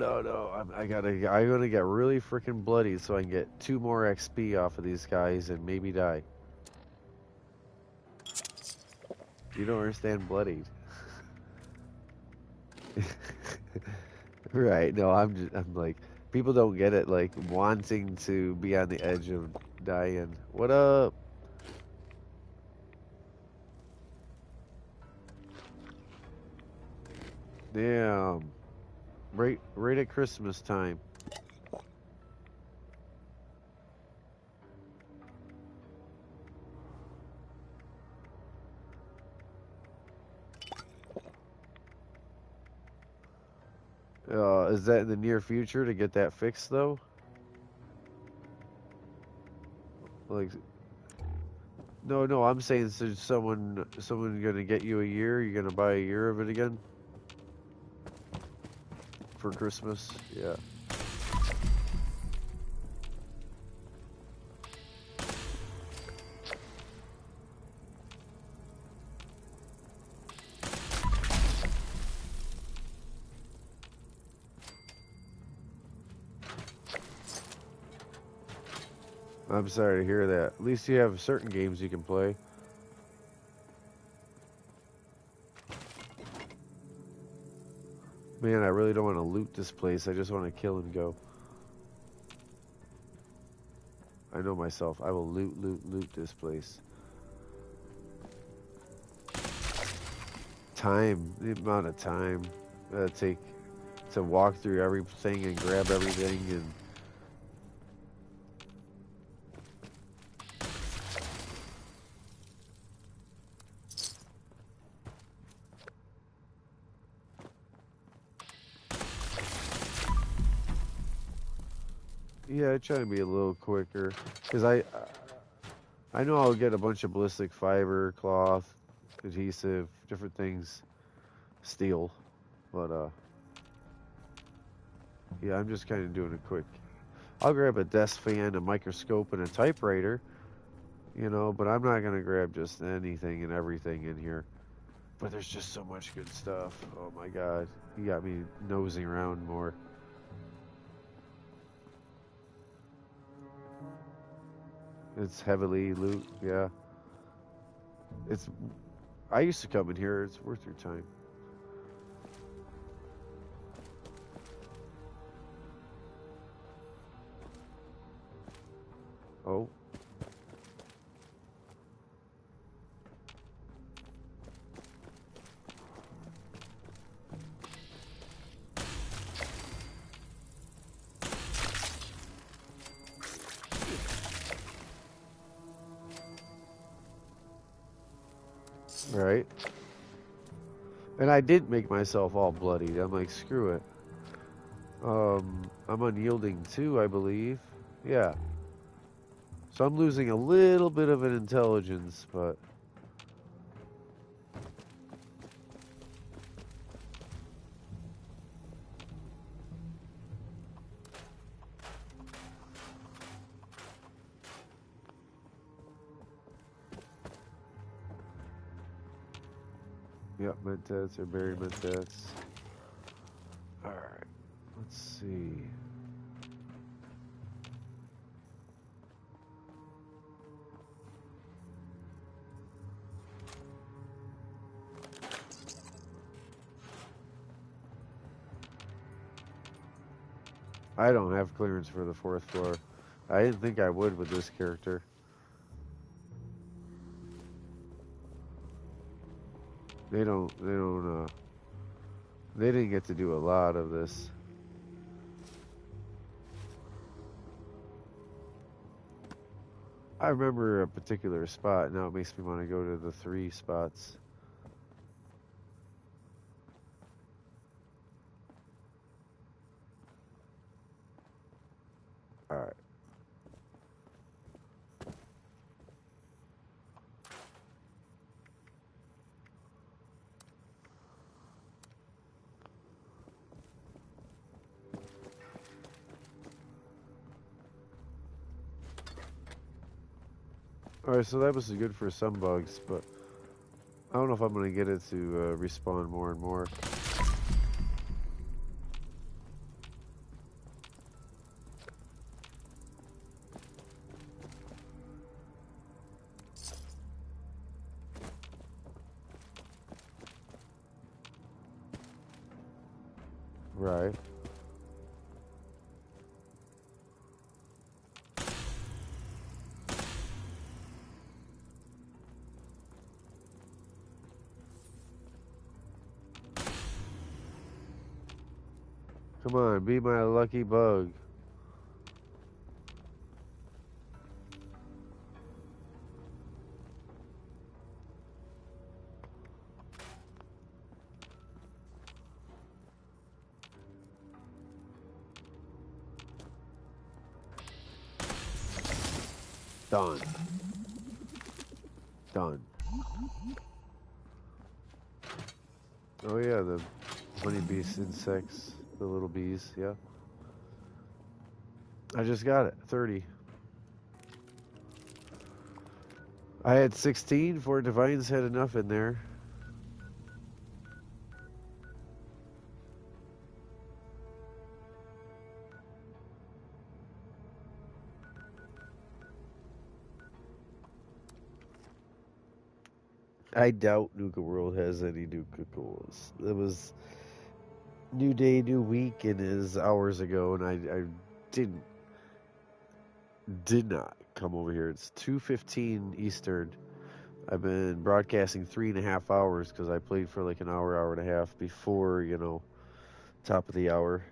I'm gonna get really freaking bloody so I can get 2 more XP off of these guys and maybe die. You don't understand bloodied. Right? No, I'm like, people don't get it. Like wanting to be on the edge of dying. What up? Damn. Right at Christmas time. Is that in the near future to get that fixed though? Like, no, I'm saying, so someone gonna get you a year? You're gonna buy a year of it again for Christmas? Yeah. I'm sorry to hear that. At least you have certain games you can play. Man, I really don't want to loot this place. I just want to kill and go. I know myself. I will loot this place. Time. The amount of time that'll take to walk through everything and grab everything and... Yeah, I try to be a little quicker, because I know I'll get a bunch of ballistic fiber, cloth, adhesive, different things, steel, but yeah, I'm just kind of doing it quick. I'll grab a desk fan, a microscope, and a typewriter, you know, but I'm not gonna grab just anything and everything in here. But there's just so much good stuff. Oh my God, you got me nosing around more. It's heavily loot, yeah. I used to come in here, it's worth your time. Oh. Right. And I didn't make myself all bloodied. I'm like, screw it. I'm unyielding too, I believe. Yeah. So I'm losing a little bit of an intelligence, but... Yep, mentats or buried mentats. Alright. Let's see. I don't have clearance for the 4th floor. I didn't think I would with this character. They didn't get to do a lot of this. I remember a particular spot, now it makes me want to go to the 3 spots. Alright. Alright, so that was good for some bugs, but I don't know if I'm going to get it to respawn more and more. Right. Come on, be my lucky bug. Done. Done. Oh yeah, the honeybees, insects, the little bees, yeah. I just got it, 30. I had 16, 4 divines had enough in there. I doubt Nuka World has any Nuka Cools. It was new day, new week, and is hours ago, and I did not come over here. It's 2:15 Eastern. I've been broadcasting 3.5 hours because I played for like an hour, hour and a half before, you know, top of the hour.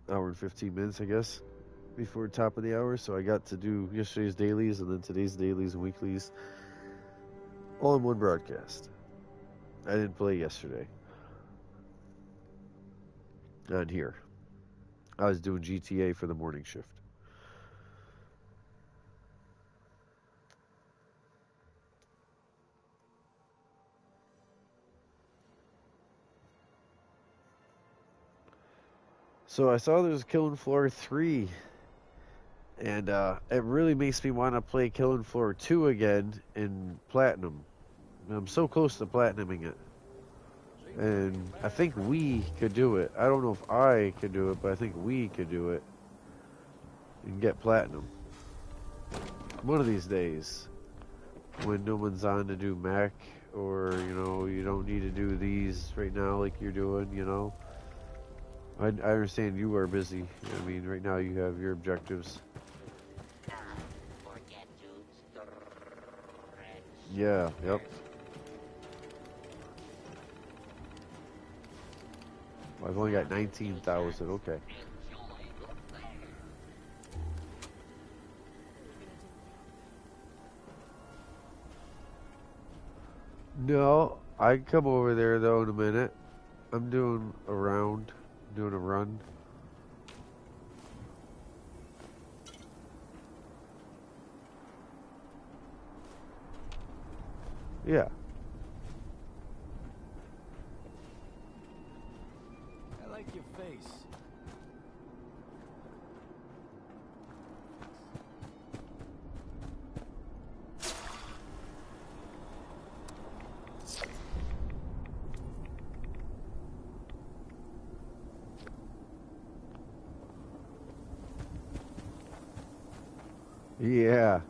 Hour and 15 minutes, I guess, before top of the hour. So I got to do yesterday's dailies and then today's dailies and weeklies all in one broadcast. I didn't play yesterday. Not here. I was doing GTA for the morning shift. So I saw there's Killing Floor 3, and it really makes me want to play Killing Floor 2 again in Platinum. I'm so close to Platinuming it. And I think we could do it. I don't know if I could do it, but I think we could do it. And get Platinum. One of these days. When no one's on to do Mac, or, you know, you don't need to do these right now like you're doing, you know. I understand you are busy. I mean, right now you have your objectives. Yeah, yep. Well, I've only got 19,000, okay. No, I can come over there though in a minute. I'm doing a run. Yeah. I like your face. Yeah.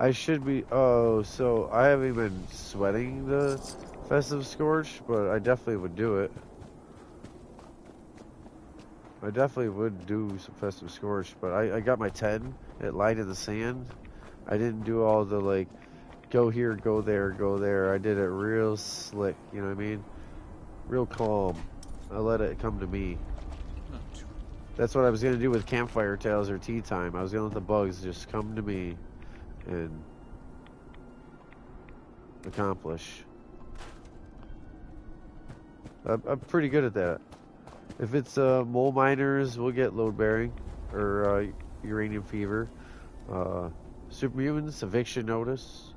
I should be. Oh, so I haven't been sweating the Festive Scorch, but I definitely would do it. I definitely would do some Festive Scorch, but I got my 10 at Line in the Sand. I didn't do all the, like, go here, go there, go there. I did it real slick, you know what I mean? Real calm. I let it come to me. That's what I was going to do with Campfire Tales or Tea Time. I was going to let the bugs just come to me and accomplish. I'm pretty good at that. If it's mole miners, we'll get load bearing or uranium fever. Super mutants, eviction notice.